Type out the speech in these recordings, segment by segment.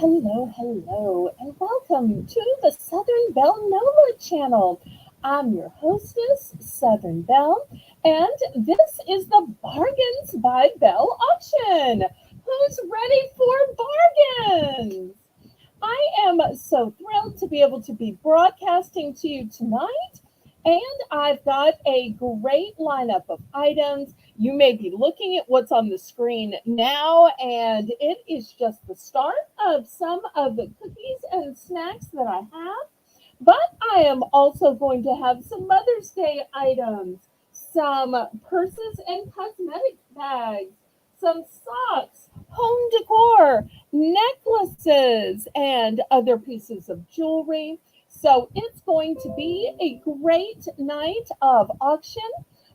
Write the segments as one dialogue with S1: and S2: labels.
S1: Hello, and welcome to the Southern Belle Nova channel. I'm your hostess, Southern Belle, and this is the Bargains by Belle auction. Who's ready for bargains? I am so thrilled to be able to be broadcasting to you tonight. And I've got a great lineup of items. You may be looking at what's on the screen now, and it is just the start of some of the cookies and snacks that I have. But I am also going to have some Mother's Day items, some purses and cosmetic bags, some socks, home decor, necklaces, and other pieces of jewelry. So it's going to be a great night of auction.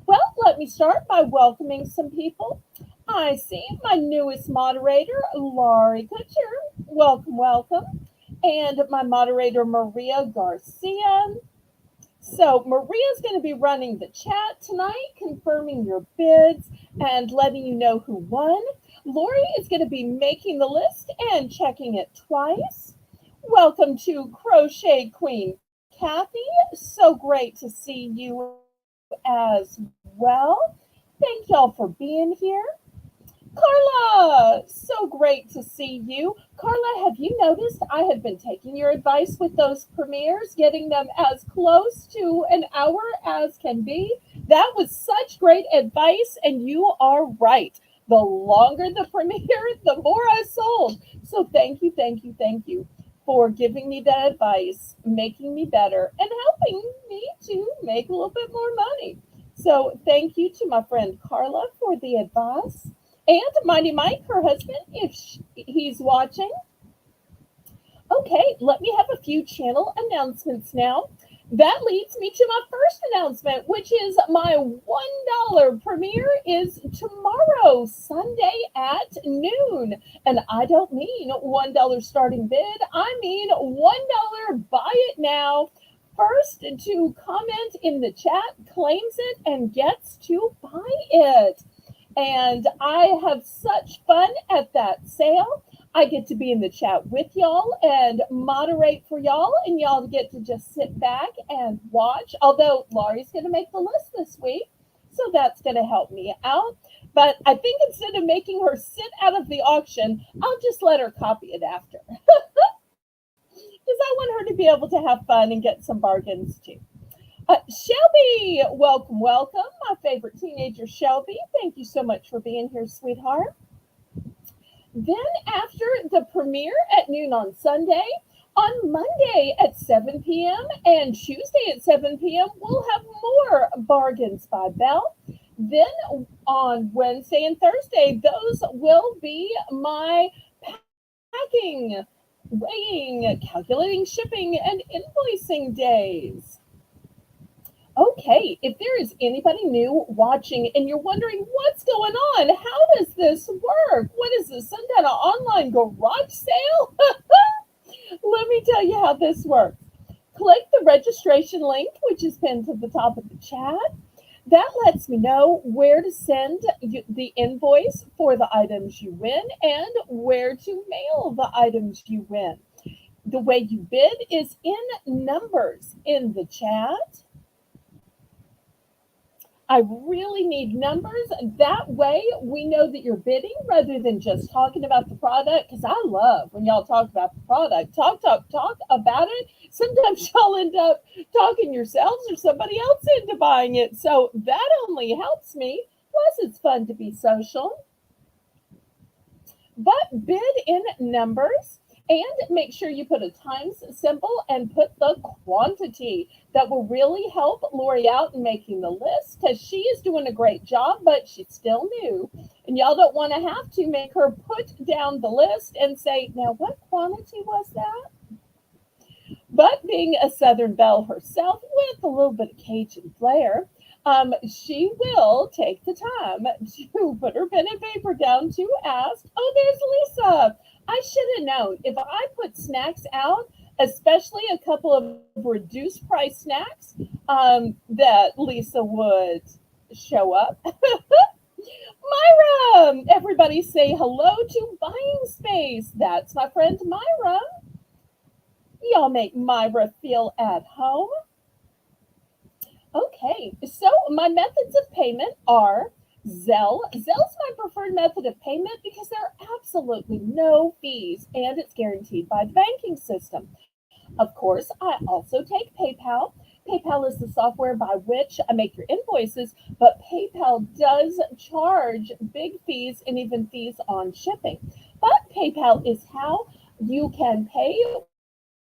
S1: Well, let me start by welcoming some people. I see my newest moderator, Laurie Kutcher. Welcome, welcome. And my moderator, Maria Garcia. So Maria's going to be running the chat tonight, confirming your bids and letting you know who won. Lori is going to be making the list and checking it twice. Welcome to Crochet Queen Kathy. So great to see you as well. Thank y'all for being here. Carla, so great to see you. Carla, have you noticed I have been taking your advice with those premieres, getting them as close to an hour as can be? That was such great advice, and you are right. The longer the premiere, the more I sold. So thank you for giving me that advice, making me better, and helping me to make a little bit more money. So thank you to my friend Carla for the advice. And Mighty Mike, her husband, if he's watching. Okay, let me have a few channel announcements now. That leads me to my first announcement, which is my $1 premiere is tomorrow, Sunday at noon. And I don't mean $1 starting bid. I mean $1 buy it now. First to comment in the chat claims it and gets to buy it. And I have such fun at that sale. I get to be in the chat with y'all and moderate for y'all, and y'all get to just sit back and watch. Although Laurie's going to make the list this week, so that's going to help me out. But I think instead of making her sit out of the auction, I'll just let her copy it after. Because I want her to be able to have fun and get some bargains too. Shelby, welcome. My favorite teenager, Shelby. Thank you so much for being here, sweetheart. Then after the premiere at noon on Sunday, on Monday at 7 p.m. and Tuesday at 7 p.m., we'll have more Bargains by Belle. Then on Wednesday and Thursday, those will be my packing, weighing, calculating shipping, and invoicing days. Okay, if there is anybody new watching and you're wondering what's going on, how does this work? What is this, some kind of online garage sale? Let me tell you how this works. Click the registration link, which is pinned to the top of the chat. That lets me know where to send the invoice for the items you win and where to mail the items you win. The way you bid is in numbers in the chat. I really need numbers. That way we know that you're bidding rather than just talking about the product. Because I love when y'all talk about the product. Talk about it. Sometimes y'all end up talking yourselves or somebody else into buying it. So that only helps me. Plus, it's fun to be social. But bid in numbers. And make sure you put a times symbol and put the quantity. That will really help Lori out in making the list because she is doing a great job, but she's still new. And y'all don't want to have to make her put down the list and say, now what quantity was that? But being a Southern Belle herself with a little bit of Cajun flair, she will take the time to put her pen and paper down to ask, oh, there's Lisa. I should have known if I put snacks out, especially a couple of reduced price snacks, that Lisa would show up. Myra! Everybody say hello to Buying Space. That's my friend Myra. Y'all make Myra feel at home. Okay, so my methods of payment are Zelle. Zelle's my preferred method of payment because there are absolutely no fees and it's guaranteed by the banking system. Of course, I also take PayPal. PayPal is the software by which I make your invoices, but PayPal does charge big fees and even fees on shipping. But PayPal is how you can pay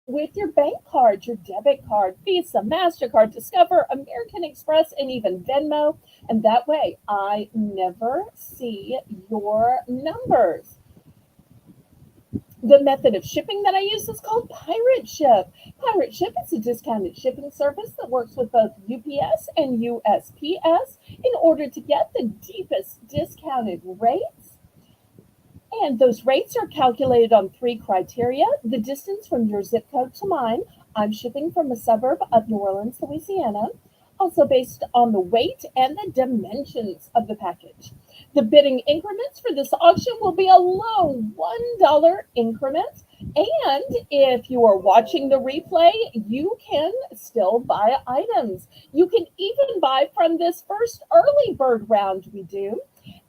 S1: with your bank card, your debit card, Visa, MasterCard, Discover, American Express, and even Venmo. And that way I never see your numbers. The method of shipping that I use is called Pirate Ship. Pirate Ship is a discounted shipping service that works with both UPS and USPS in order to get the deepest discounted rates. And those rates are calculated on three criteria: the distance from your zip code to mine. I'm shipping from a suburb of New Orleans, Louisiana. Also based on the weight and the dimensions of the package. The bidding increments for this auction will be a low $1 increment. And if you are watching the replay, you can still buy items. You can even buy from this first early bird round we do.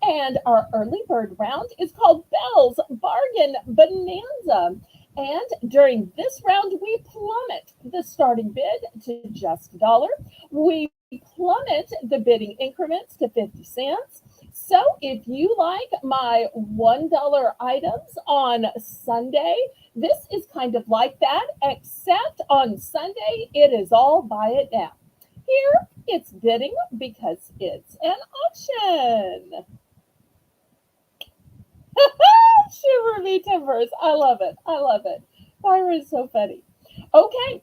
S1: And our early bird round is called Belle's Bargain Bonanza. And during this round, we plummet the starting bid to just $1. We plummet the bidding increments to 50 cents. So if you like my $1 items on Sunday, this is kind of like that, except on Sunday, it is all buy it now. Here, it's bidding because it's an auction. Shiver me timbers. I love it. I love it. Fire is so funny. Okay,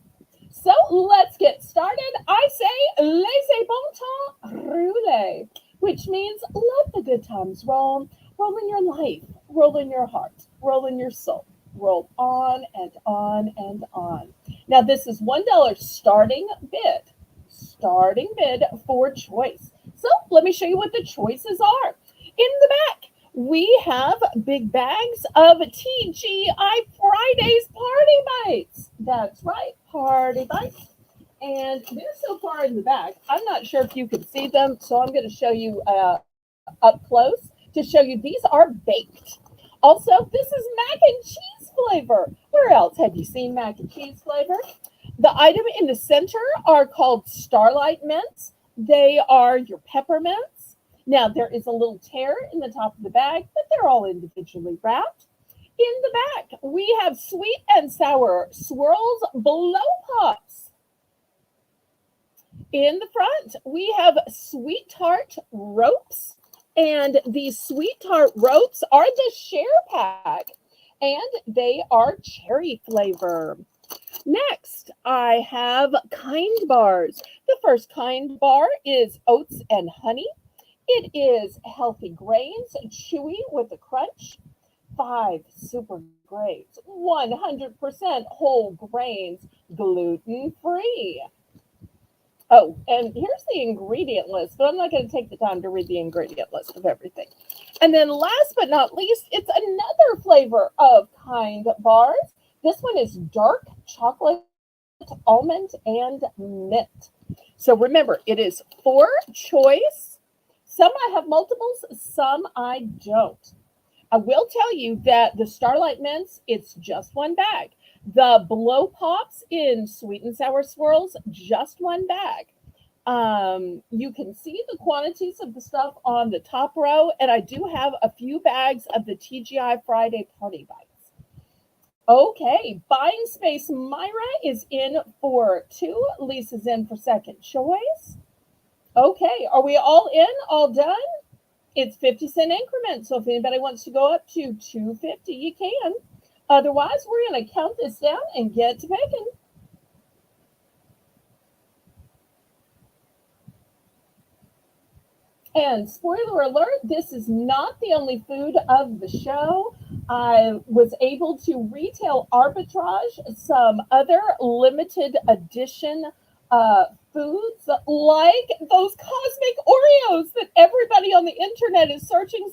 S1: so let's get started. I say, laissez bon temps rouler, which means let the good times roll. Roll in your life, roll in your heart, roll in your soul. Roll on and on and on. Now, this is $1 starting bid. Starting bid for choice. So let me show you what the choices are. In the back, we have big bags of TGI Fridays Party Bites. That's right, Party Bites. And they're so far in the back, I'm not sure if you can see them, so I'm going to show you up close to show you these are baked. Also, this is mac and cheese flavor. Where else have you seen mac and cheese flavor? The item in the center are called Starlight Mints. They are your peppermints. Now, there is a little tear in the top of the bag, but they're all individually wrapped. In the back, we have sweet and sour swirls blow pops. In the front, we have sweet tart ropes. And these sweet tart ropes are the share pack. And they are cherry flavor. Next, I have kind bars. The first kind bar is oats and honey. It is healthy grains, chewy with a crunch. 5 super grains, 100% whole grains, gluten-free. Oh, and here's the ingredient list, but I'm not going to take the time to read the ingredient list of everything. And then last but not least, it's another flavor of kind bars. This one is dark chocolate, almond, and mint. So remember, it is for choice. Some I have multiples, some I don't. I will tell you that the Starlight Mints, it's just one bag. The Blow Pops in Sweet and Sour Swirls, just one bag. You can see the quantities of the stuff on the top row, and I do have a few bags of the TGI Friday Party Bites. Okay, Buying Space Myra is in for 2. Lisa's in for second choice. Okay, are we all in? All done? It's 50-cent increments, so if anybody wants to go up to $2.50, you can. Otherwise, we're going to count this down and get to picking. And spoiler alert, this is not the only food of the show. I was able to retail arbitrage some other limited edition foods like those cosmic Oreos that everybody on the internet is searching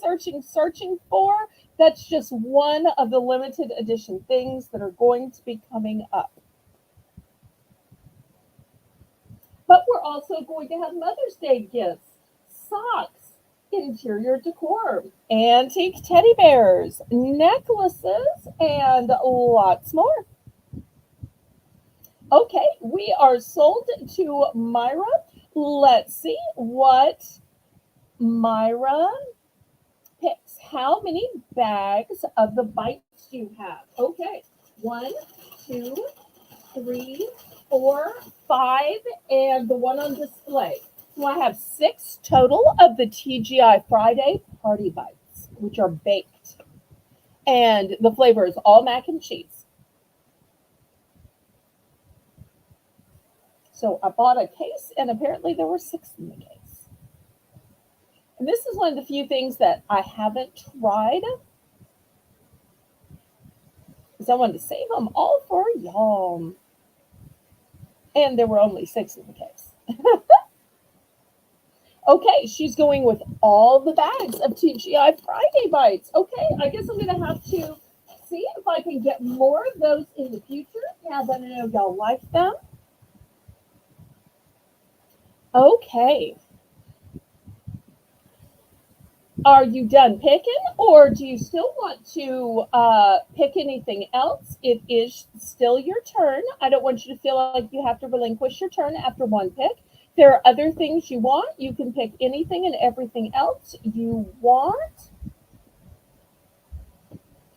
S1: for. That's just one of the limited edition things that are going to be coming up. But we're also going to have Mother's Day gifts, socks, interior decor, antique teddy bears, necklaces, and lots more. Okay, we are sold to Myra. Let's see what Myra picks. How many bags of the bites do you have? Okay, 1, 2, 3, 4, 5, and the one on display. So I have 6 total of the TGI Friday Party Bites, which are baked. And the flavor is all mac and cheese. So I bought a case, and apparently there were 6 in the case. And this is one of the few things that I haven't tried, because I wanted to save them all for y'all. And there were only 6 in the case. Okay, she's going with all the bags of TGI Friday Bites. Okay, I guess I'm going to have to see if I can get more of those in the future, now that I know y'all like them. Okay. Are you done picking, or do you still want to pick anything else? It is still your turn. I don't want you to feel like you have to relinquish your turn after one pick. There are other things you want. You can pick anything and everything else you want.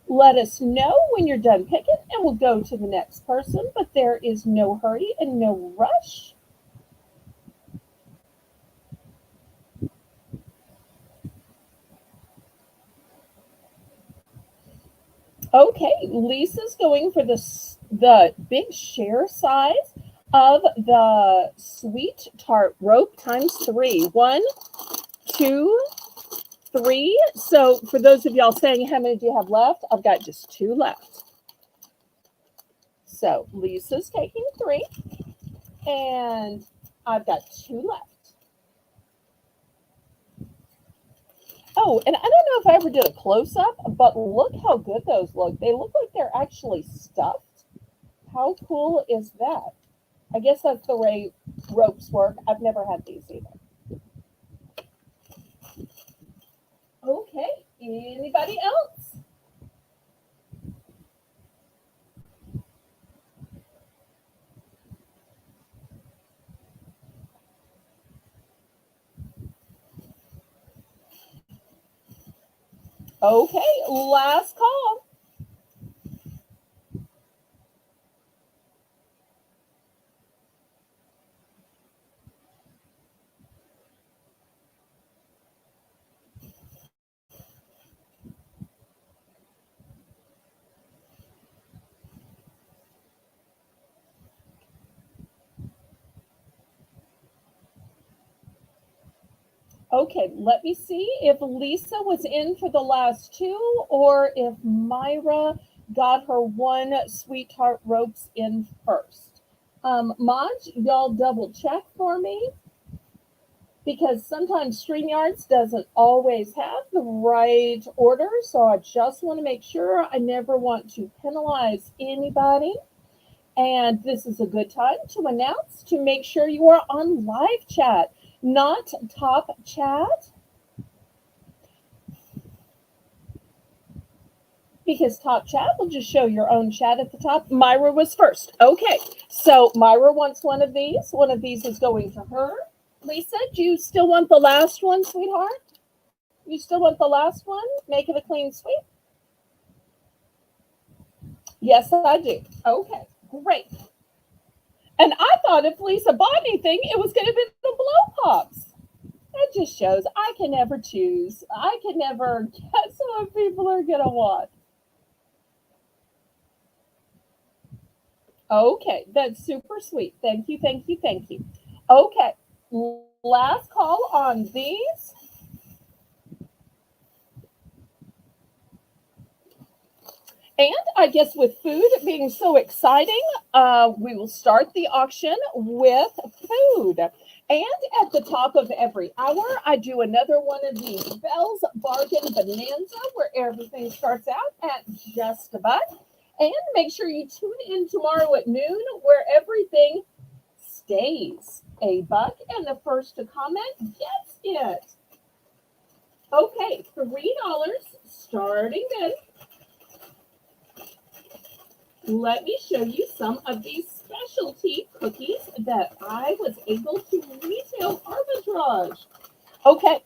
S1: Let us know when you're done picking, and we'll go to the next person, but there is no hurry and no rush. Okay, Lisa's going for the big share size of the sweet tart rope times 3. 1, 2, 3. So for those of y'all saying how many do you have left, I've got just 2 left. So Lisa's taking 3, and I've got 2 left. Oh, and I don't know if I ever did a close-up, but look how good those look. They look like they're actually stuffed. How cool is that? I guess that's the way ropes work. I've never had these either. Okay, anybody else? Okay, last call. Okay, let me see if Lisa was in for the last 2, or if Myra got her 1 sweetheart ropes in first. Maj, y'all double check for me, because sometimes StreamYards doesn't always have the right order. So I just want to make sure. I never want to penalize anybody. And this is a good time to announce to make sure you are on live chat, not top chat, because top chat will just show your own chat at the top. Myra was first. Okay, so Myra wants one of these. One of these is going to her. Lisa, do you still want the last one, sweetheart? You still want the last one? Make it a clean sweep. Yes, I do. Okay, great. And I thought if Lisa bought anything, it was going to be the blow pops. That just shows I can never choose. I can never guess what people are going to want. Okay, that's super sweet. Thank you, thank you, thank you. Okay, last call on these. And I guess with food being so exciting, we will start the auction with food. And at the top of every hour, I do another one of these Belle's Bargain Bonanza where everything starts out at just a buck. And make sure you tune in tomorrow at noon where everything stays a buck and the first to comment gets it. Okay, $3 starting then. Let me show you some of these specialty cookies that I was able to retail arbitrage. Okay,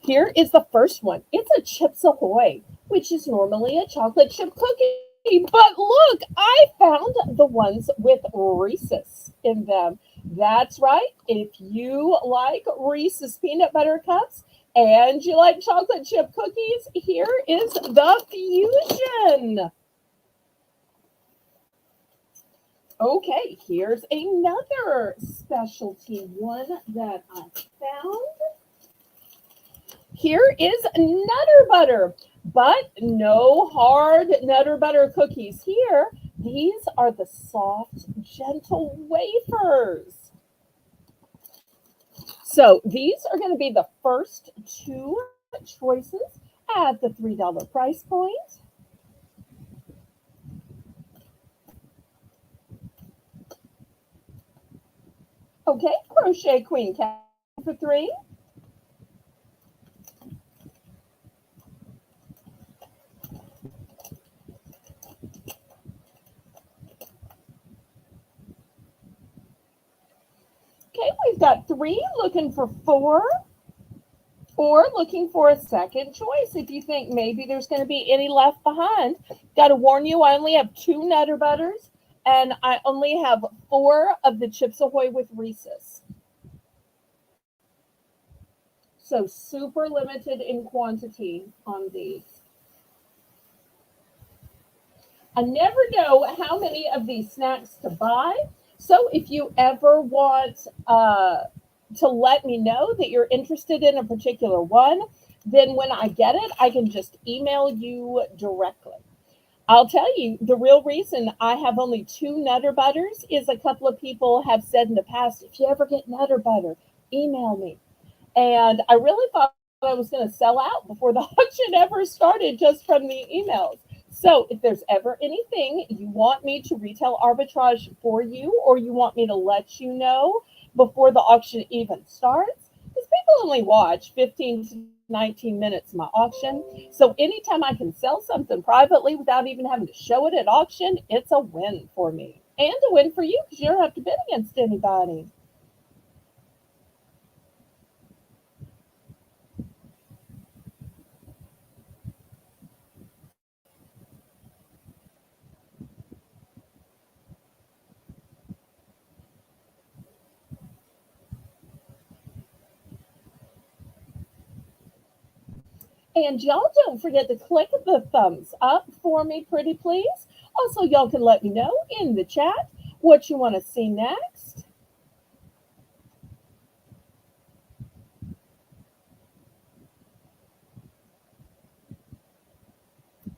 S1: here is the first one. It's a Chips Ahoy, which is normally a chocolate chip cookie. But look, I found the ones with Reese's in them. That's right. If you like Reese's peanut butter cups and you like chocolate chip cookies, here is the fusion. Okay, here's another specialty one that I found. Here is Nutter Butter, but no hard Nutter Butter cookies here. These are the soft, gentle wafers. So these are going to be the first two choices at the $3 price point. Okay, Crochet Queen Cat for 3. Okay, we've got 3 looking for 4, or looking for a second choice if you think maybe there's going to be any left behind. Got to warn you, I only have 2 Nutter Butters, and I only have 4 of the Chips Ahoy with Reese's. So super limited in quantity on these. I never know how many of these snacks to buy. So if you ever want to let me know that you're interested in a particular one, then when I get it, I can just email you directly. I'll tell you, the real reason I have only 2 Nutter Butters is a couple of people have said in the past, if you ever get Nutter Butter, email me. And I really thought I was going to sell out before the auction ever started just from the emails. So if there's ever anything you want me to retail arbitrage for you, or you want me to let you know before the auction even starts, because people only watch 15 to 19 minutes of my auction. So anytime I can sell something privately without even having to show it at auction, it's a win for me. And a win for you because you don't have to bid against anybody. And y'all don't forget to click the thumbs up for me, pretty please. Also, y'all can let me know in the chat what you want to see next.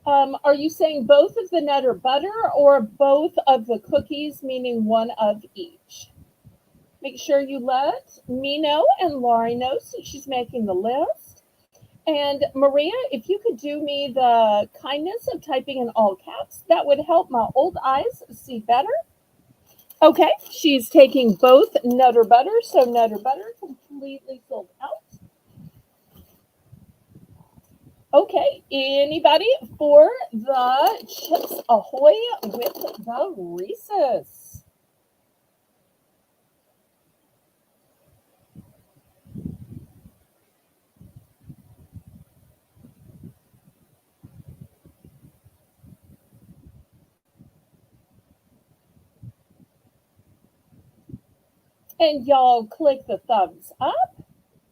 S1: Are you saying both of the Nutter Butter or both of the cookies, meaning one of each? Make sure you let me know and Laurie know so she's making the list. And Maria, if you could do me the kindness of typing in all caps, that would help my old eyes see better. Okay, she's taking both Nutter Butter, so Nutter Butter completely sold out. Okay, anybody for the Chips Ahoy with the Reese's? And y'all click the thumbs up.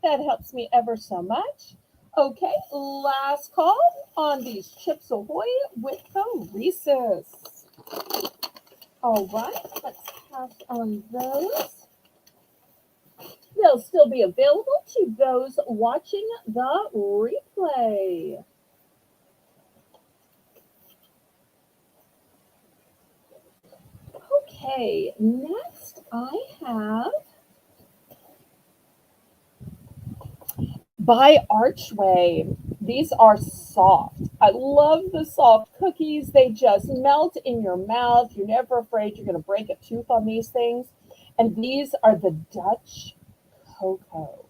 S1: That helps me ever so much. Okay, last call on these Chips Ahoy with the Reese's. All right, let's pass on those. They'll still be available to those watching the replay. Okay, next I have by Archway. These are soft. I love the soft cookies. They just melt in your mouth. You're never afraid you're going to break a tooth on these things. And these are the Dutch cocoa.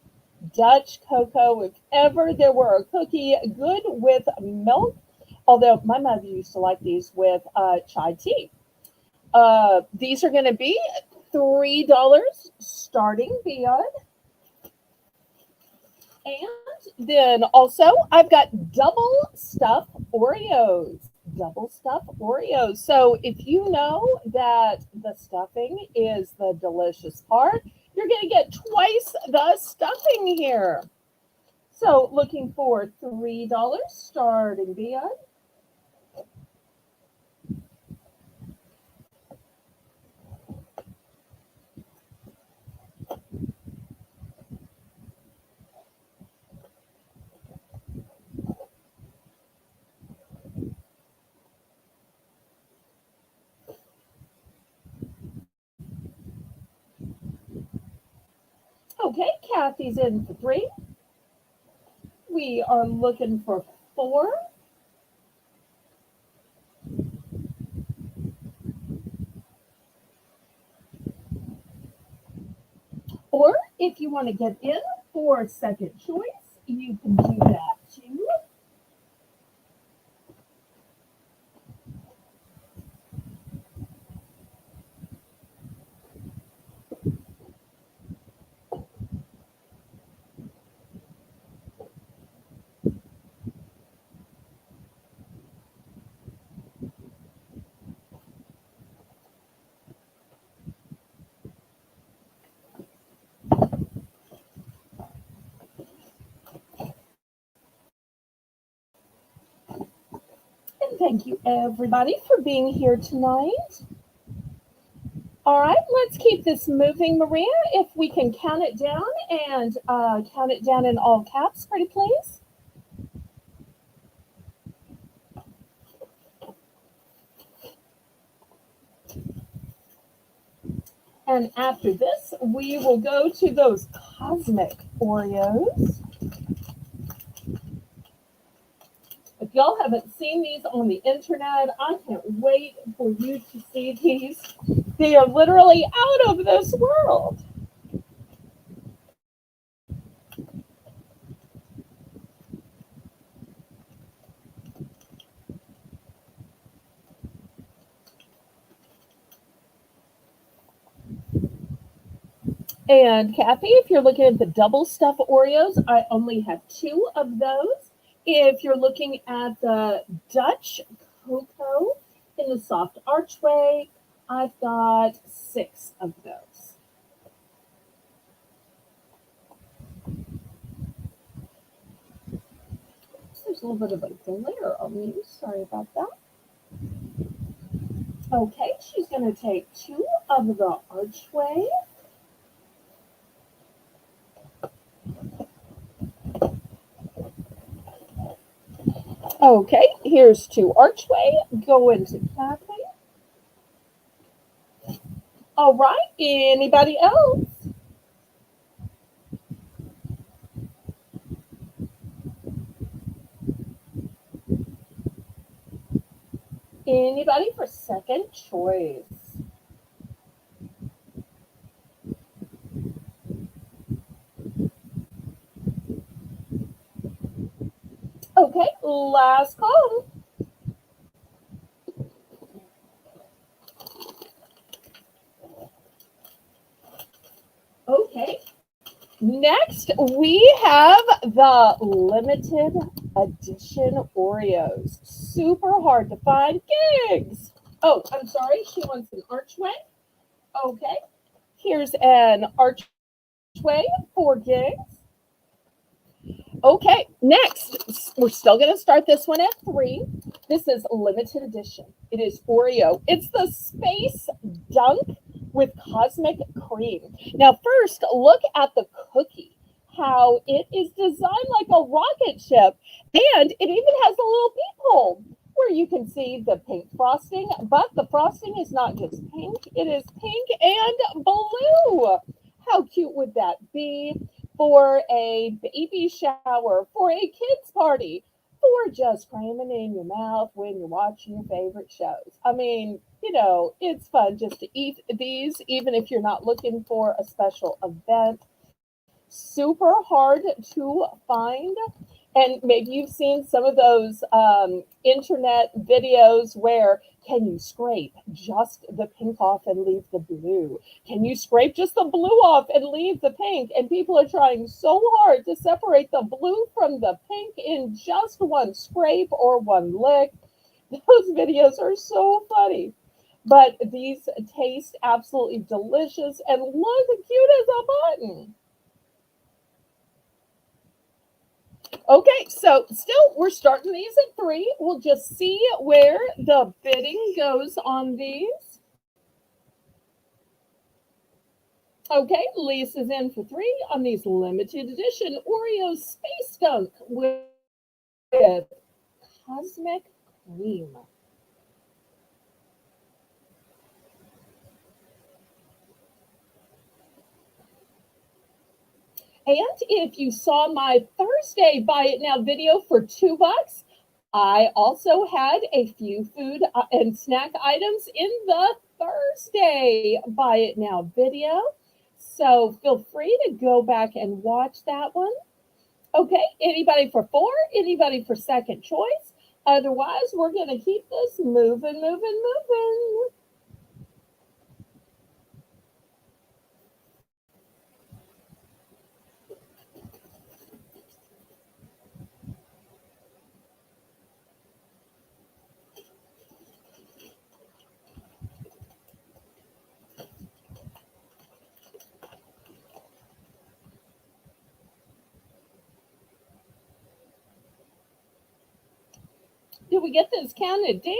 S1: Dutch cocoa, if ever there were a cookie good with milk, although my mother used to like these with chai tea. These are going to be $3 starting beyond. And then also, I've got double stuff Oreos. Double stuff Oreos. So if you know that the stuffing is the delicious part, you're going to get twice the stuffing here. So looking for $3 starting beyond. Okay, Kathy's in for 3. We are looking for 4. Or if you want to get in for second choice, you can do that too. And thank you everybody for being here tonight. All right, let's keep this moving, Maria. If we can count it down and count it down in all caps, pretty please. And after this, we will go to those cosmic Oreos. If y'all haven't seen these on the internet, I can't wait for you to see these. They are literally out of this world. And Kathy, if you're looking at the double stuff Oreos, I only have 2 of those. If you're looking at the Dutch cocoa in the soft archway, I've got 6 of those. There's a little bit of a glare on me. Sorry about that. Okay, she's going to take 2 of the archway. Okay, here's 2 archway. Go into Kathy. All right, anybody else? Anybody for second choice? Okay, last call. Okay, next we have the limited edition Oreos. Super hard to find. Gigs. Oh, I'm sorry, she wants an archway. Okay, here's an archway for Gigs. Okay, next, we're still going to start this one at 3. This is limited edition. It is Oreo. It's the Space Dunk with cosmic cream. Now, first, look at the cookie, how it is designed like a rocket ship, and it even has a little peephole where you can see the pink frosting, but the frosting is not just pink, it is pink and blue. How cute would that be? for a baby shower, for a kids' party, for just cramming in your mouth when you're watching your favorite shows. I mean, it's fun just to eat these, even if you're not looking for a special event. Super hard to find. And maybe you've seen some of those internet videos where can you scrape just the pink off and leave the blue? Can you scrape just the blue off and leave the pink? And people are trying so hard to separate the blue from the pink in just one scrape or one lick. Those videos are so funny. But these taste absolutely delicious and look cute as a button. Okay, so still we're starting these at 3. We'll just see where the bidding goes on these. Okay, Lisa's in for 3 on these limited edition Oreo Space Gunk with Cosmic Cream. And if you saw my Thursday Buy It Now video for $2, I also had a few food and snack items in the Thursday Buy It Now video. So feel free to go back and watch that one. Okay, anybody for 4? Anybody for second choice? Otherwise, we're going to keep this moving, moving, moving. Did we get this counted down?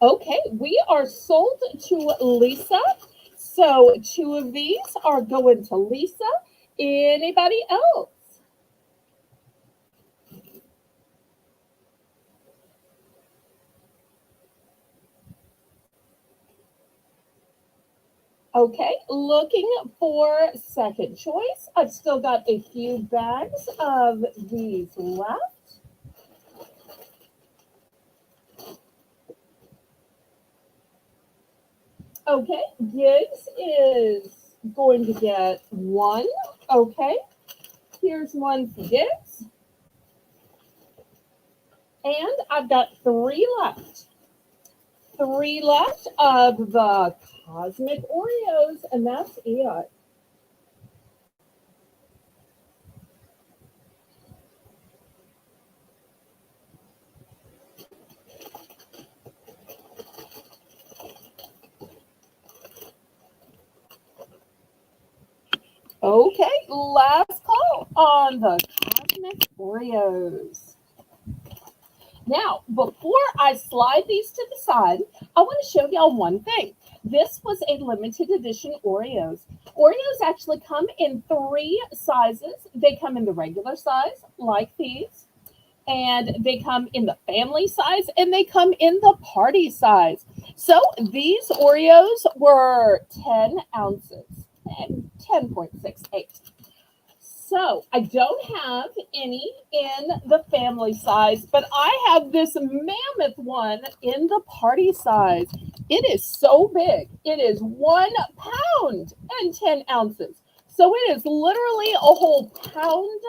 S1: Okay, we are sold to Lisa. So 2 of these are going to Lisa. Anybody else? Okay, looking for second choice. I've still got a few bags of these left. Okay, Gigs is going to get 1. Okay, here's 1 for Gigs. And I've got 3 left. 3 left of the Cosmic Oreos, and that's it. Okay, last call on the Cosmic Oreos. Now, before I slide these to the side, I want to show y'all one thing. This was a limited edition Oreos. Oreos actually come in 3 sizes. They come in the regular size, like these, and they come in the family size, and they come in the party size. So these Oreos were 10 ounces, 10.68. So I don't have any in the family size, but I have this mammoth one in the party size. It is so big. It is 1 pound and 10 ounces. So it is literally a whole pound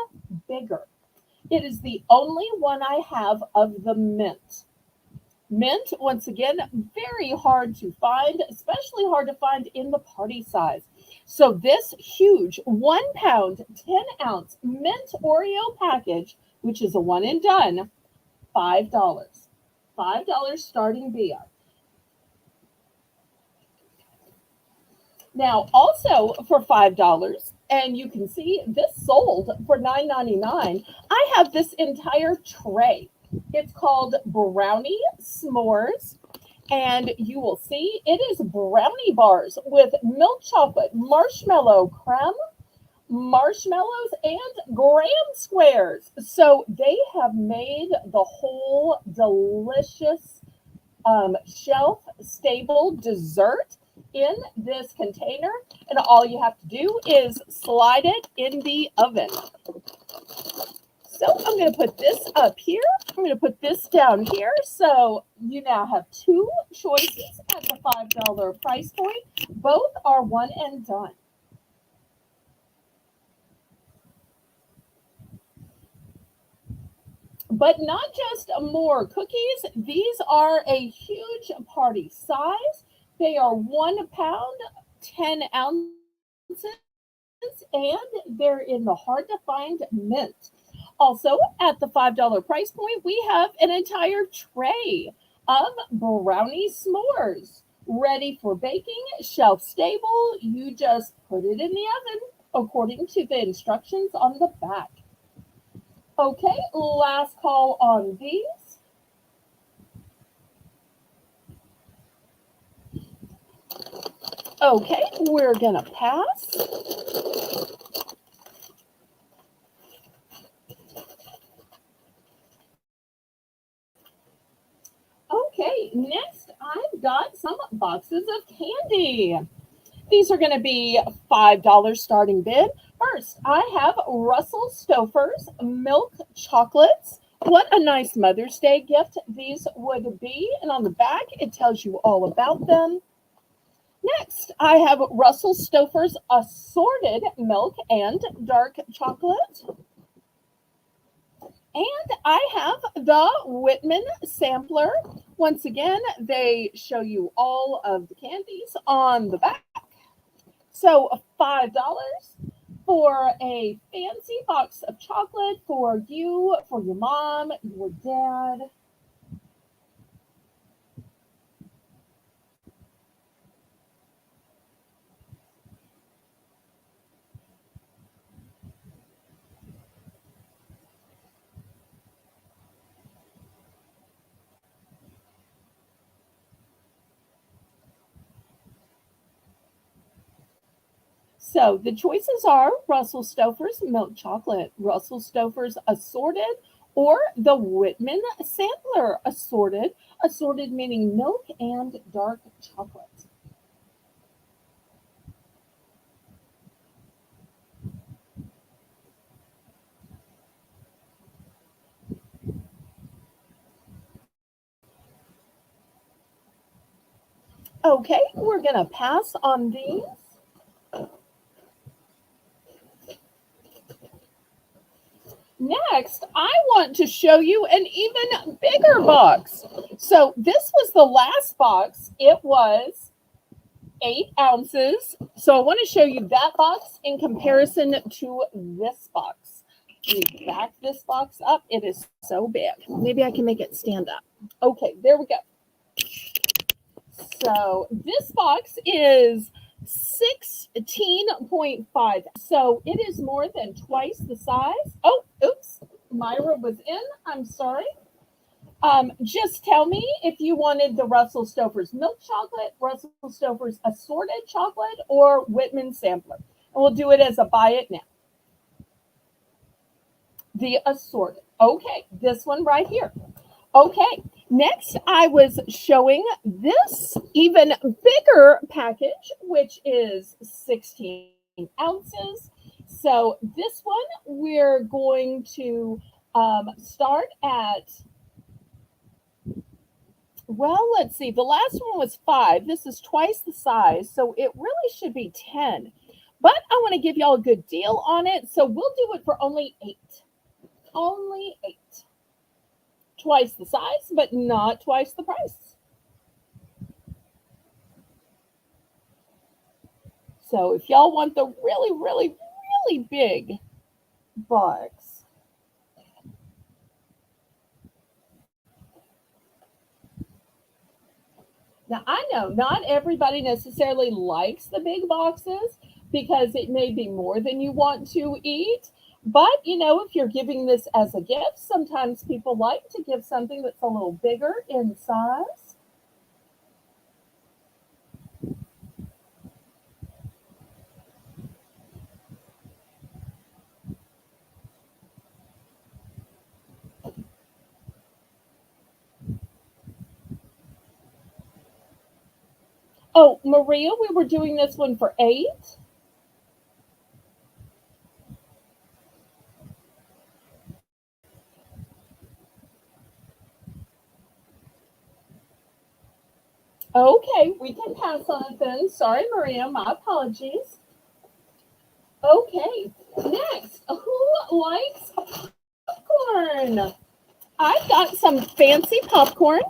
S1: bigger. It is the only one I have of the mint. Mint, once again, very hard to find, especially hard to find in the party size. So this huge 1 pound, 10 ounce mint Oreo package, which is a one and done, $5. $5 starting beer. Now, also for $5, and you can see this sold for $9.99. I have this entire tray. It's called Brownie S'mores, and you will see it is brownie bars with milk chocolate, marshmallow creme, marshmallows, and graham squares. So they have made the whole delicious shelf stable dessert in this container, and all you have to do is slide it in the oven. So I'm going to put this up here. I'm going to put this down here. So you now have two choices at the $5 price point. Both are one and done. But not just more cookies. These are a huge party size. They are 1 pound, 10 ounces, and they're in the hard to find mint. Also, at the $5 price point, we have an entire tray of brownie s'mores ready for baking, shelf stable. You just put it in the oven according to the instructions on the back. Okay, last call on these. Okay, we're gonna pass. Okay, next I've got some boxes of candy. These are going to be $5 starting bid. First, I have Russell Stouffer's milk chocolates. What a nice Mother's Day gift these would be. And on the back, it tells you all about them. Next, I have Russell Stouffer's assorted milk and dark chocolate. And I have the Whitman sampler. Once again, they show you all of the candies on the back. So $5 for a fancy box of chocolate for you, for your mom, your dad. So the choices are Russell Stouffer's milk chocolate, Russell Stouffer's assorted, or the Whitman sampler assorted. Assorted meaning milk and dark chocolate. Okay, we're going to pass on these. Next, I want to show you an even bigger box. So this was the last box. It was 8 ounces. So I want to show you that box in comparison to this box. Let me back this box up. It is so big. Maybe I can make it stand up. Okay, there we go. So this box is 16.5. So it is more than twice the size. Oh, oops. Myra was in. I'm sorry. Just tell me if you wanted the Russell Stouffer's milk chocolate, Russell Stouffer's assorted chocolate, or Whitman sampler. And we'll do it as a buy it now. The assorted. Okay, this one right here. Okay, next I was showing this even bigger package, which is 16 ounces. So this one we're going to start at, well, let's see. The last one was 5. This is twice the size, so it really should be 10. But I want to give y'all a good deal on it, so we'll do it for only 8. Only 8. Twice the size, but not twice the price. So if y'all want the really, really, really big box, now I know not everybody necessarily likes the big boxes because it may be more than you want to eat. But if you're giving this as a gift, sometimes people like to give something that's a little bigger in size. Oh, Maria, we were doing this one for 8. Okay, we can pass on it then. Sorry, Maria, my apologies. Okay, next, who likes popcorn? I've got some fancy popcorn.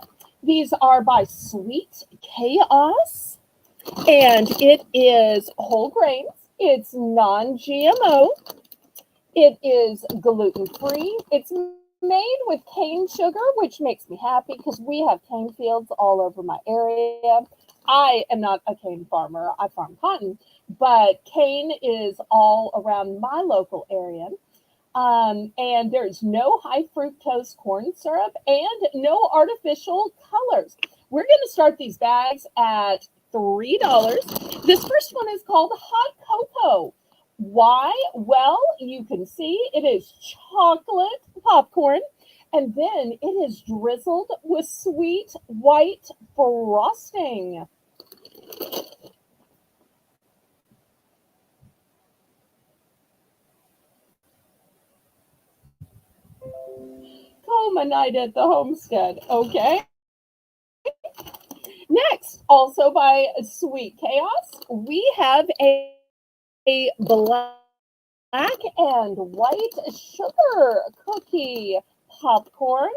S1: These are by Sweet Chaos, and it is whole grains. It's non GMO. It is gluten free. It's made with cane sugar, which makes me happy because we have cane fields all over my area. I am not a cane farmer, I farm cotton, but cane is all around my local area. And there's no high fructose corn syrup and no artificial colors. We're going to start these bags at $3. This first one is called Hot Cocoa. Why? Well, you can see it is chocolate popcorn, and then it is drizzled with sweet white frosting. Coma night at the homestead. Okay. Next, also by Sweet Chaos, we have a black and white sugar cookie popcorn.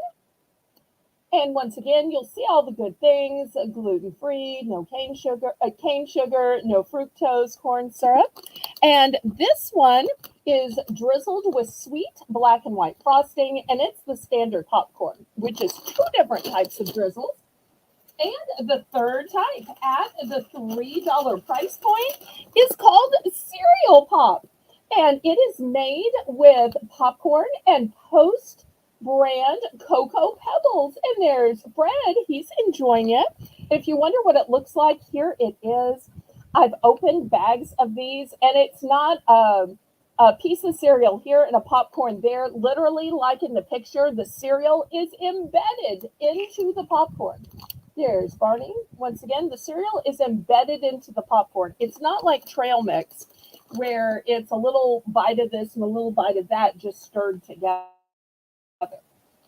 S1: And once again, you'll see all the good things: gluten free, no cane sugar, no fructose corn syrup. And this one is drizzled with sweet black and white frosting, and it's the standard popcorn, which is 2 different types of drizzles. And the third type at the $3 price point is called Cereal Pop. And it is made with popcorn and Post brand Cocoa Pebbles. And there's Fred. He's enjoying it. If you wonder what it looks like, here it is. I've opened bags of these, and it's not a piece of cereal here and a popcorn there. Literally, like in the picture, the cereal is embedded into the popcorn. There's Barney. Once again, the cereal is embedded into the popcorn. It's not like trail mix where it's a little bite of this and a little bite of that just stirred together.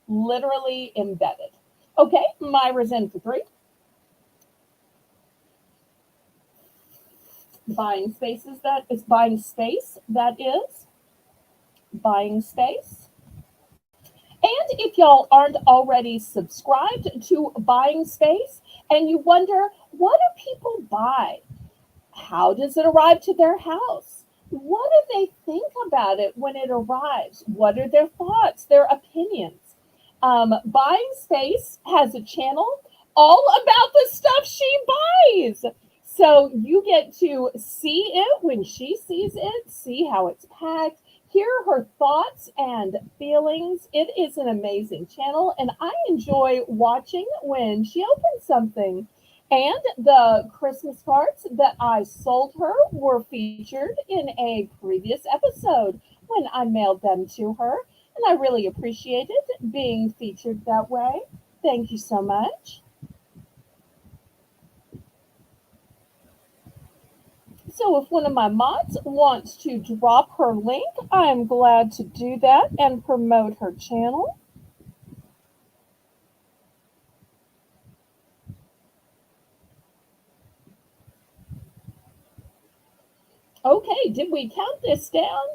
S1: Literally embedded. Okay, Myra's in for 3. Buying spaces, that is buying space. That is buying space. And if y'all aren't already subscribed to Buying Space and you wonder, what do people buy? How does it arrive to their house? What do they think about it when it arrives? What are their thoughts, their opinions? Buying Space has a channel all about the stuff she buys. So you get to see it when she sees it, see how it's packed, hear her thoughts and feelings. It is an amazing channel, and I enjoy watching when she opens something. And the Christmas cards that I sold her were featured in a previous episode when I mailed them to her. And I really appreciated being featured that way. Thank you so much. So if one of my mods wants to drop her link, I'm glad to do that and promote her channel. Okay, did we count this down?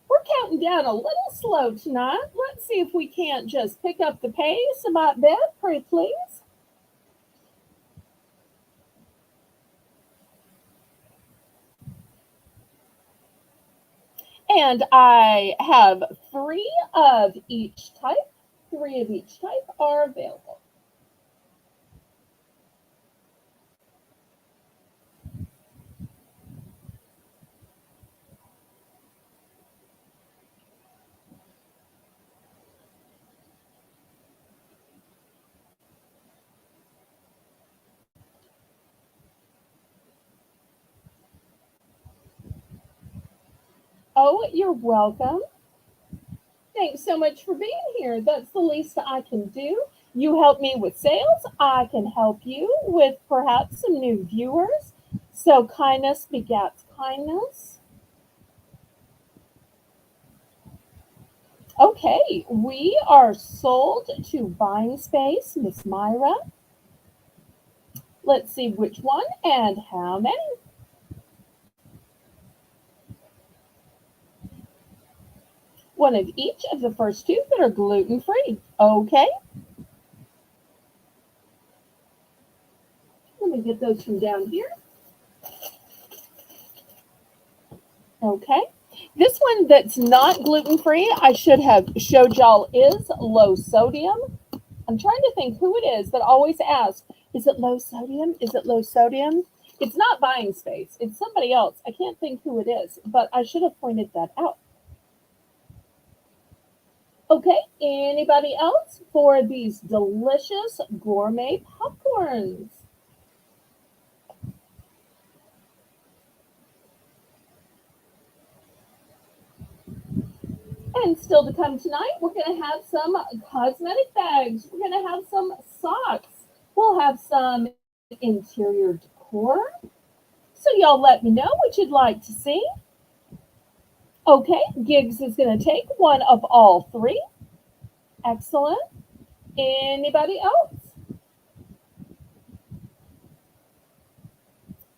S1: We're counting down a little slow tonight. Let's see if we can't just pick up the pace about that, pretty please. And I have three of each type. Three of each type are available. Oh, you're welcome. Thanks so much for being here. That's the least I can do. You help me with sales. I can help you with perhaps some new viewers. So kindness begets kindness. Okay, we are sold to buying space, Miss Myra. Let's see which one and how many. One of each of the first two that are gluten free. Okay, let me get those from down here. Okay. This one that's not gluten free, I should have showed y'all, is low sodium. I'm trying to think who it is that always asks, is it low sodium? Is it low sodium? It's not buying space. It's somebody else. I can't think who it is, but I should have pointed that out. Okay, anybody else for these delicious gourmet popcorns? And still to come tonight, we're going to have some cosmetic bags. We're going to have some socks. We'll have some interior decor. So y'all let me know what you'd like to see. Okay, Gigs is going to take one of all three. Excellent. Anybody else?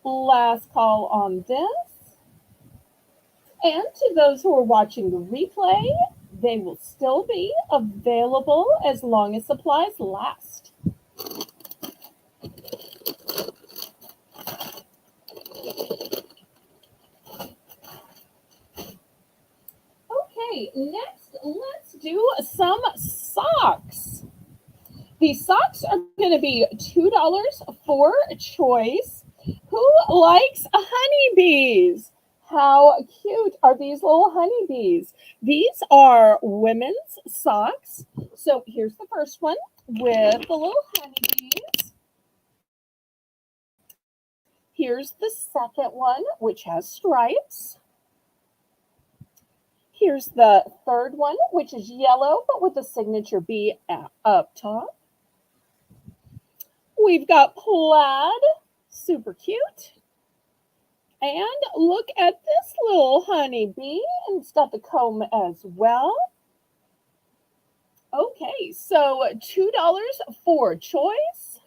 S1: Last call on this. And to those who are watching the replay, they will still be available as long as supplies last. Okay, next let's do some socks. These socks are going to be $2 for choice. Who likes honeybees? How cute are these little honeybees? These are women's socks. So here's the first one with the little honeybees. Here's the second one, which has stripes. Here's the third one, which is yellow, but with the signature bee up top. We've got plaid, super cute. And look at this little honeybee, and it's got the comb as well. Okay, so $2 for choice.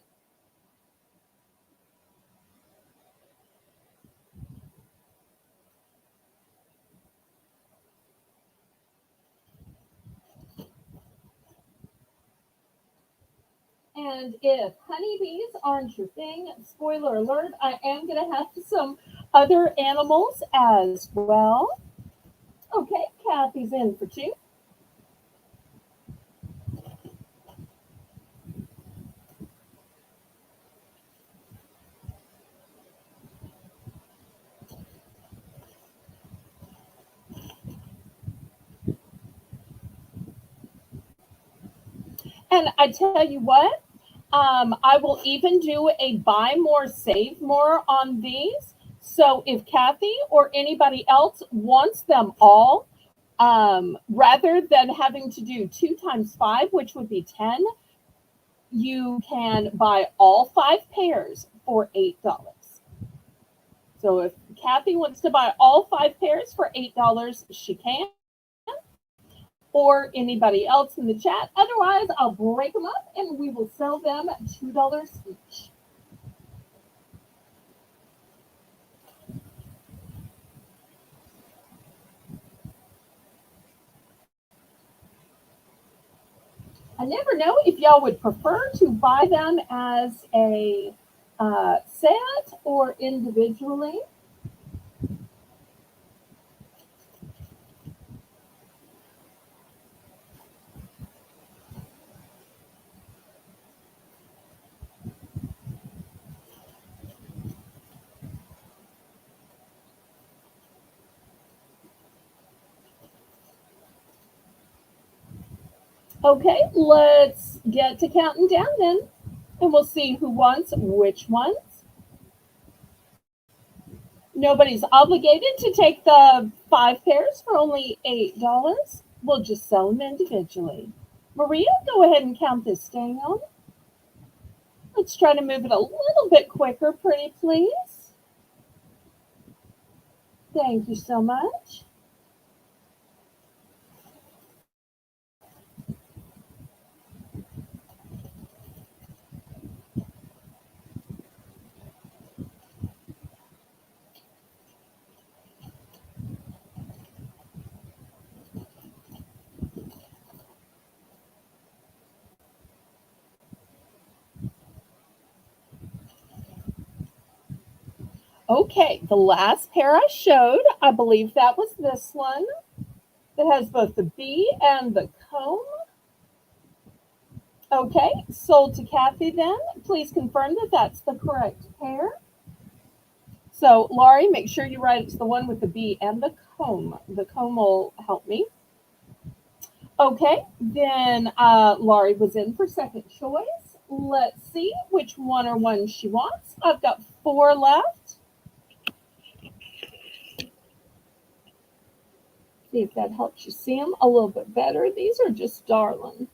S1: And if honeybees aren't your thing, spoiler alert, I am going to have some other animals as well. Okay, Kathy's in for two. And I tell you what, I will even do a buy more, save more on these. So if Kathy or anybody else wants them all, rather than having to do 2 times 5, which would be 10, you can buy all 5 pairs for $8. So if Kathy wants to buy all 5 pairs for $8, she can, or anybody else in the chat. Otherwise, I'll break them up and we will sell them at $2 each. I never know if y'all would prefer to buy them as a set or individually. Okay, let's get to counting down then, and we'll see who wants which ones. Nobody's obligated to take the 5 pairs for only $8. We'll just sell them individually. Maria, go ahead and count this down. Let's try to move it a little bit quicker, pretty please. Thank you so much. Okay, the last pair I showed, I believe that was this one. It has both the bee and the comb. Okay, sold to Kathy then. Please confirm that that's the correct pair. So, Laurie, make sure you write it's the one with the bee and the comb. The comb will help me. Okay, then Laurie was in for second choice. Let's see which one or one she wants. I've got 4 left. See if that helps you see them a little bit better. These are just darling.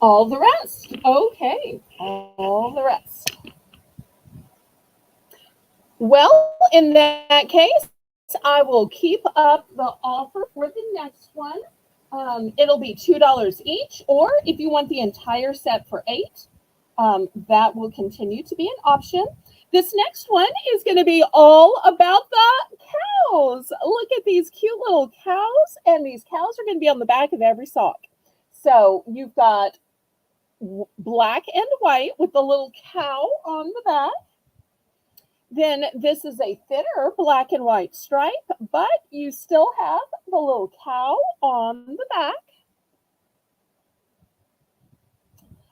S1: All the rest. Okay, all the rest. Well, in that case, I will keep up the offer for the next one. It'll be $2 each, or if you want the entire set for 8, that will continue to be an option. This next one is going to be all about the cows. Look at these cute little cows, and these cows are going to be on the back of every sock. So you've got black and white with the little cow on the back. Then this is a thinner black and white stripe, but you still have the little cow on the back.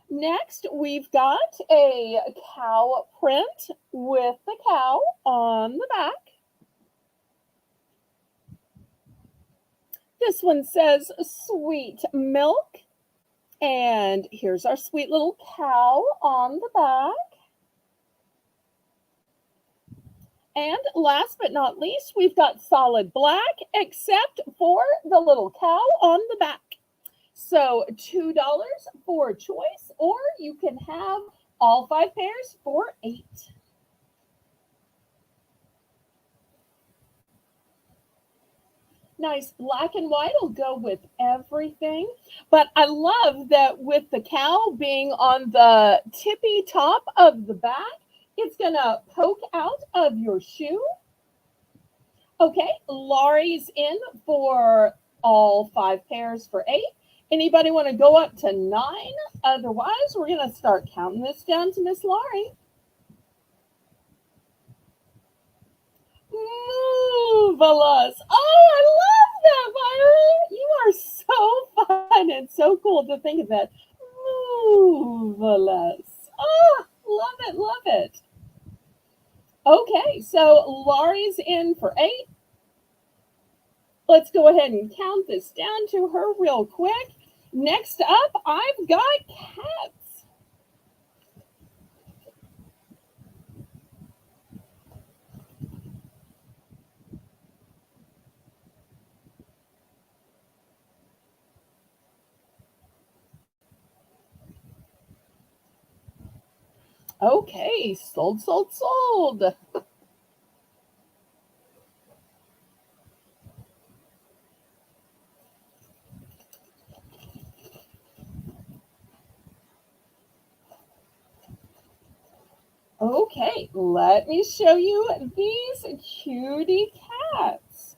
S1: Next, we've got a cow print with the cow on the back. This one says sweet milk. And here's our sweet little cow on the back. And last but not least, we've got solid black, except for the little cow on the back. So $2 for choice, or you can have all 5 pairs for 8. Nice black and white will go with everything. But I love that with the cow being on the tippy top of the back, it's going to poke out of your shoe. Okay, Laurie's in for all 5 pairs for 8. Anybody want to go up to 9? Otherwise, we're going to start counting this down to Miss Laurie. Marvelous. Oh, I love that, Myra. You are so fun and so cool to think of that. Marvelous. Oh, love it, love it. Okay, so Laurie's in for 8. Let's go ahead and count this down to her real quick. Next up, I've got cats. Okay, sold, sold, sold. Okay, let me show you these cutie cats.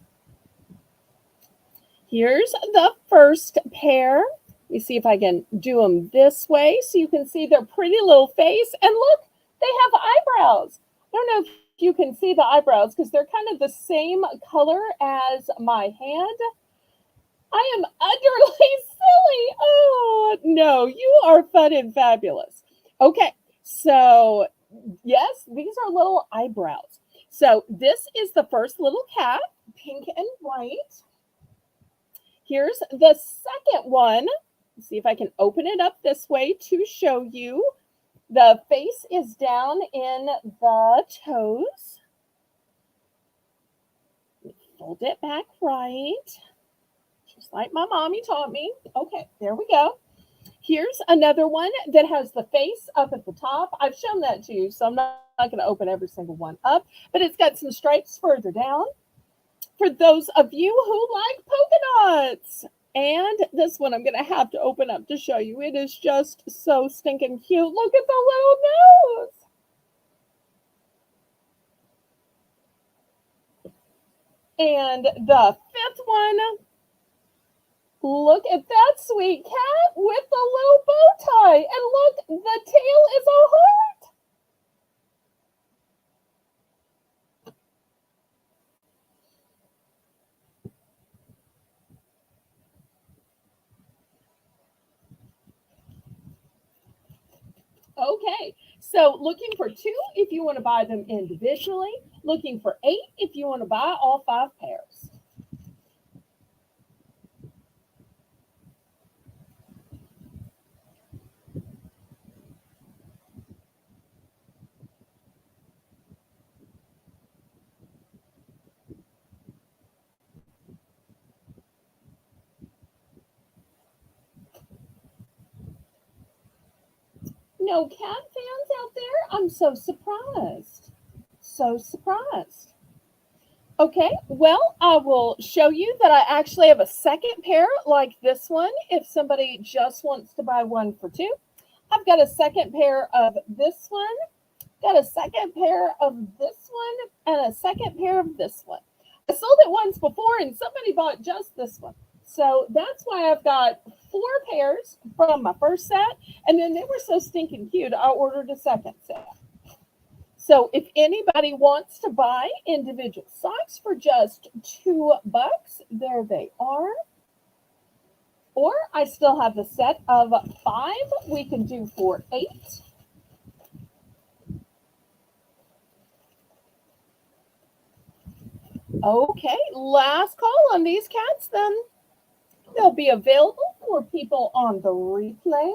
S1: Here's the first pair. Let me see if I can do them this way so you can see their pretty little face. And look, they have eyebrows. I don't know if you can see the eyebrows because they're kind of the same color as my hand. I am utterly silly. Oh, no, you are fun and fabulous. Okay, so Yes, these are little eyebrows. So this is the first little cat, pink and white. Here's the second one. Let's see if I can open it up this way to show you. The face is down in the toes. Fold it back right, just like my mommy taught me. Okay, there we go. Here's another one that has the face up at the top. I've shown that to you, so I'm not going to open every single one up, but it's got some stripes further down for those of you who like polka dots. And this one I'm going to have to open up to show you. It is just so stinking cute. Look at the little nose. And the fifth one, look at that sweet cat with the little bow tie. And look, the tail is a heart. Okay, so looking for two if you want to buy them individually. Looking for eight if you want to buy all 5 pairs. No cat fans out there? I'm so surprised. So surprised. Okay, well, I will show you that I actually have a second pair like this one if somebody just wants to buy one for two. I've got a second pair of this one, got a second pair of this one, and a second pair of this one. I sold it once before and somebody bought just this one. So that's why I've got 4 pairs from my first set. And then they were so stinking cute, I ordered a second set. So if anybody wants to buy individual socks for just $2, there they are. Or I still have the set of 5 we can do for 8. Okay, last call on these cats then. They'll be available for people on the replay.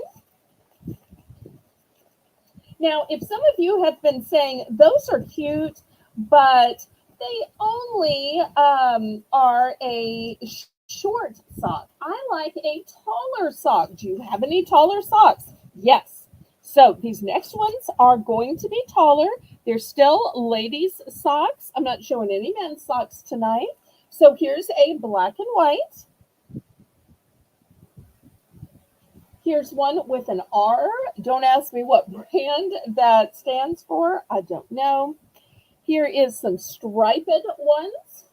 S1: Now, if some of you have been saying those are cute, but they only are a short sock. I like a taller sock. Do you have any taller socks? Yes. So these next ones are going to be taller. They're still ladies' socks. I'm not showing any men's socks tonight. So here's a black and white. Here's one with an R. Don't ask me what brand that stands for. I don't know. Here is some striped ones.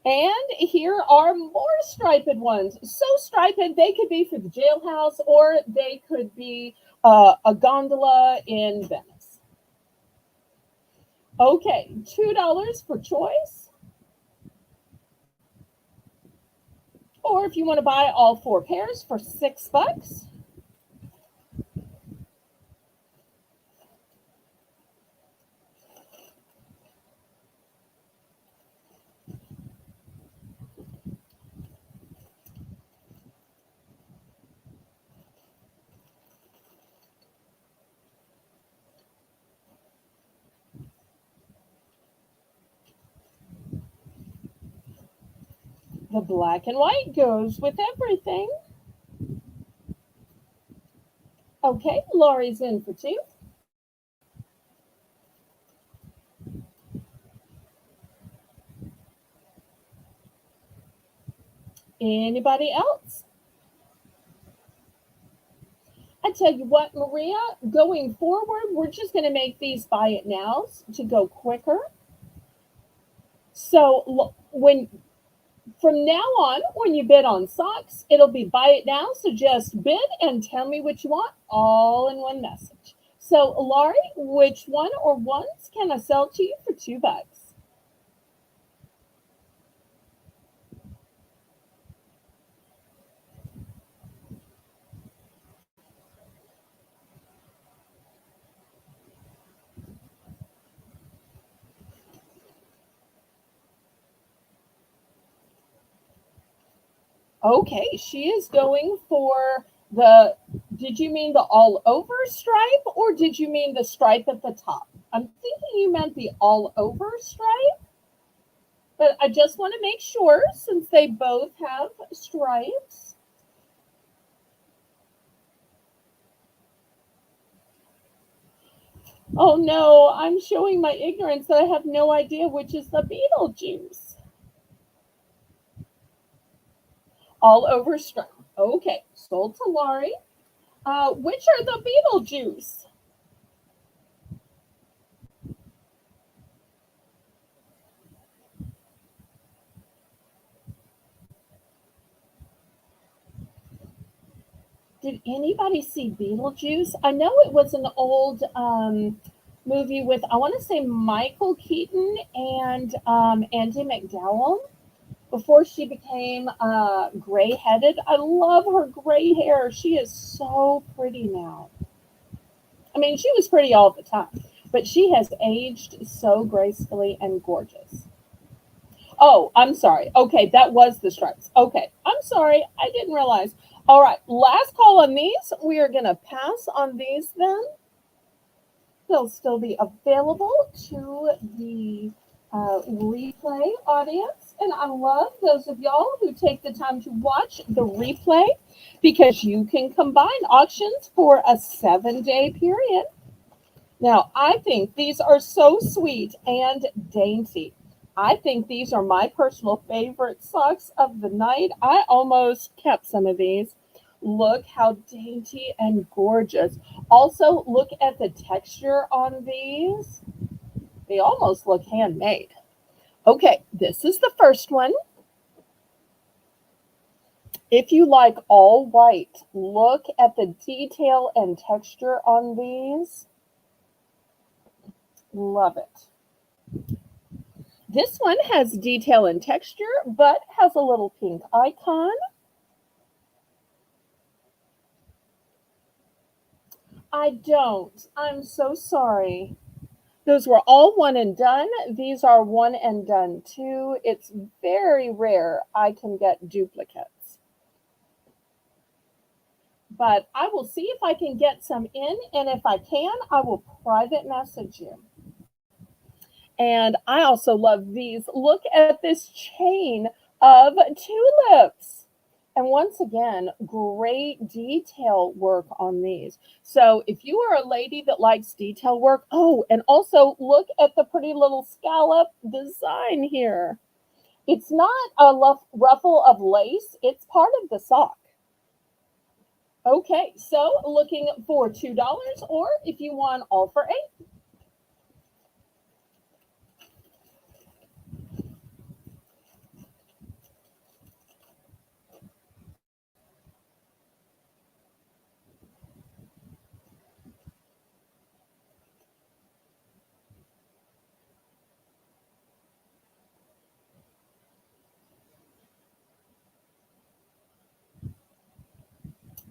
S1: And here are more striped ones. So striped, they could be for the jailhouse or they could be a gondola in Venice. Okay, $2 for choice. Or if you want to buy all 4 pairs for $6. The black and white goes with everything. Okay, Lori's in for 2. Anybody else? I tell you what, Maria, going forward, we're just going to make these buy it nows to go quicker. So when from now on, when you bid on socks, it'll be buy it now. So just bid and tell me what you want all in one message. So Laurie, which one or ones can I sell to you for $2? Okay, she is going for the, did you mean the all over stripe or did you mean the stripe at the top? I'm thinking you meant the all over stripe, but I just want to make sure since they both have stripes. Oh no, I'm showing my ignorance that I have no idea which is the Beetlejuice. All over stripe. Okay, sold to Laurie. Which are the Beetlejuice? Did anybody see Beetlejuice? I know it was an old movie with, I want to say, Michael Keaton and Andy McDowell before she became gray-headed. I love her gray hair. She is so pretty now. I mean, she was pretty all the time, but she has aged so gracefully and gorgeous. Oh, I'm sorry. Okay, that was the stripes. Okay, I'm sorry. I didn't realize. All right, last call on these. We are going to pass on these then. They'll still be available to the replay audience. And I love those of y'all who take the time to watch the replay because you can combine auctions for a 7-day period. Now, I think these are so sweet and dainty. I think these are my personal favorite socks of the night. I almost kept some of these. Look how dainty and gorgeous. Also, look at the texture on these. They almost look handmade. Okay, this is the first one. If you like all white, look at the detail and texture on these. Love it. This one has detail and texture, but has a little pink icon. I don't. I'm so sorry. Those were all one and done. These are one and done too. It's very rare I can get duplicates. But I will see if I can get some in, and if I can, I will private message you. And I also love these. Look at this chain of tulips. And once again, great detail work on these. So if you are a lady that likes detail work, oh, and also look at the pretty little scallop design here. It's not a ruffle of lace, it's part of the sock. Okay, so looking for $2, or if you want all for $8.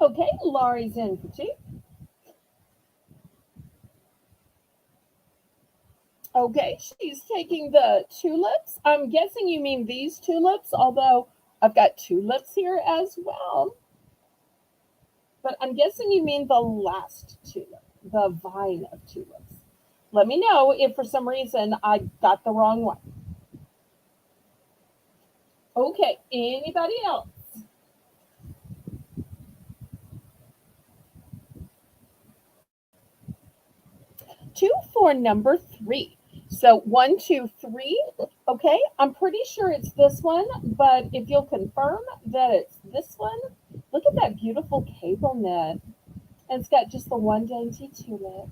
S1: Okay, Laurie's in for 2. Okay, she's taking the tulips. I'm guessing you mean these tulips, although I've got tulips here as well. But I'm guessing you mean the last tulip, the vine of tulips. Let me know if for some reason I got the wrong one. Okay, anybody else? 2 for number 3. So 1, 2, 3. Okay, I'm pretty sure it's this one, but if you'll confirm that it's this one, look at that beautiful cable knit. And it's got just the one dainty tulip.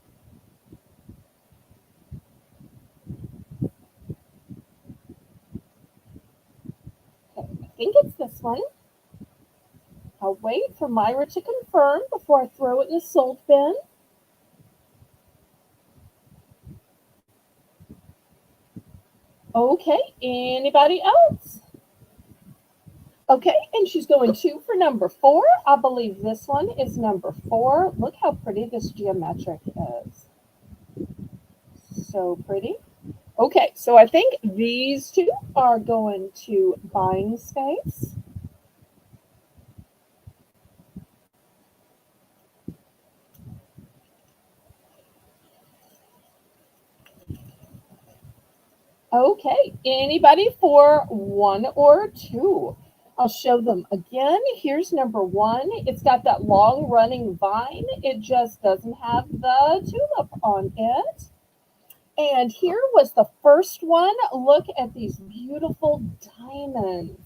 S1: Okay, I think it's this one. I'll wait for Myra to confirm before I throw it in the sold bin. Okay, anybody else? Okay, and she's going 2 for number 4. I believe this one is number 4. Look how pretty this geometric is. So pretty. Okay, so I think these 2 are going to buying space. Okay, anybody for one or two? I'll show them again. Here's number one. It's got that long running vine. It just doesn't have the tulip on it. And here was the first one. Look at these beautiful diamonds.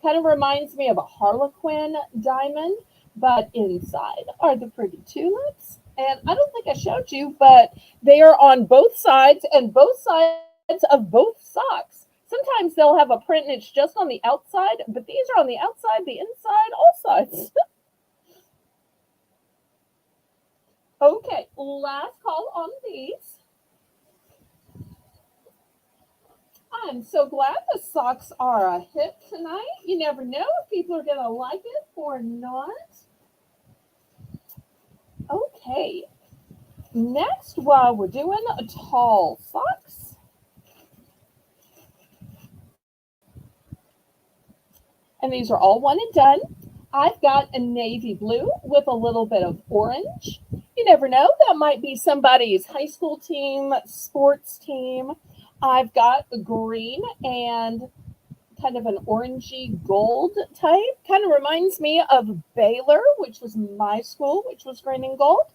S1: Kind of reminds me of a harlequin diamond, but inside are the pretty tulips. And I don't think I showed you, but they are on both sides and both sides of both socks. Sometimes they'll have a print and it's just on the outside, but these are on the outside, the inside, all sides. Okay, last call on these. I'm so glad the socks are a hit tonight. You never know if people are going to like it or not. Okay, next, while we're doing tall socks, and these are all one and done, I've got a navy blue with a little bit of orange. You never know, that might be somebody's high school team, sports team. I've got a green and kind of an orangey gold type. Kind of reminds me of Baylor, which was my school, which was green and gold.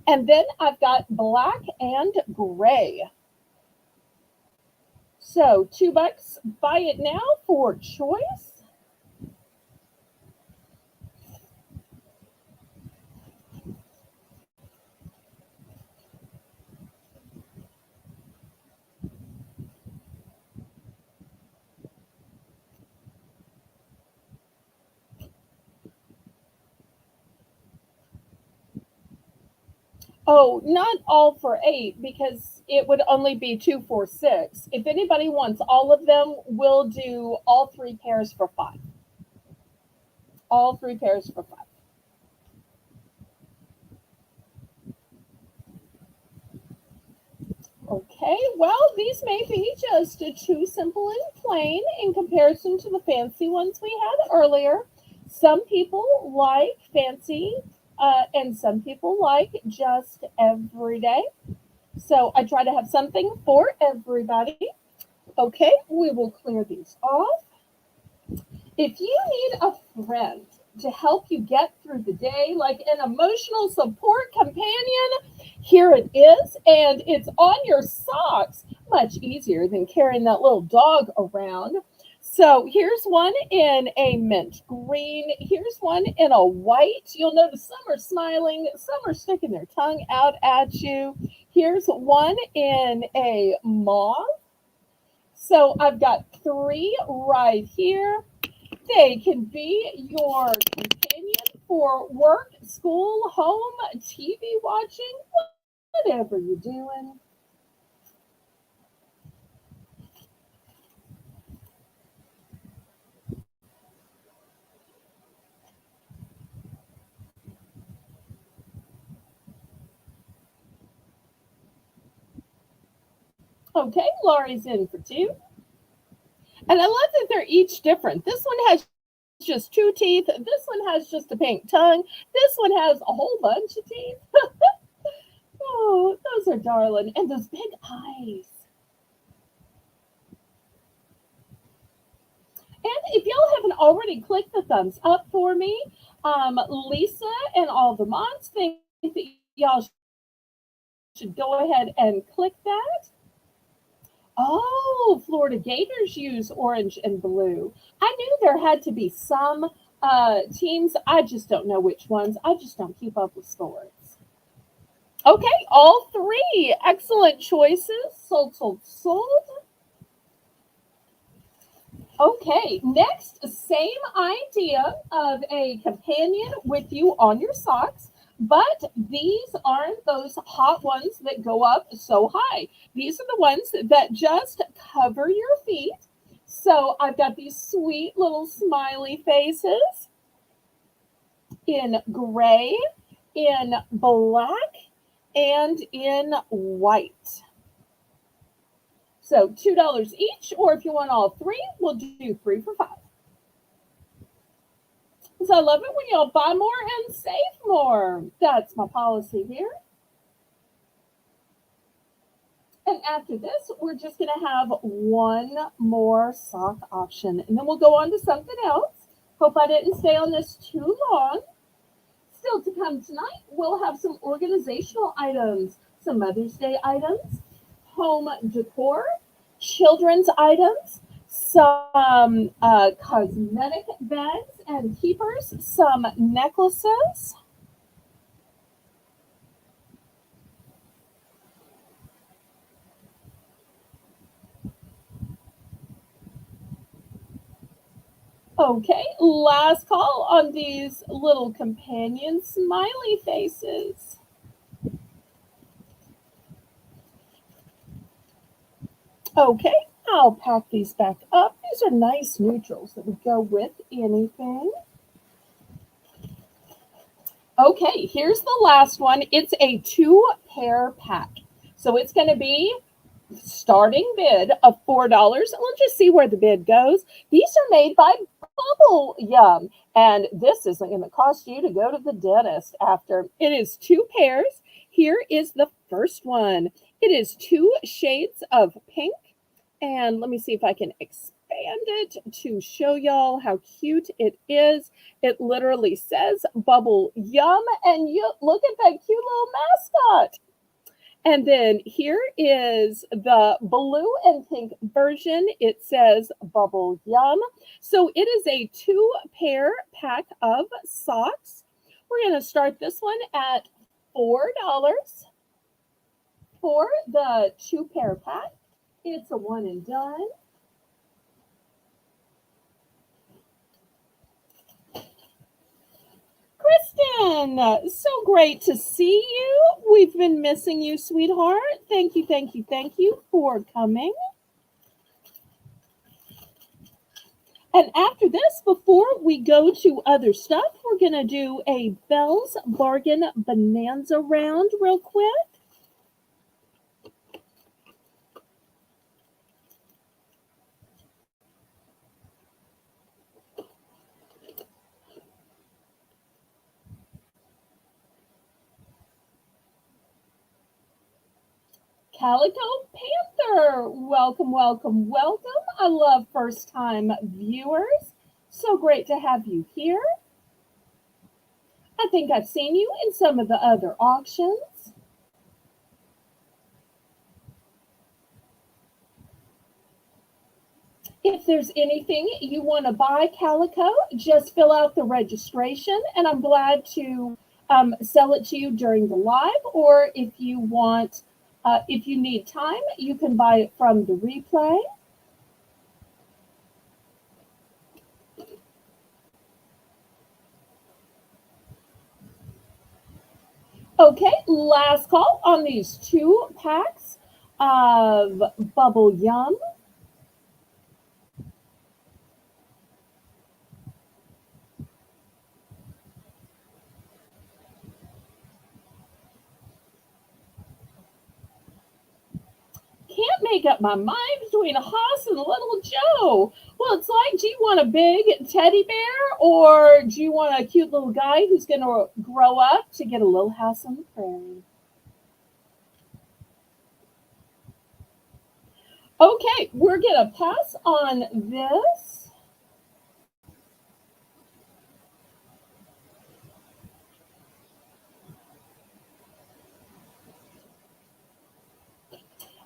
S1: And then I've got black and gray. So $2, buy it now for choice. Oh, not all for eight because it would only be two for six. If anybody wants all of them, we'll do all three pairs for five. All three pairs for five. Okay, well, these may be just too simple and plain in comparison to the fancy ones we had earlier. Some people like fancy, and some people like just everyday. So I try to have something for everybody. Okay, we will clear these off. If you need a friend to help you get through the day, like an emotional support companion, here it is, and it's on your socks. Much easier than carrying that little dog around. So here's one in a mint green. Here's one in a white. You'll notice some are smiling, some are sticking their tongue out at you. Here's one in a mauve. So I've got three right here. They can be your companion for work, school, home, TV watching, whatever you're doing. Okay, Laurie's in for two. And I love that they're each different. This one has just two teeth. This one has just a pink tongue. This one has a whole bunch of teeth. Oh, those are darling. And those big eyes. And if y'all haven't already clicked the thumbs up for me, Lisa and all the mods think that y'all should go ahead and click that. Oh, Florida Gators use orange and blue. I knew there had to be some teams. I just don't know which ones. I just don't keep up with sports. Okay, all three. Excellent choices. Sold, sold, sold. Okay, next, same idea of a companion with you on your socks, but these aren't those hot ones that go up so high. These are the ones that just cover your feet. So I've got these sweet little smiley faces in gray, in black, and in white. So $2 each, or if you want all three, we'll do three for five. So I love it when y'all buy more and save more. That's my policy here. And after this, we're just going to have one more sock option, and then we'll go on to something else. Hope I didn't stay on this too long. Still to come tonight, we'll have some organizational items, some Mother's Day items, home decor, children's items, some cosmetic bags and keepers, some necklaces. Okay, last call on these little companion smiley faces. Okay, I'll pack these back up. These are nice neutrals that would go with anything. Okay, here's the last one. It's a 2-pair pack. So it's going to be starting bid of $4. And we'll just see where the bid goes. These are made by Bubble Yum. And this isn't going to cost you to go to the dentist after. It is 2 pairs. Here is the first one. It is 2 shades of pink. And let me see if I can expand it to show y'all how cute it is. It literally says Bubble Yum. And you look at that cute little mascot. And then here is the blue and pink version. It says Bubble Yum. So it is a 2-pair pack of socks. We're going to start this one at $4 for the 2-pair pack. It's a one and done. Kristen, so great to see you. We've been missing you, sweetheart. Thank you, thank you, thank you for coming. And after this, before we go to other stuff, we're going to do a Belle's Bargain Bonanza round real quick. Calico Panther, welcome, welcome, welcome. I love first-time viewers. So great to have you here. I think I've seen you in some of the other auctions. If there's anything you want to buy, Calico, just fill out the registration, and I'm glad to sell it to you during the live, or if you want, if you need time, you can buy it from the replay. Okay, last call on these 2 packs of Bubble Yum. Can't make up my mind between a Haas and a little Joe. Well, it's like, do you want a big teddy bear, or do you want a cute little guy who's going to grow up to get a little house on the prairie? Okay, we're going to pass on this.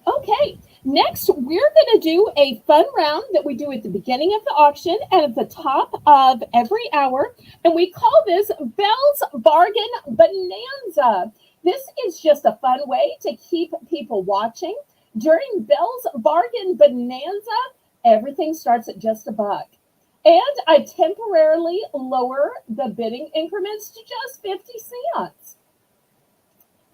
S1: Okay, next we're going to do a fun round that we do at the beginning of the auction and at the top of every hour, and we call this Belle's Bargain Bonanza. This is just a fun way to keep people watching. During Belle's Bargain Bonanza, everything starts at just $1. And I temporarily lower the bidding increments to just 50 cents.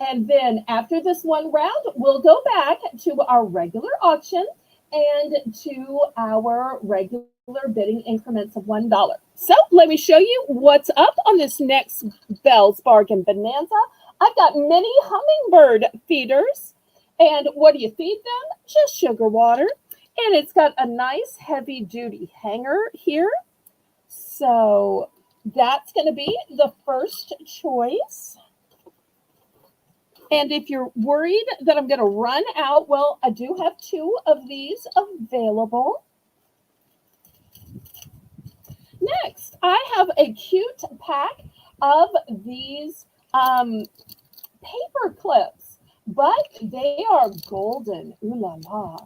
S1: And then after this one round, we'll go back to our regular auction and to our regular bidding increments of $1. So let me show you what's up on this next Belle's Bargain Bonanza. I've got mini hummingbird feeders. And what do you feed them? Just sugar water. And it's got a nice heavy duty hanger here. So that's going to be the first choice. And if you're worried that I'm going to run out, well, I do have 2 of these available. Next, I have a cute pack of these paper clips, but they are golden. Ooh la la.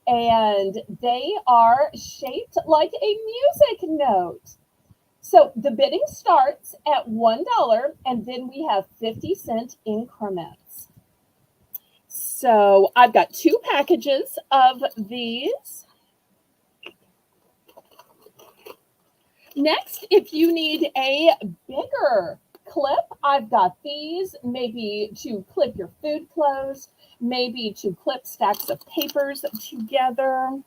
S1: And they are shaped like a music note. So the bidding starts at $1, and then we have 50-cent increments. So I've got 2 packages of these. Next, if you need a bigger clip, I've got these, maybe to clip your food clothes, maybe to clip stacks of papers together.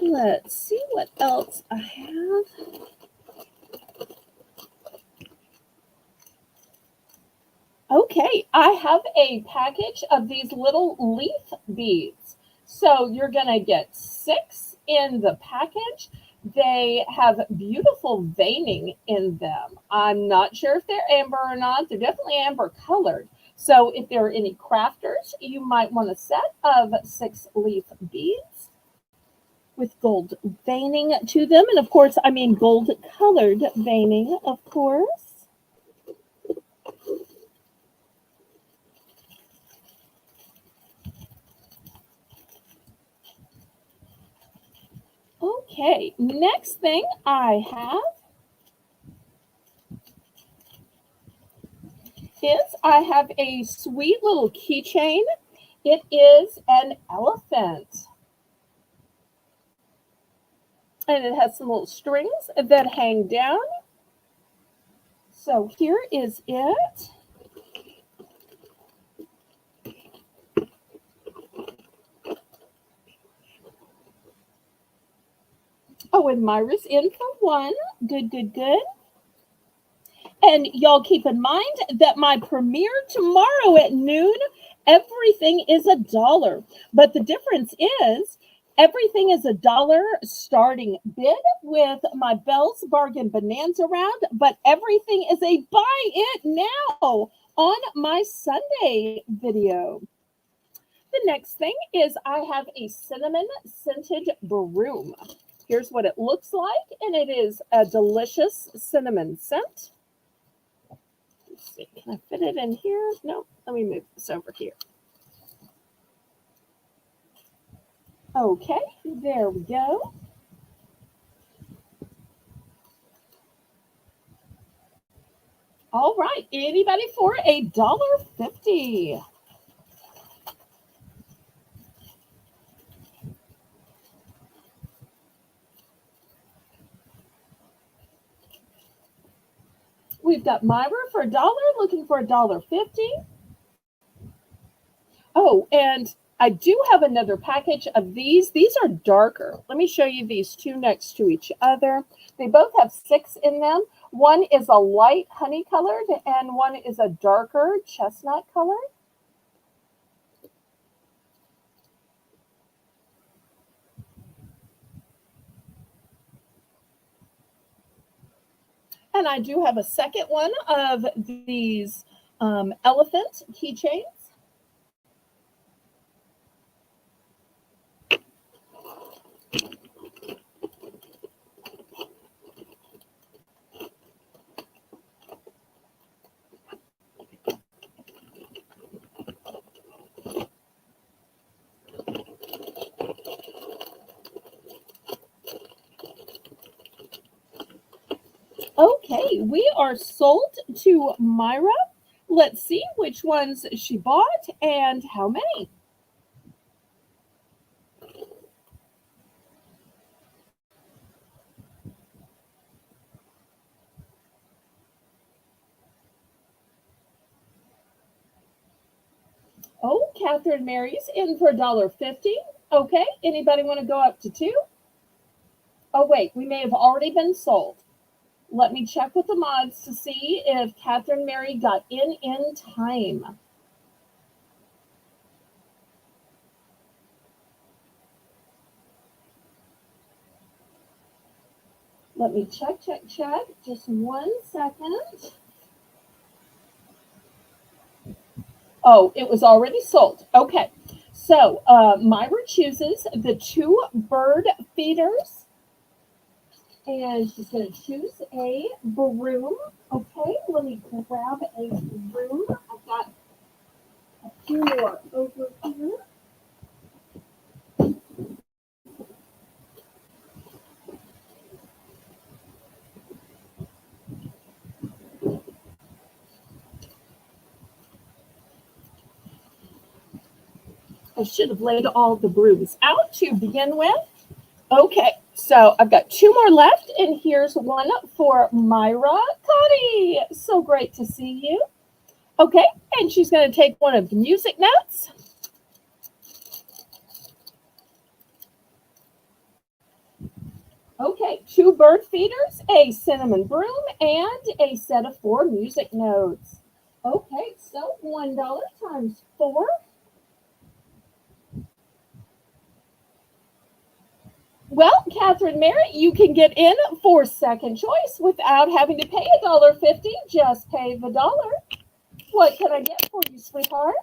S1: Let's see what else I have. Okay, I have a package of these little leaf beads. So you're going to get 6 in the package. They have beautiful veining in them. I'm not sure if they're amber or not. They're definitely amber colored. So if there are any crafters, you might want a set of 6 leaf beads with gold veining to them. And of course, I mean gold colored veining, of course. Okay, next thing I have is I have a sweet little keychain. It is an elephant. And it has some little strings that hang down. So here is it. Oh, and Myra's in for 1. Good, good, good. And y'all keep in mind that my premiere tomorrow at noon, everything is $1. But the difference is everything is $1 starting bid with my Belle's Bargain Bonanza round, but everything is a buy it now on my Sunday video. The next thing is I have a cinnamon scented broom. Here's what it looks like, and it is a delicious cinnamon scent. Let's see, can I fit it in here? No, let me move this over here. Okay, there we go. All right, anybody for $1.50? We've got Myra for $1, looking for $1.50. Oh, and I do have another package of these. These are darker. Let me show you these 2 next to each other. They both have 6 in them. One is a light honey colored and one is a darker chestnut color. And I do have a second one of these elephant keychains. Okay, we are sold to Myra. Let's see which ones she bought and how many. Oh, Catherine Mary's in for $1.50. Okay, anybody want to go up to 2? Oh, wait, we may have already been sold. Let me check with the mods to see if Catherine Mary got in time. Let me check. Just 1 second. Oh, it was already sold. Okay. So Myra chooses the 2 bird feeders. And she's going to choose a broom. Okay, let me grab a broom. I've got a few more over here. I should have laid all the brooms out to begin with. Okay, so I've got 2 more left, and here's one for Myra. Connie, so great to see you. Okay, and she's going to take one of the music notes. Okay, 2 bird feeders, a cinnamon broom, and a set of 4 music notes. Okay, so $1 times 4. Well, Catherine Merritt, you can get in for second choice without having to pay $1.50. Just pay the dollar. What can I get for you, sweetheart?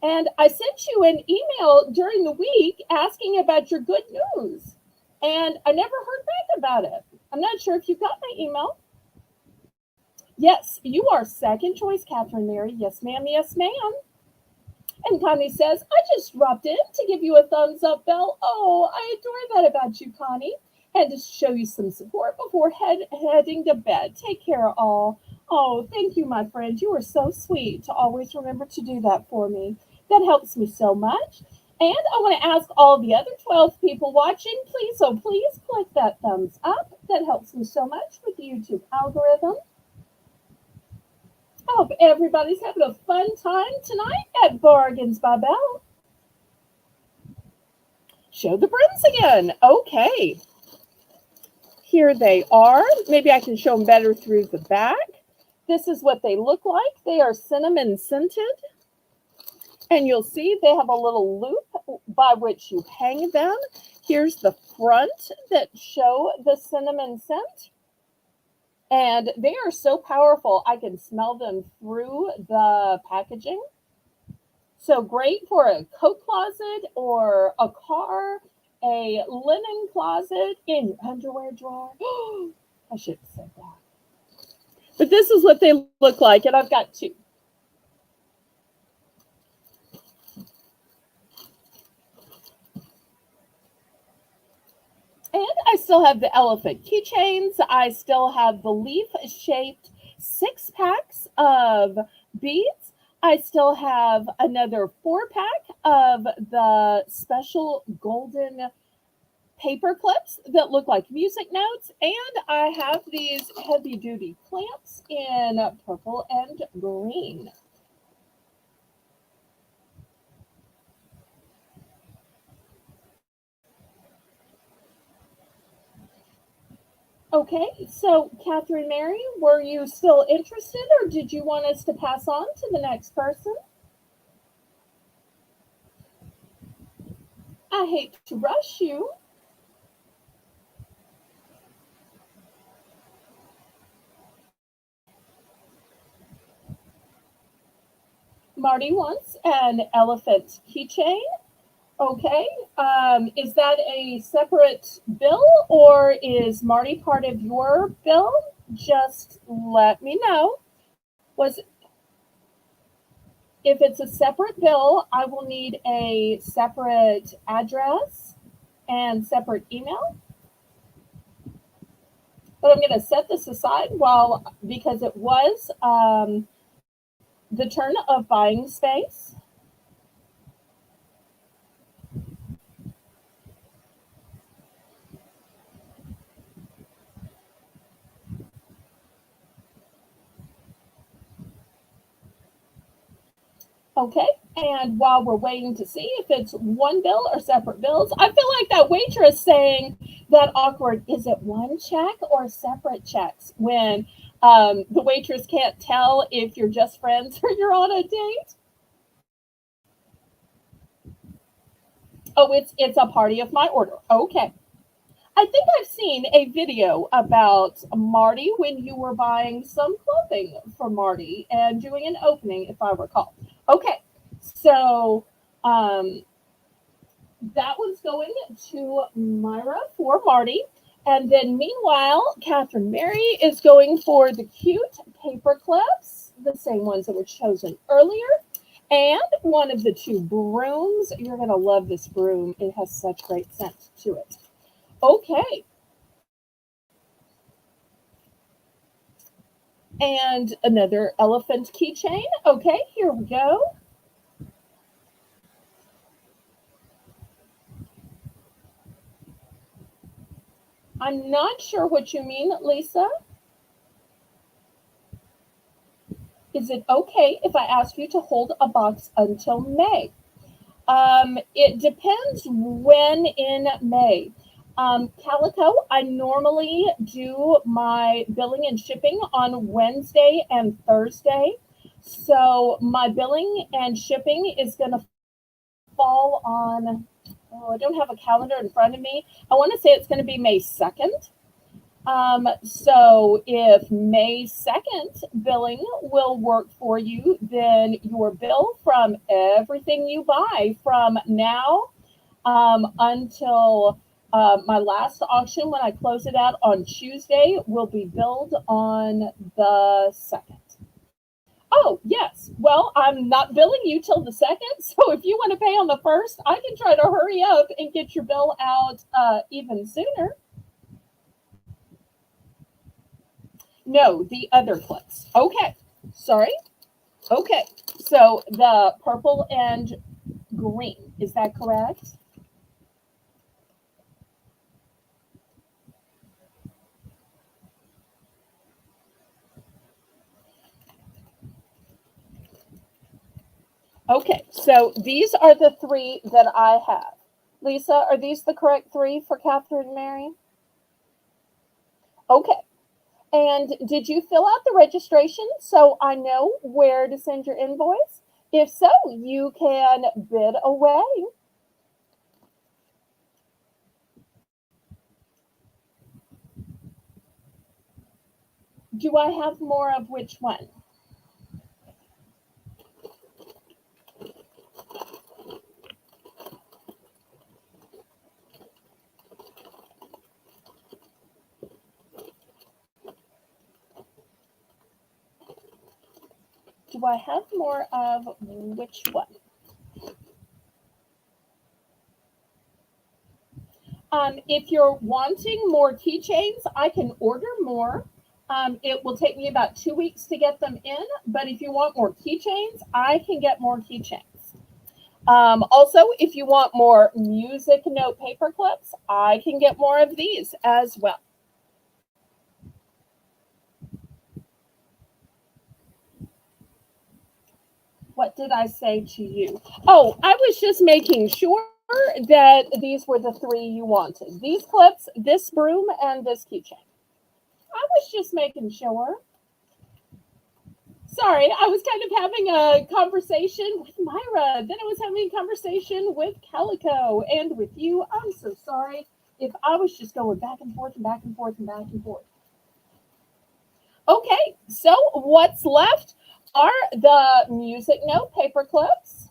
S1: And I sent you an email during the week asking about your good news. And I never heard back about it. I'm not sure if you got my email. Yes, you are second choice, Catherine Mary. Yes, ma'am. Yes, ma'am. And Connie says, I just dropped in to give you a thumbs up, Belle. Oh, I adore that about you, Connie. And to show you some support before heading to bed. Take care, all. Oh, thank you, my friend. You are so sweet to always remember to do that for me. That helps me so much. And I want to ask all the other 12 people watching, please, oh, please click that thumbs up. That helps me so much with the YouTube algorithm. I hope everybody's having a fun time tonight at Bargains by Belle. Show the brooms again. Okay. Here they are. Maybe I can show them better through the back. This is what they look like. They are cinnamon scented. And you'll see they have a little loop by which you hang them. Here's the front that show the cinnamon scent. And they are so powerful, I can smell them through the packaging. So great for a coat closet or a car, a linen closet, in your underwear drawer. I should have said that. But this is what they look like, and I've got 2. And I still have the elephant keychains. I still have the leaf-shaped 6-packs of beads. I still have another 4-pack of the special golden paper clips that look like music notes. And I have these heavy-duty clamps in purple and green. Okay, so Catherine Mary, were you still interested, or did you want us to pass on to the next person? I hate to rush you. Marty wants an elephant keychain. Okay, is that a separate bill, or is Marty part of your bill? Just let me know. If it's a separate bill, I will need a separate address and separate email. But I'm going to set this aside because it was the turn of buying space. Okay, and while we're waiting to see if it's one bill or separate bills, I feel like that waitress saying that awkward, is it one check or separate checks? When the waitress can't tell if you're just friends or you're on a date. Oh, it's a party of my order. Okay. I think I've seen a video about Marty when you were buying some clothing for Marty and doing an opening, if I recall. Okay, so um, that one's going to Myra for Marty. And then meanwhile, Catherine Mary is going for the cute paper clips, the same ones that were chosen earlier. And one of the two brooms. You're going to love this broom. It has such great scent to it. Okay. And another elephant keychain. Okay, here we go. I'm not sure what you mean, Lisa. Is it okay if I ask you to hold a box until May? It depends when in May. Calico, I normally do my billing and shipping on Wednesday and Thursday. So my billing and shipping is going to fall on, oh, I don't have a calendar in front of me. I want to say it's going to be May 2nd. So if May 2nd billing will work for you, then your bill from everything you buy from now until my last auction when I close it out on Tuesday will be billed on the 2nd. Oh, yes. Well, I'm not billing you till the 2nd. So if you want to pay on the 1st, I can try to hurry up and get your bill out even sooner. No, the other clips. Okay. Sorry. Okay. So the purple and green. Is that correct? Okay. So these are the three that I have. Lisa, are these the correct three for Catherine Mary? Okay. And did you fill out the registration so I know where to send your invoice? If so, you can bid away. Do I have more of which one? Do I have more of which one? If you're wanting more keychains, I can order more. It will take me about 2 weeks to get them in, but if you want more keychains, I can get more keychains. Also, if you want more music note paper clips, I can get more of these as well. What did I say to you? Oh, I was just making sure that these were the three you wanted. These clips, this broom, and this keychain. I was just making sure. Sorry, I was kind of having a conversation with Myra. Then I was having a conversation with Calico and with you. I'm so sorry if I was just going back and forth and back and forth and back and forth. Okay, so what's left are the music note paper clips.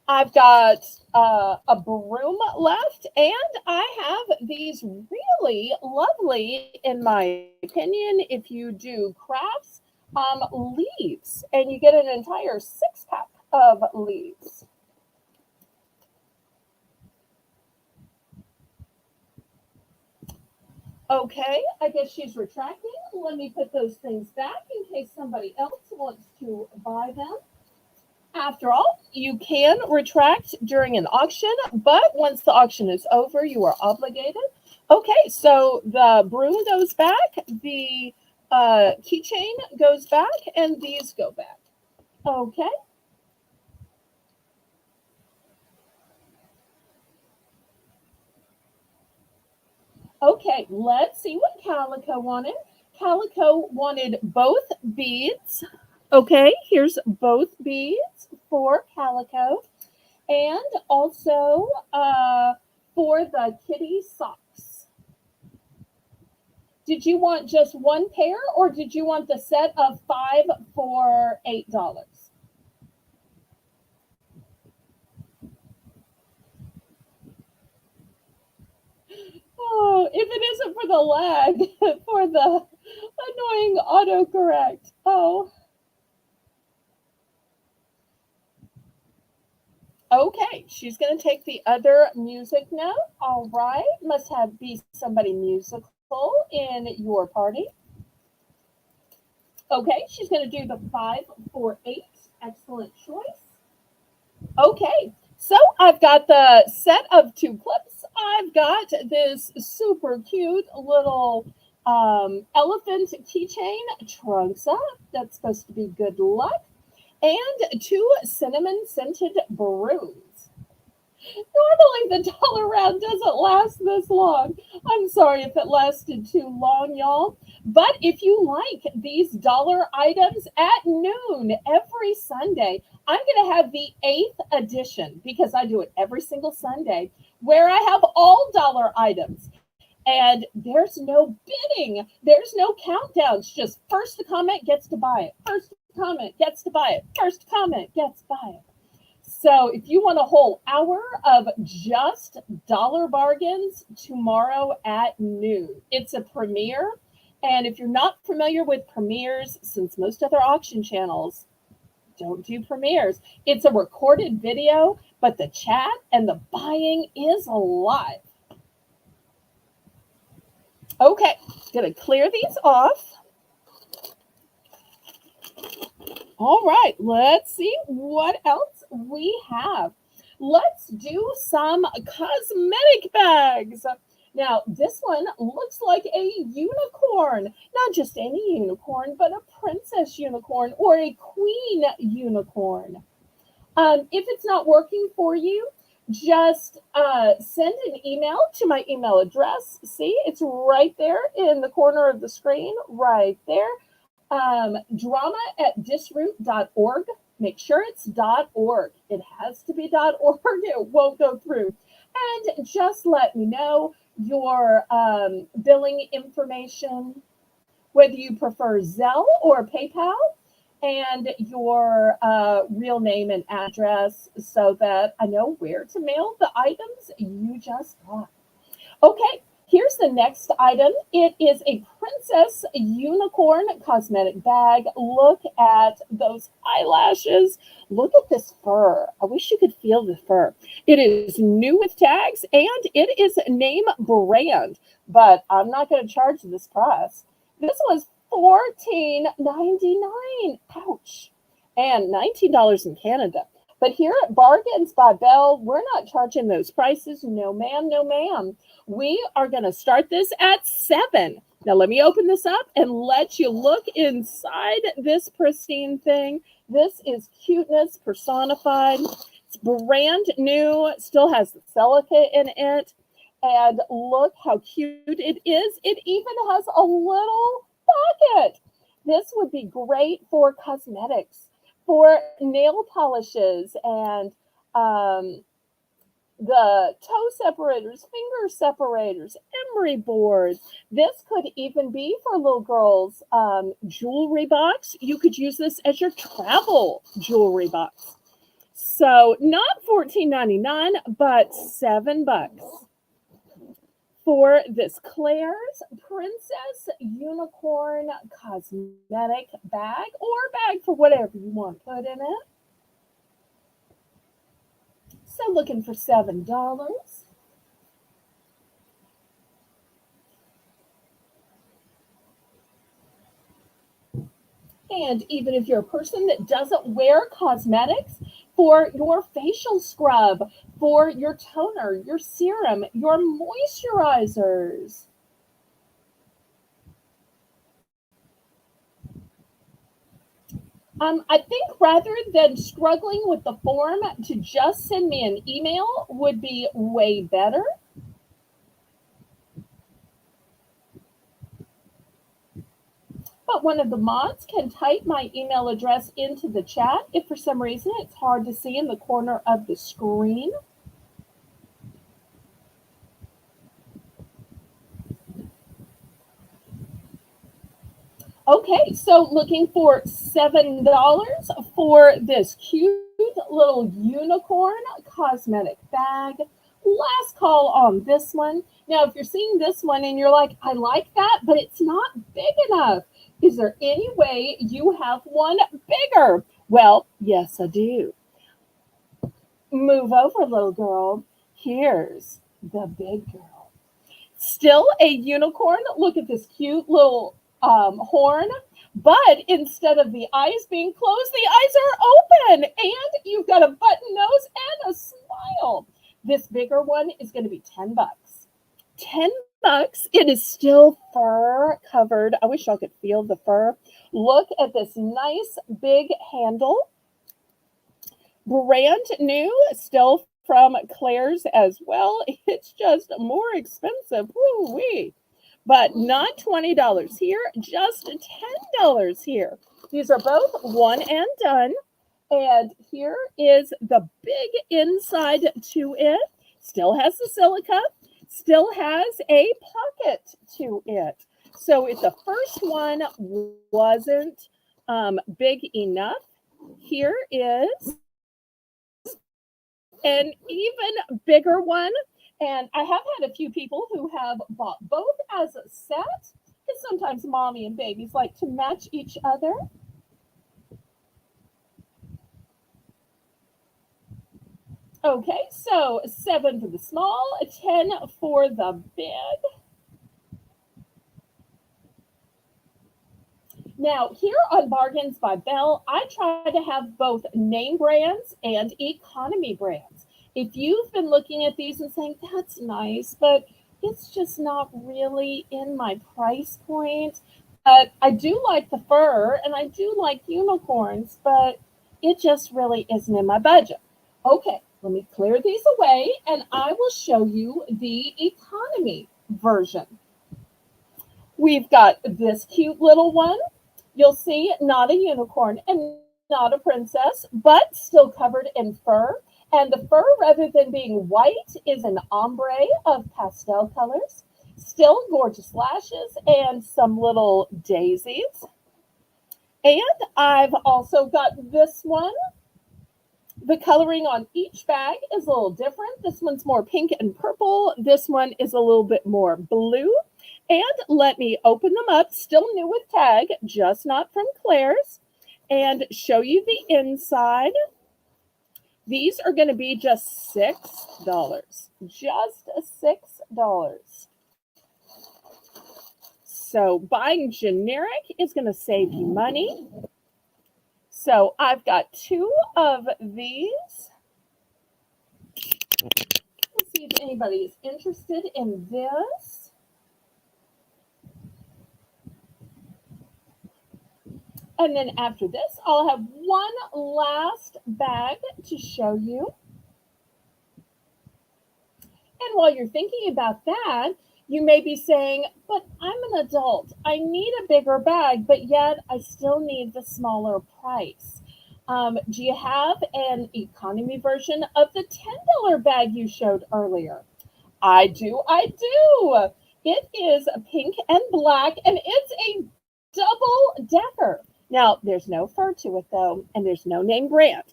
S1: I've got a broom left, and I have these really lovely, in my opinion, if you do crafts, leaves, and you get an entire 6-pack of leaves. Okay, I guess she's retracting. Let me put those things back in case somebody else wants to buy them. After all, you can retract during an auction, but once the auction is over, you are obligated. Okay, so the broom goes back, the keychain goes back, and these go back. Okay. Okay, let's see what Calico wanted. Calico wanted both beads. Okay, here's both beads for Calico. And also for the kitty socks. Did you want just one pair or did you want the set of 5 for $8? Oh, if it isn't for the lag, for the annoying autocorrect. Oh, okay. She's going to take the other music note. All right. Must have be somebody musical in your party. Okay. She's going to do the 5 for 8. Excellent choice. Okay. So I've got the set of 2 clips. I've got this super cute little elephant keychain, trunks up. That's supposed to be good luck. And 2 cinnamon scented brooms. Normally the dollar round doesn't last this long. I'm sorry if it lasted too long, y'all. But if you like these dollar items at noon every Sunday, I'm going to have the 8th edition because I do it every single Sunday where I have all dollar items. And there's no bidding. There's no countdowns. Just first to comment gets to buy it. First comment gets to buy it. First comment gets to buy it. So if you want a whole hour of just dollar bargains tomorrow at noon, it's a premiere. And if you're not familiar with premieres, since most other auction channels don't do premieres, it's a recorded video, but the chat and the buying is live. Okay, gonna clear these off. All right, let's see what else we have. Let's do some cosmetic bags. Now, this one looks like a unicorn, not just any unicorn, but a princess unicorn or a queen unicorn. If it's not working for you, just send an email to my email address. See, it's right there in the corner of the screen, right there. Drama@disroot.org. Make sure it's .org. It has to be .org. It won't go through. And just let me know your billing information, whether you prefer Zelle or PayPal, and your real name and address so that I know where to mail the items you just got. Okay, here's the next item. It is a princess unicorn cosmetic bag. Look at those eyelashes. Look at this fur. I wish you could feel the fur. It is new with tags and it is name brand, but I'm not going to charge this price. This was $14.99. Ouch. And $19 in Canada. But here at Bargains by Belle, we're not charging those prices. No, ma'am. No, ma'am. We are going to start this at $7. Now, let me open this up and let you look inside this pristine thing. This is cuteness personified. It's brand new. Still has the silica in it. And look how cute it is. It even has a little pocket. This would be great for cosmetics, for nail polishes, and the toe separators, finger separators, emery boards. This could even be for little girls' jewelry box. You could use this as your travel jewelry box. So not $14.99, but $7 for this Claire's Princess Unicorn cosmetic bag, or bag for whatever you want to put in it. So looking for $7. And even if you're a person that doesn't wear cosmetics, for your facial scrub, for your toner, your serum, your moisturizers. I think rather than struggling with the form, to just send me an email would be way better. But one of the mods can type my email address into the chat if for some reason it's hard to see in the corner of the screen. Okay, so looking for $7 for this cute little unicorn cosmetic bag. Last call on this one. Now, if you're seeing this one and you're like, I like that, but it's not big enough, is there any way you have one bigger? Well, yes, I do. Move over, little girl. Here's the big girl. Still a unicorn. Look at this cute little horn. But instead of the eyes being closed, the eyes are open. And you've got a button nose and a smile. This bigger one is going to be $10. $10. It is still fur covered. I wish y'all could feel the fur. Look at this nice big handle. Brand new, still from Claire's as well. It's just more expensive. Woo-wee. But not $20 here, just $10 here. These are both one and done. And here is the big inside to it. Still has the silica, still has a pocket to it. So if the first one wasn't big enough, here is an even bigger one. And I have had a few people who have bought both as a set, because sometimes mommy and babies like to match each other. Okay, so 7 for the small, 10 for the big. Now, here on Bargains by Belle, I try to have both name brands and economy brands. If you've been looking at these and saying, that's nice, but it's just not really in my price point. But I do like the fur and I do like unicorns, but it just really isn't in my budget. Okay, let me clear these away and I will show you the economy version. We've got this cute little one. You'll see not a unicorn and not a princess, but still covered in fur. And the fur, rather than being white, is an ombre of pastel colors. Still gorgeous lashes and some little daisies. And I've also got this one. The coloring on each bag is a little different. This one's more pink and purple. This one is a little bit more blue. And let me open them up, still new with tag, just not from Claire's, and show you the inside. These are going to be just $6. Just $6. So buying generic is going to save you money. So I've got 2 of these. Let's see if anybody is interested in this. And then after this, I'll have one last bag to show you. And while you're thinking about that, you may be saying, but I'm an adult. I need a bigger bag, but yet I still need the smaller price. Do you have an economy version of the $10 bag you showed earlier? I do. It is pink and black, and it's a double decker. Now, there's no fur to it, though, and there's no name brand.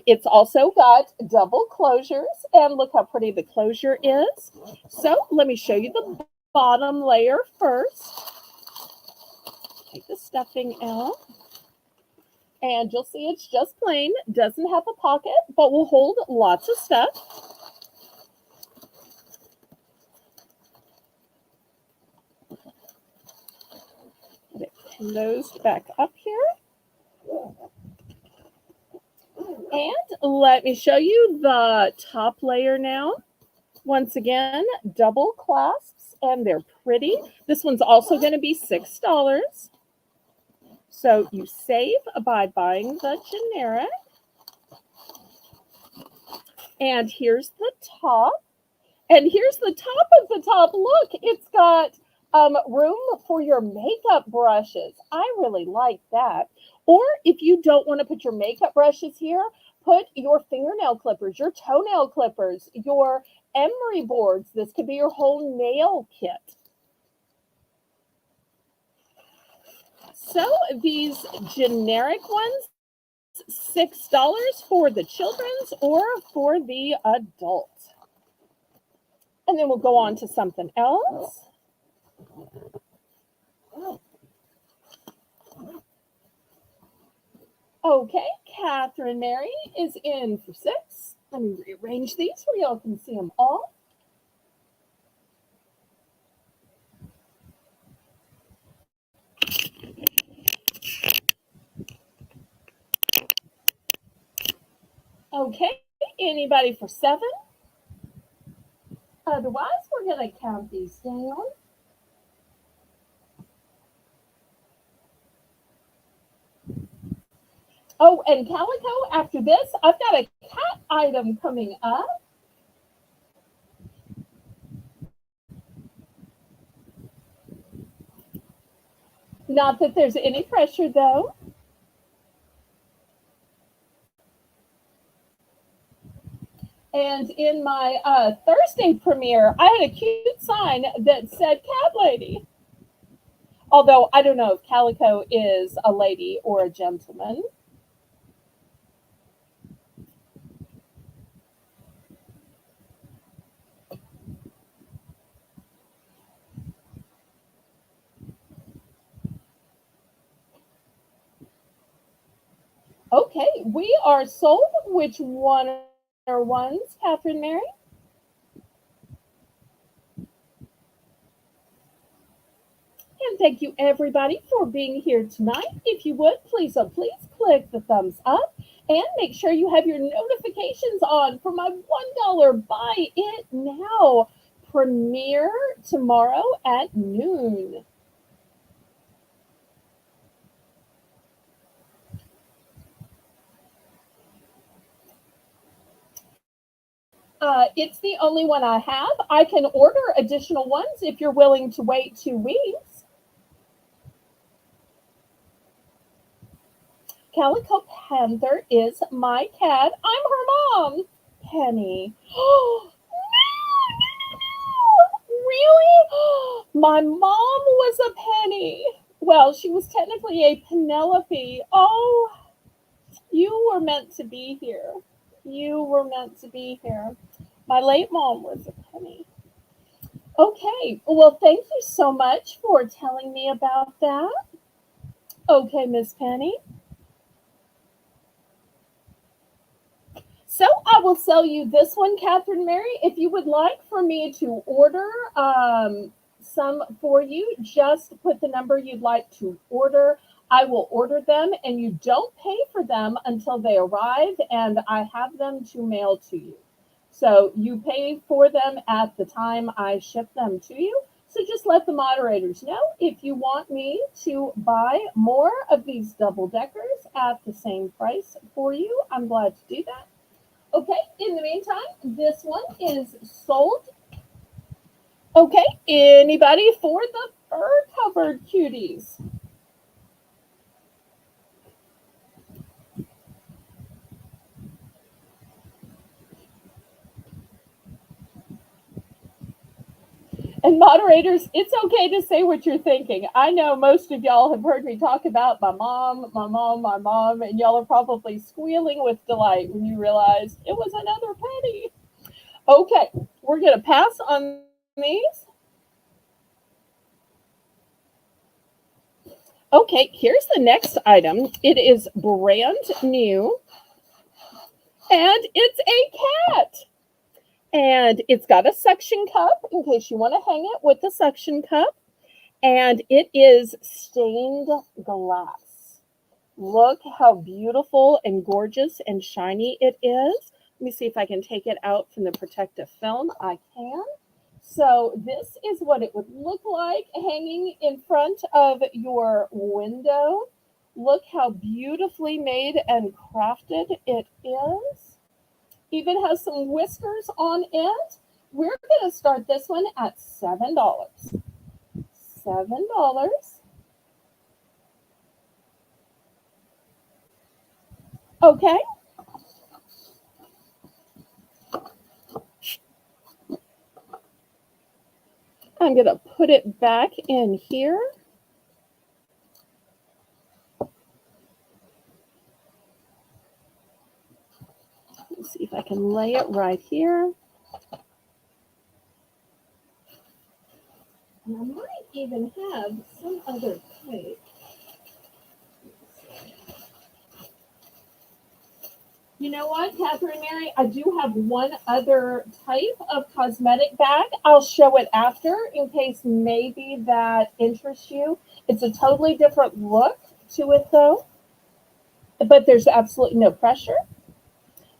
S1: It's also got double closures, and look how pretty the closure is. So let me show you the bottom layer first. Take the stuffing out. And you'll see it's just plain, doesn't have a pocket, but will hold lots of stuff. Pin those back up here. And let me show you the top layer now. Once again, double clasps, and they're pretty. This one's also going to be $6. So you save by buying the generic. And here's the top. And here's the top of the top. Look, it's got room for your makeup brushes. I really like that. Or if you don't want to put your makeup brushes here, put your fingernail clippers, your toenail clippers, your emery boards. This could be your whole nail kit. So these generic ones, $6 for the children's or for the adult. And then we'll go on to something else. Okay, Catherine Mary is in for 6. Let me rearrange these so y'all can see them all. Okay, anybody for 7? Otherwise, we're going to count these down. Oh, and Calico, after this, I've got a cat item coming up. Not that there's any pressure, though. And in my Thursday premiere, I had a cute sign that said Cat Lady. Although I don't know if Calico is a lady or a gentleman. Okay, we are sold. Which one are ones, Catherine Mary? And thank you everybody for being here tonight. If you would, please click the thumbs up and make sure you have your notifications on for my $1 Buy It Now premiere tomorrow at noon. It's the only one I have. I can order additional ones if you're willing to wait 2 weeks. Calico Panther is my cat. I'm her mom, Penny. Oh, no, really? My mom was a Penny. Well, she was technically a Penelope. Oh, you were meant to be here. You were meant to be here. My late mom was a Penny. Okay, well, thank you so much for telling me about that. Okay, Miss Penny. So I will sell you this one, Catherine Mary. If you would like for me to order some for you, just put the number you'd like to order. I will order them, and you don't pay for them until they arrive, and I have them to mail to you. So you pay for them at the time I ship them to you. So just let the moderators know if you want me to buy more of these double deckers at the same price for you. I'm glad to do that. Okay, in the meantime, this one is sold. Okay, anybody for the fur-covered cuties? And moderators, it's okay to say what you're thinking. I know most of y'all have heard me talk about my mom, and y'all are probably squealing with delight when you realize it was another Penny. Okay, we're going to pass on these. Okay, here's the next item. It is brand new, and it's a cat. And it's got a suction cup in case you want to hang it with the suction cup. And it is stained glass. Look how beautiful and gorgeous and shiny it is. Let me see if I can take it out from the protective film. I can. So this is what it would look like hanging in front of your window. Look how beautifully made and crafted it is. Even has some whiskers on it. We're going to start this one at $7. $7. Okay. I'm going to put it back in here. see if I can lay it right here. And I might even have some other type. You know what, Catherine Mary? I do have one other type of cosmetic bag. I'll show it after in case maybe that interests you. It's a totally different look to it though, but there's absolutely no pressure.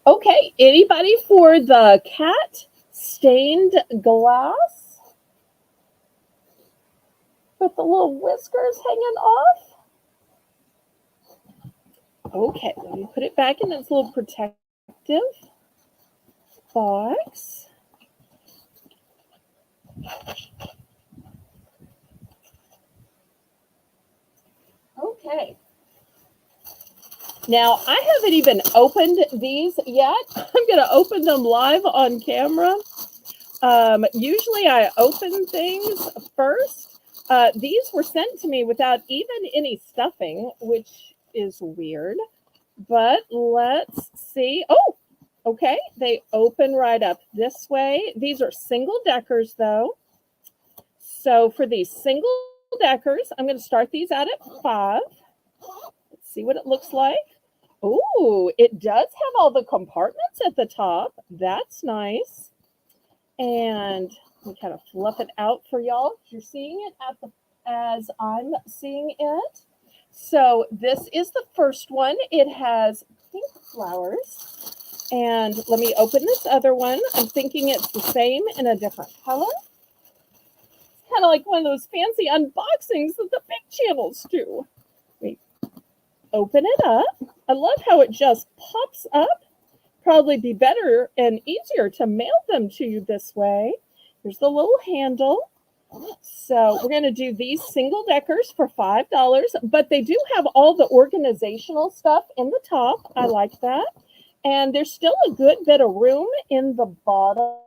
S1: Okay, anybody for the cat stained glass with the little whiskers hanging off? Okay, let me put it back in its little protective box. Okay. Now, I haven't even opened these yet. I'm going to open them live on camera. Usually I open things first. These were sent to me without even any stuffing, which is weird. But let's see. Oh, okay. They open right up this way. These are single deckers, though. So for these single deckers, I'm going to start these out at 5. Let's see what it looks like. Oh, it does have all the compartments at the top. That's nice. And we kind of fluff it out for y'all. You're seeing it as I'm seeing it. So this is the first one. It has pink flowers. And let me open this other one. I'm thinking it's the same in a different color. It's kind of like one of those fancy unboxings that the big channels do. We open it up. I love how it just pops up. Probably be better and easier to mail them to you this way. Here's the little handle. So we're going to do these single deckers for $5, but they do have all the organizational stuff in the top. I like that. And there's still a good bit of room in the bottom.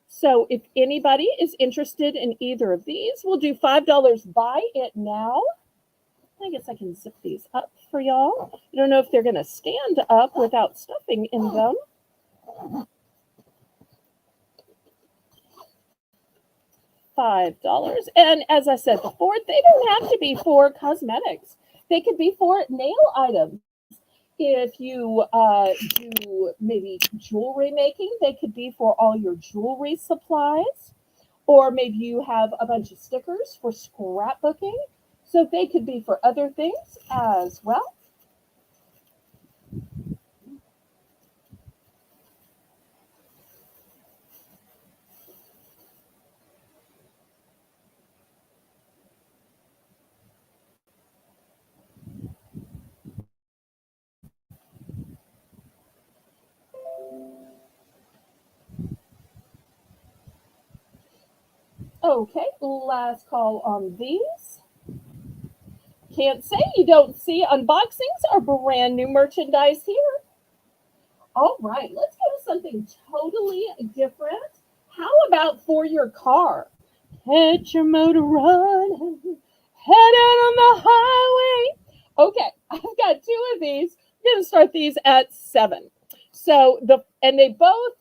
S1: So if anybody is interested in either of these, we'll do $5. Buy it now. I guess I can zip these up for y'all. I don't know if they're going to stand up without stuffing in them. $5. And as I said before, they don't have to be for cosmetics. They could be for nail items. If you do maybe jewelry making, they could be for all your jewelry supplies. Or maybe you have a bunch of stickers for scrapbooking. So they could be for other things as well. Okay, last call on these. Can't say you don't see unboxings or brand new merchandise here. All right, let's go to something totally different. How about for your car? Hit your motor running, head out on the highway. Okay, I've got 2 of these. I'm going to start these at 7. So they both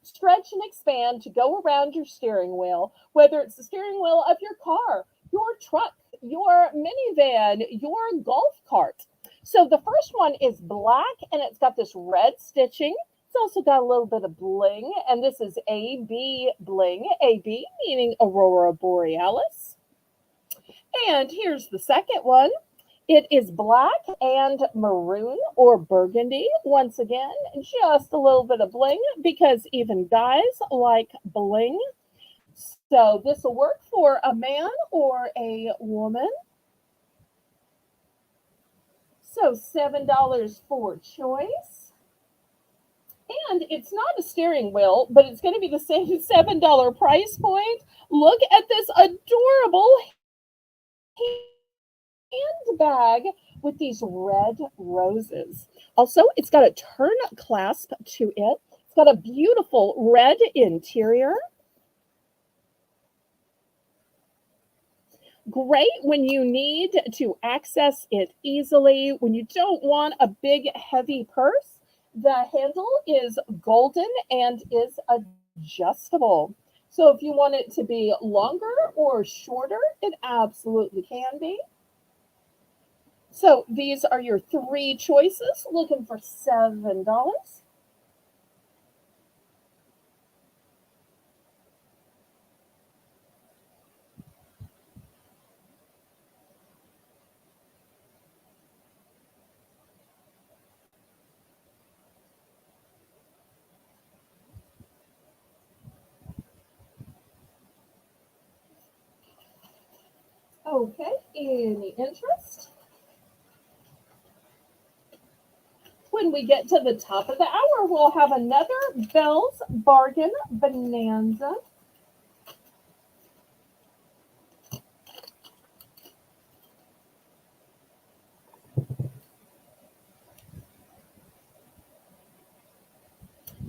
S1: stretch and expand to go around your steering wheel, whether it's the steering wheel of your car, your truck, your minivan, your golf cart. So the first one is black and it's got this red stitching. It's also got a little bit of bling, and this is AB bling. AB meaning Aurora Borealis. And here's the second one. It is black and maroon or burgundy. Once again, just a little bit of bling because even guys like bling. So this will work for a man or a woman. So $7 for choice. And it's not a steering wheel, but it's going to be the same $7 price point. Look at this adorable handbag with these red roses. Also, it's got a turn clasp to it. It's got a beautiful red interior. Great when you need to access it easily, when you don't want a big, heavy purse. The handle is golden and is adjustable. So if you want it to be longer or shorter, it absolutely can be. So these are your three choices, looking for $7. Okay, any interest? When we get to the top of the hour, we'll have another Belle's Bargain Bonanza.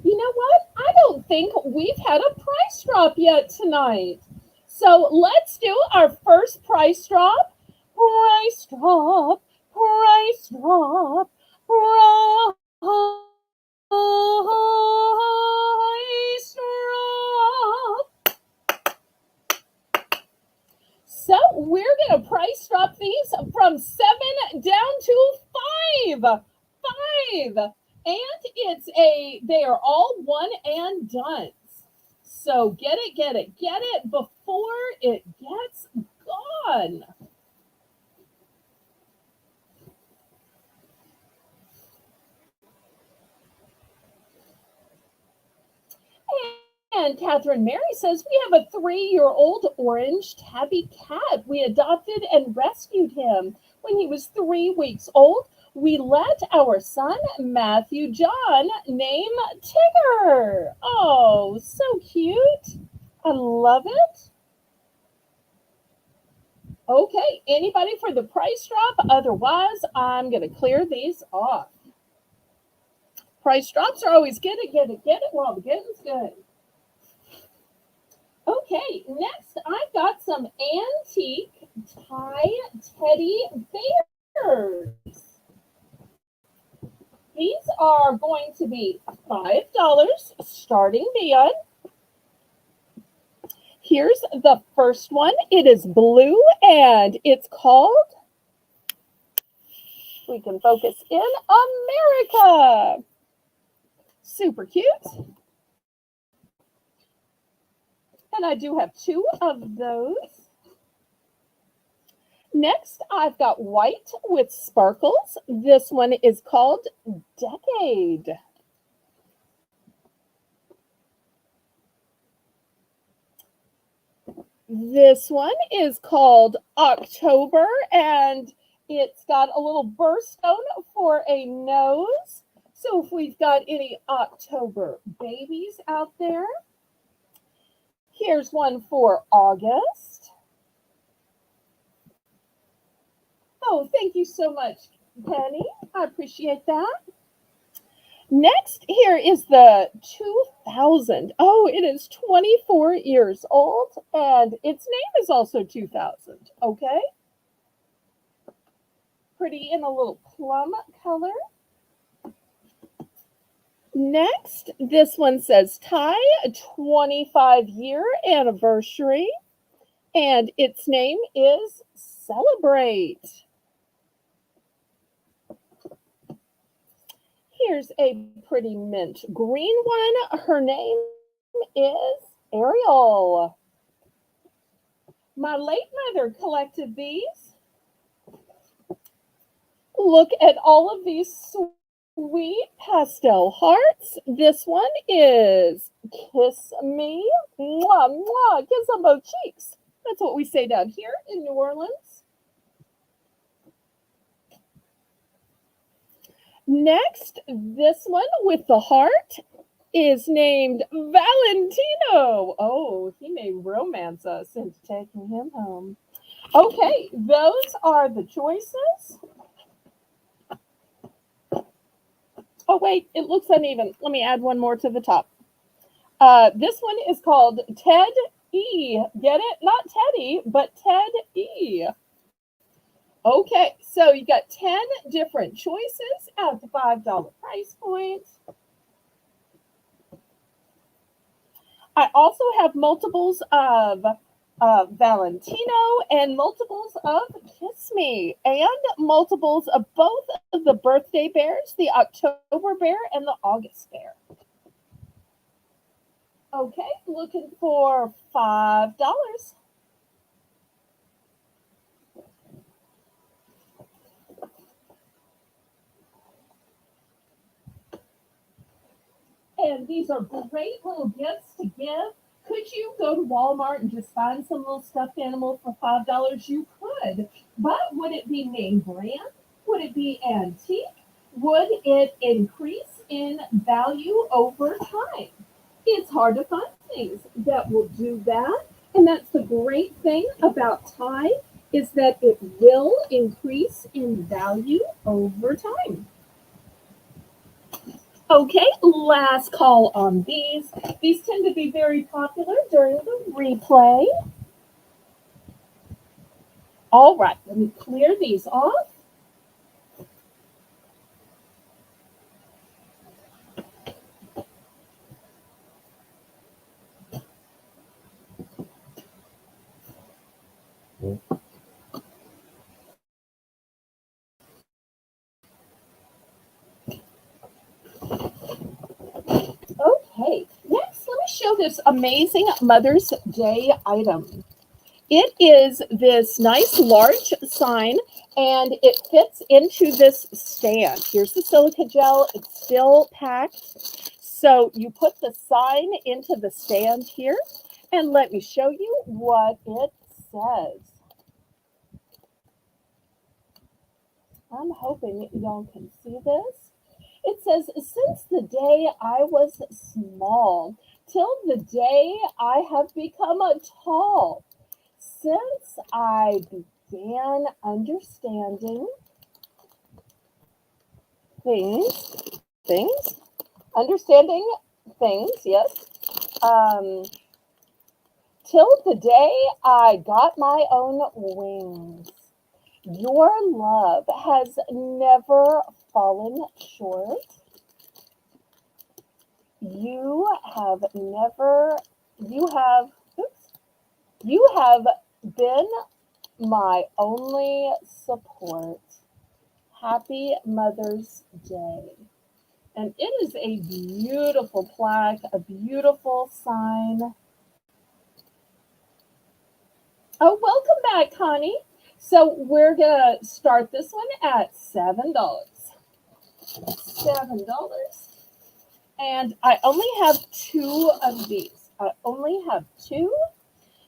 S1: You know what? I don't think we've had a price drop yet tonight. So let's do our first price drop. Price drop, price drop, price drop. So we're going to price drop these from 7 down to 5. 5. And they are all one and done. So get it before it gets gone. And Catherine Mary says, we have a 3-year-old orange tabby cat. We adopted and rescued him when he was 3 weeks old. We let our son, Matthew John, name Tigger. Oh, so cute. I love it. Okay, anybody for the price drop? Otherwise, I'm going to clear these off. Price drops are always get it while the getting's good. Okay, next I've got some antique tie teddy bears. These are going to be $5 starting beyond. Here's the first one. It is blue and it's called, we can focus in, America. Super cute. And I do have 2 of those. Next, I've got white with sparkles. This one is called Decade. This one is called October, and it's got a little birthstone for a nose. So if we've got any October babies out there, here's one for August. Oh, thank you so much, Penny. I appreciate that. Next, here is the 2000. Oh, it is 24 years old, and its name is also 2000. Okay. Pretty in a little plum color. Next, this one says Thai 25-year anniversary, and its name is Celebrate. Here's a pretty mint green one. Her name is Ariel. My late mother collected these. Look at all of these sweet pastel hearts. This one is Kiss Me. Mwah, mwah. Kiss on both cheeks. That's what we say down here in New Orleans. Next, this one with the heart is named Valentino. Oh, he may romance us into taking him home. Okay, those are the choices. Oh, wait, it looks uneven. Let me add one more to the top. This one is called Ted E. Get it? Not Teddy, but Ted E. Okay, so you got 10 different choices at the $5 price point. I also have multiples of Valentino and multiples of Kiss Me and multiples of both of the birthday bears, the October bear and the August bear. Okay, looking for $5. And these are great little gifts to give. Could you go to Walmart and just find some little stuffed animal for $5? You could. But would it be name brand? Would it be antique? Would it increase in value over time? It's hard to find things that will do that. And that's the great thing about time is that it will increase in value over time. Okay, last call on these. These tend to be very popular during the replay. All right, let me clear these off. Okay, next let me show this amazing Mother's Day item. It is this nice large sign and it fits into this stand. Here's the silica gel, it's still packed. So you put the sign into the stand here and let me show you what it says. I'm hoping y'all can see this. It says, since the day I was small, till the day I have become a tall, since I began understanding things, understanding things, yes, um, till the day I got my own wings. Your love has never fallen short. You have never, you have, oops, you have been my only support. Happy Mother's Day. And it is a beautiful plaque, a beautiful sign. Oh, welcome back, Connie. So we're going to start this one at $7. $7. And I only have two of these. I only have two.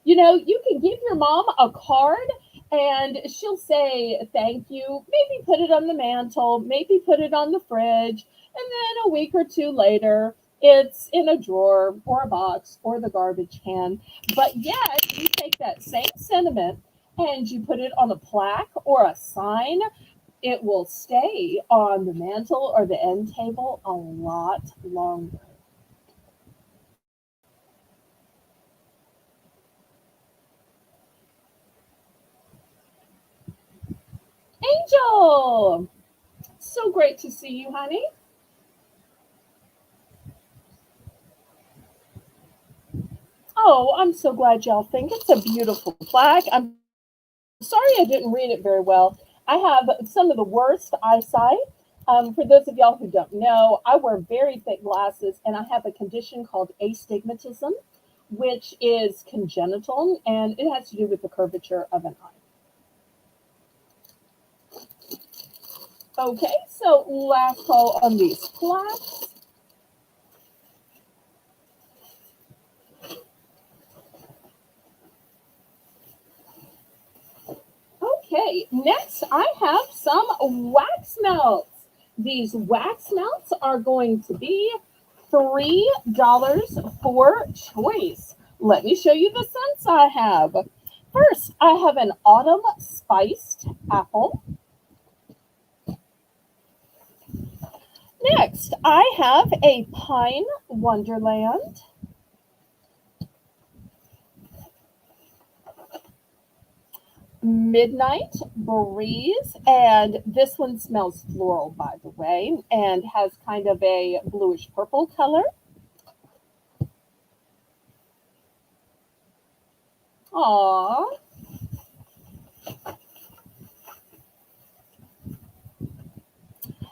S1: You know, you can give your mom a card and she'll say thank you, maybe put it on the mantle, maybe put it on the fridge, and then a week or two later, it's in a drawer or a box or the garbage can. But yet, you take that same sentiment and you put it on a plaque or a sign, it will stay on the mantle or the end table a lot longer. Angel! So great to see you, honey. Oh, I'm so glad y'all think it's a beautiful plaque. I'm sorry I didn't read it very well. I have some of the worst eyesight. For those of y'all who don't know, I wear very thick glasses and I have a condition called astigmatism, which is congenital and it has to do with the curvature of an eye. Okay, so last call on these plaques. Okay, next I have some wax melts. These wax melts are going to be $3 for choice. Let me show you the scents I have. First, I have an autumn spiced apple. Next, I have a pine wonderland. Midnight Breeze, and this one smells floral, by the way, and has kind of a bluish purple color. Aww.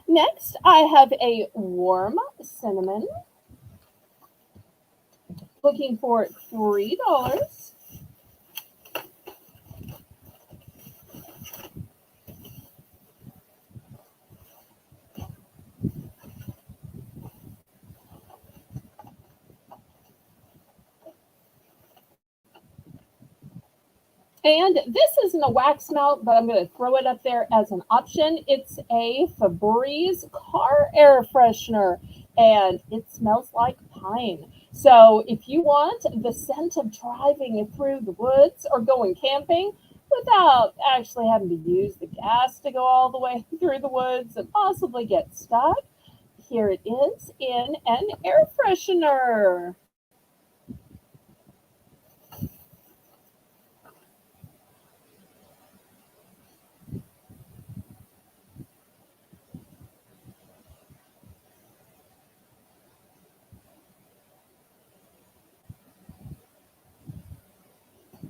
S1: Next, I have a warm cinnamon, looking for $3. And this isn't a wax melt, but I'm going to throw it up there as an option. It's a Febreze car air freshener, and it smells like pine. So if you want the scent of driving through the woods or going camping without actually having to use the gas to go all the way through the woods and possibly get stuck, here it is in an air freshener.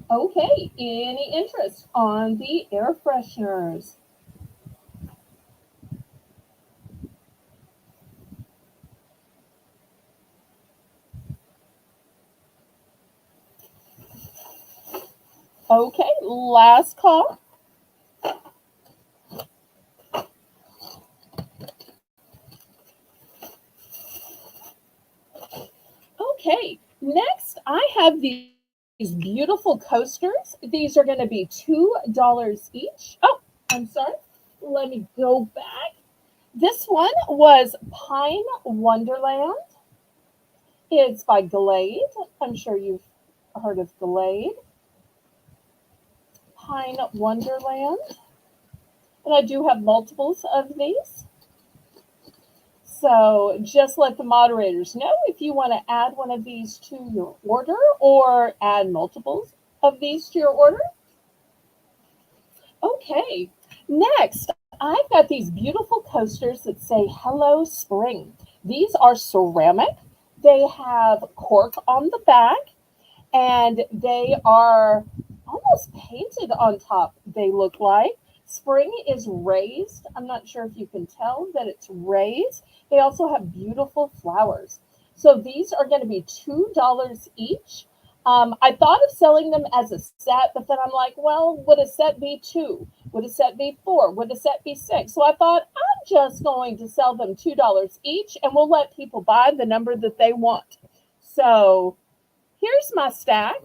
S1: Okay, any interest on the air fresheners? Okay, last call. Okay, next I have these beautiful coasters. These are going to be $2 each. Oh, I'm sorry. Let me go back. This one was Pine Wonderland. It's by Glade. I'm sure you've heard of Glade. Pine Wonderland. And I do have multiples of these. So just let the moderators know if you want to add one of these to your order or add multiples of these to your order. Okay, next, I've got these beautiful coasters that say Hello Spring. These are ceramic. They have cork on the back and they are almost painted on top, they look like. Spring is raised. I'm not sure if you can tell that it's raised. They also have beautiful flowers. So these are going to be $2 each. I thought of selling them as a set, but then I'm like, well, would a set be two? Would a set be four? Would a set be six? So I thought I'm just going to sell them $2 each and we'll let people buy the number that they want. So here's my stack.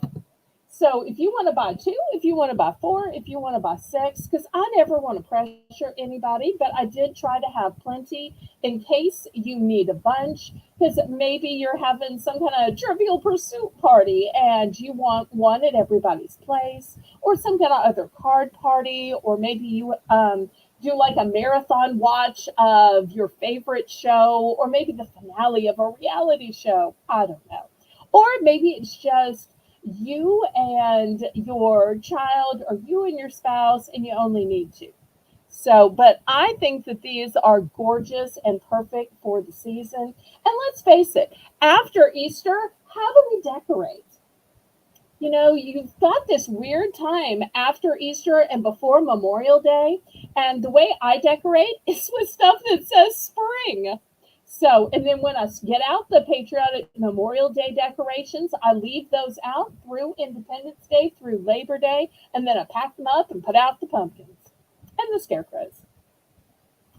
S1: So if you want to buy two, if you want to buy four, if you want to buy six, because I never want to pressure anybody, but I did try to have plenty in case you need a bunch, because maybe you're having some kind of trivial pursuit party and you want one at everybody's place, or some kind of other card party, or maybe you do like a marathon watch of your favorite show, or maybe the finale of a reality show. I don't know. Or maybe it's just you and your child or you and your spouse and you only need two. So, but I think that these are gorgeous and perfect for the season. And let's face it, after Easter, how do we decorate? You know, you've got this weird time after Easter and before Memorial Day. And the way I decorate is with stuff that says spring. So, and then when I get out the patriotic Memorial Day decorations, I leave those out through Independence Day, through Labor Day, and then I pack them up and put out the pumpkins and the scarecrows.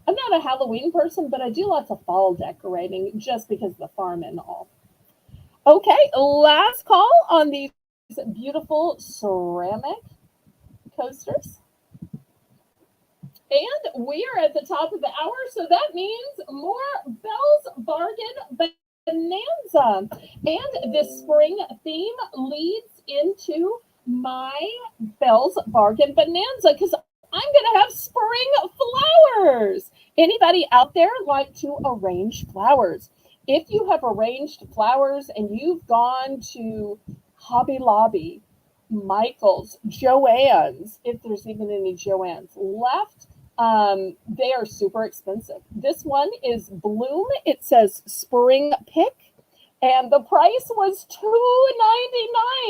S1: I'm not a Halloween person, but I do lots of fall decorating just because of the farm and all. Okay, last call on these beautiful ceramic coasters. And we are at the top of the hour, so that means more Belle's Bargain Bonanza. And this spring theme leads into my Belle's Bargain Bonanza because I'm going to have spring flowers. Anybody out there like to arrange flowers? If you have arranged flowers and you've gone to Hobby Lobby, Michael's, Joann's, if there's even any Joann's left. They are super expensive. This one is Bloom. It says Spring Pick, and the price was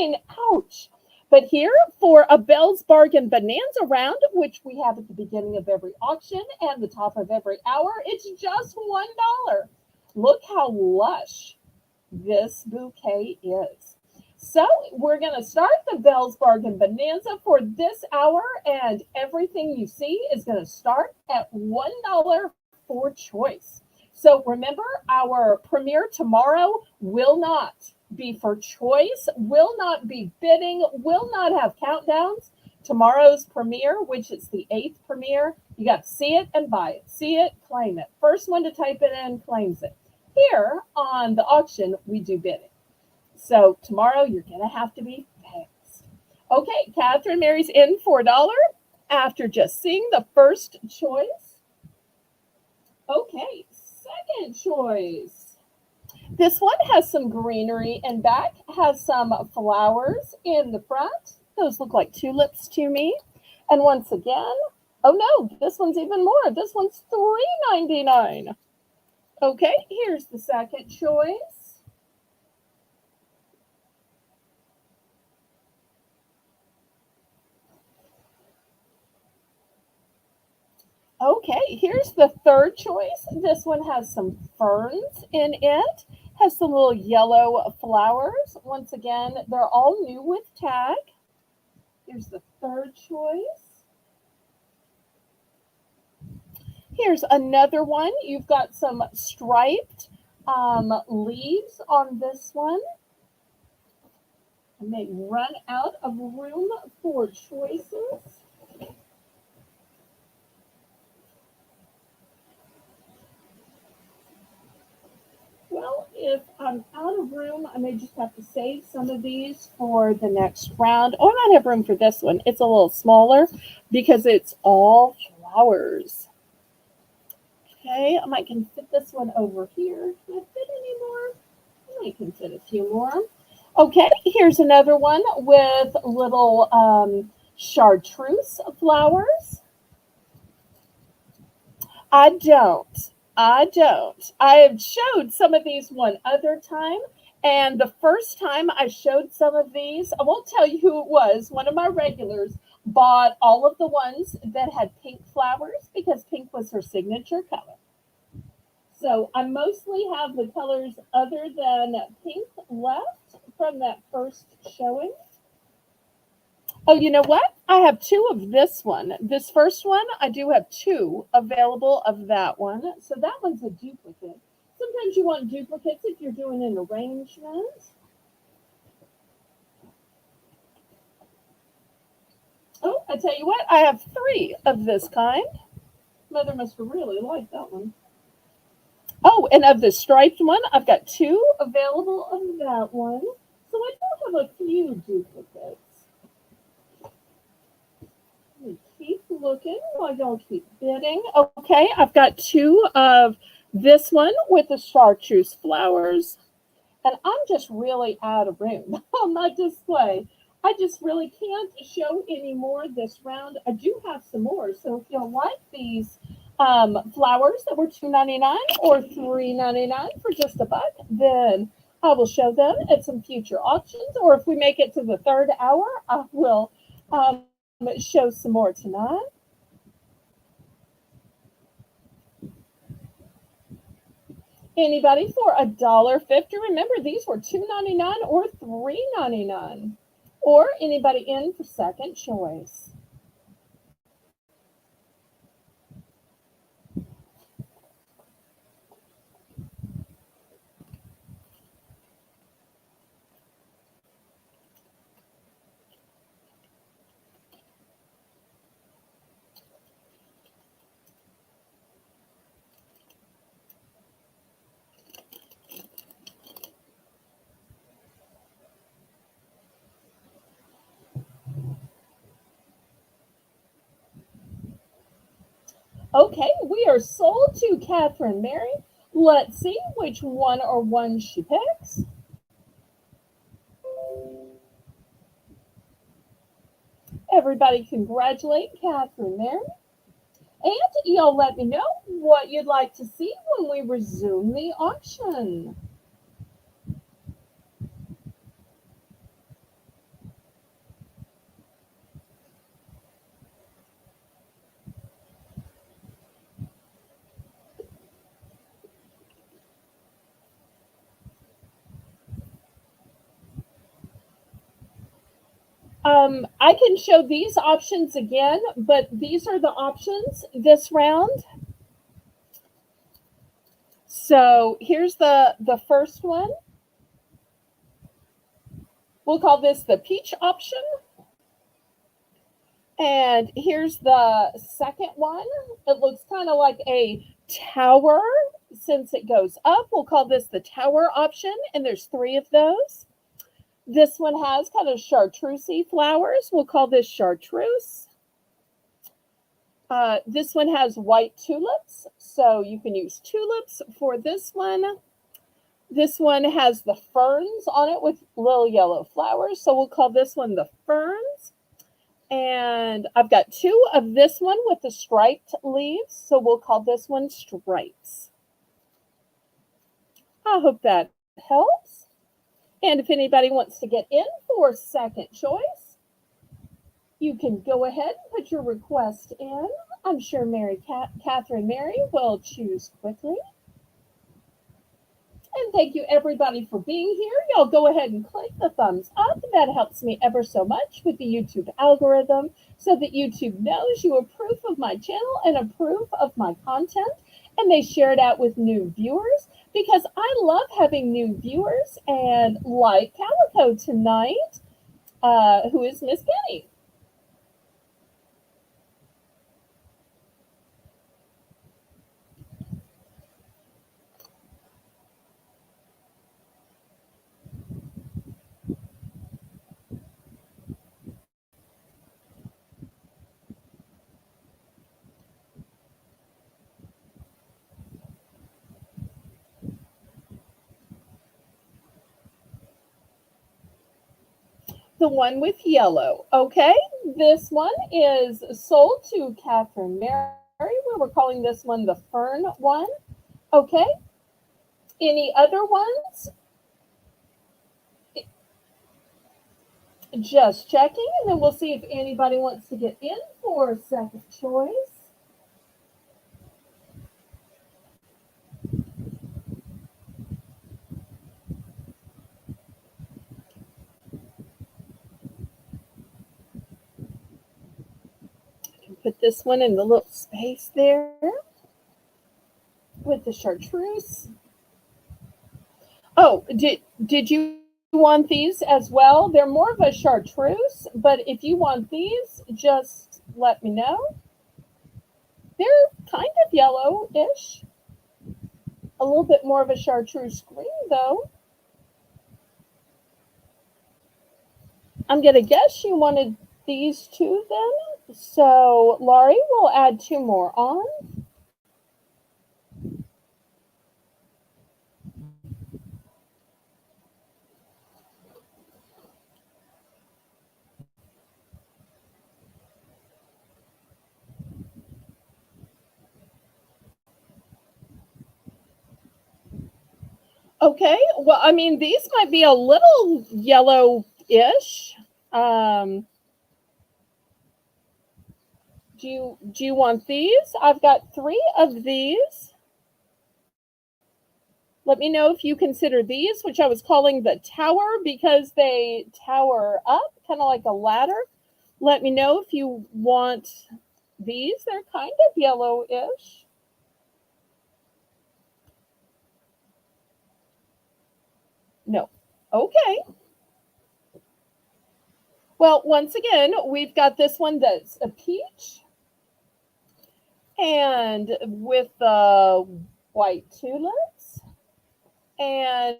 S1: $2.99. Ouch. But here for a Belle's Bargain Bonanza round, which we have at the beginning of every auction and the top of every hour, it's just $1. Look how lush this bouquet is. So we're going to start the Belle's Bargain Bonanza for this hour, and everything you see is going to start at $1 for choice. So remember, our premiere tomorrow will not be for choice, will not be bidding, will not have countdowns. Tomorrow's premiere, which is the 8th premiere, you got to see it and buy it. See it, claim it. First one to type it in claims it. Here on the auction, we do bidding. So tomorrow, you're going to have to be fast. Okay, Catherine Mary's in for $1 after just seeing the first choice. Okay, second choice. This one has some greenery in back, has some flowers in the front. Those look like tulips to me. And once again, oh no, this one's even more. This one's $3.99. Okay, here's the second choice. Okay, here's the third choice. This one has some ferns in it, has some little yellow flowers. Once again, they're all new with tag. Here's the third choice. Here's another one. You've got some striped leaves on this one. I may run out of room for choices. Well, if I'm out of room, I may just have to save some of these for the next round. Oh, I might have room for this one. It's a little smaller because it's all flowers. Okay, I might can fit this one over here. Can I fit any more? I might can fit a few more. Okay, here's another one with little chartreuse flowers. I don't. I have showed some of these one other time. And the first time I showed some of these, I won't tell you who it was. One of my regulars bought all of the ones that had pink flowers because pink was her signature color. So I mostly have the colors other than pink left from that first showing. Oh, you know what? I have two of this one. This first one, I do have two available of that one. So that one's a duplicate. Sometimes you want duplicates if you're doing an arrangement. Oh, I tell you what, I have three of this kind. Mother must have really liked that one. Oh, and of the striped one, I've got two available of that one. So I do have a few duplicates. Keep looking while y'all keep bidding. Okay, I've got two of this one with the chartreuse flowers. And I'm just really out of room on my display. I just really can't show any more this round. I do have some more. So if you'll like these flowers that were $2.99 or $3.99 for just $1, then I will show them at some future auctions. Or if we make it to the third hour, I will show some more tonight. Anybody for $1.50? Remember, these were $2.99 or $3.99. Or anybody in for second choice? Okay, we are sold to Catherine Mary. Let's see which one or one she picks. Everybody congratulate Catherine there. And y'all let me know what you'd like to see when we resume the auction. I can show these options again, but these are the options this round. So here's the first one. We'll call this the peach option. And here's the second one. It looks kind of like a tower since it goes up. We'll call this the tower option, and there's 3 of those. This one has kind of chartreusey flowers. We'll call this chartreuse. This one has white tulips, so you can use tulips for this one. This one has the ferns on it with little yellow flowers, so we'll call this one the ferns. And I've got 2 of this one with the striped leaves, so we'll call this one stripes. I hope that helps. And if anybody wants to get in for second choice, you can go ahead and put your request in. I'm sure Catherine Mary will choose quickly. And thank you everybody for being here. Y'all go ahead and click the thumbs up. That helps me ever so much with the YouTube algorithm so that YouTube knows you approve of my channel and approve of my content. And they share it out with new viewers because I love having new viewers, and like Calico tonight, who is Miss Penny. The one with yellow. Okay, this one is sold to Catherine Mary. We were calling this one the fern one. Okay, any other ones? Just checking, and then we'll see if anybody wants to get in for second choice. Put this one in the little space there with the chartreuse. Oh, did you want these as well? They're more of a chartreuse, but if you want these, just let me know. They're kind of yellow-ish. A little bit more of a chartreuse green, though. I'm going to guess you wanted these 2 then. So, Laurie, will add 2 more on. Okay, well, I mean, these might be a little yellow-ish. Do you want these? I've got 3 of these. Let me know if you consider these, which I was calling the tower because they tower up, kind of like a ladder. Let me know if you want these. They're kind of yellow-ish. No. Okay. Well, once again, we've got this one that's a peach. And with the white tulips. And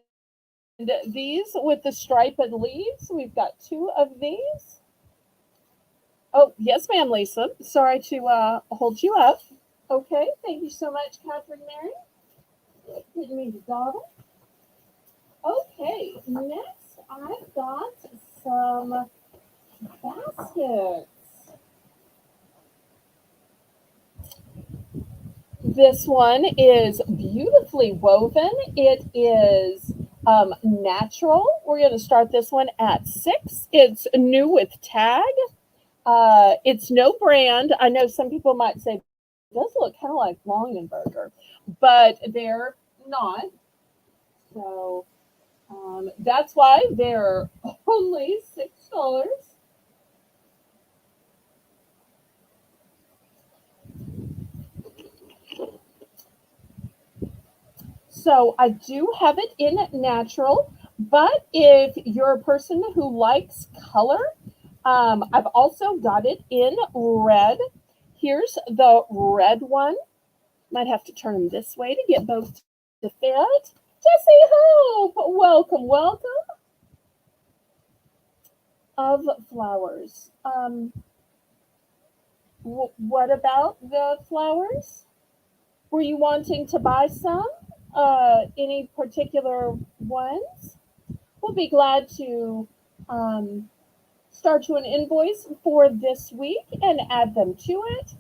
S1: these with the striped leaves. We've got 2 of these. Oh, yes, ma'am, Lisa. Sorry to hold you up. Okay, thank you so much, Catherine Mary. Didn't mean to dawdle. Okay, next I've got some baskets. This one is beautifully woven. It is natural. We're going to start this one at 6. It's new with tag. It's no brand. I know some people might say it does look kind of like Longenberger, but they're not. So that's why they're only $6. So I do have it in natural, but if you're a person who likes color, I've also got it in red. Here's the red one. Might have to turn them this way to get both to fit. Jesse Hope, welcome, welcome. Of flowers. What about the flowers? Were you wanting to buy some? Any particular ones? We'll be glad to um, start you an invoice for this week and add them to it.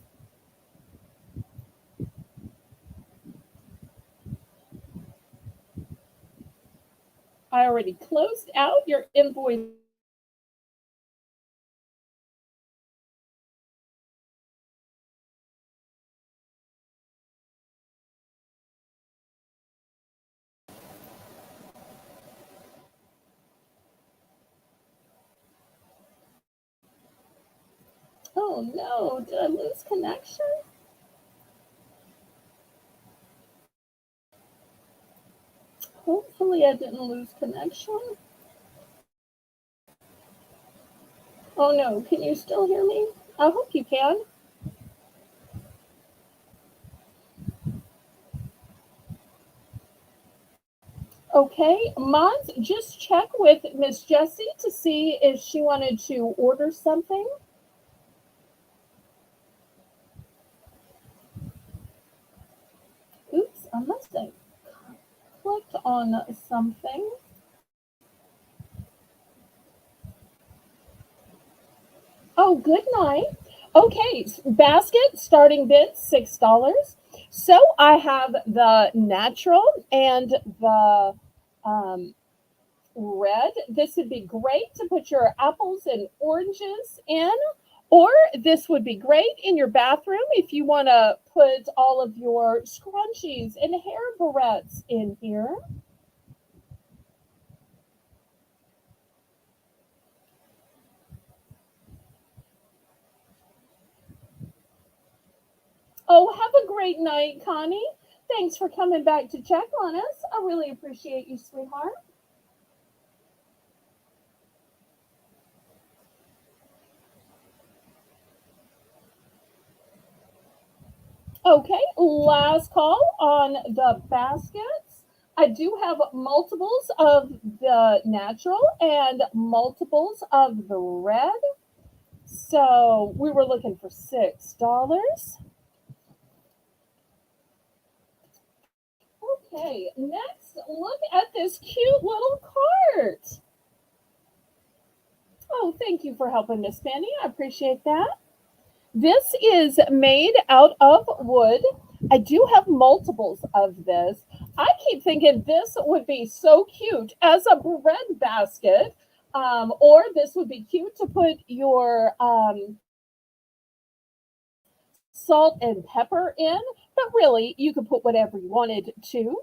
S1: I already closed out your invoice. Oh no, did I lose connection? Hopefully, I didn't lose connection. Oh no, can you still hear me? I hope you can. Okay, mods, just check with Miss Jessie to see if she wanted to order something. Oops, I must have clicked on something. Oh, good night. Okay, basket starting bid $6. So I have the natural and the um, red. This would be great to put your apples and oranges in, or this would be great in your bathroom if you want to put all of your scrunchies and hair barrettes in here. Oh, have a great night, Connie. Thanks for coming back to check on us. I really appreciate you, sweetheart. Okay, last call on the baskets. I do have multiples of the natural and multiples of the red. So we were looking for $6. Okay, next, look at this cute little cart. Oh, thank you for helping, Miss Penny. I appreciate that. This is made out of wood. I do have multiples of this. I keep thinking this would be so cute as a bread basket, or this would be cute to put your salt and pepper in. But really, you could put whatever you wanted to.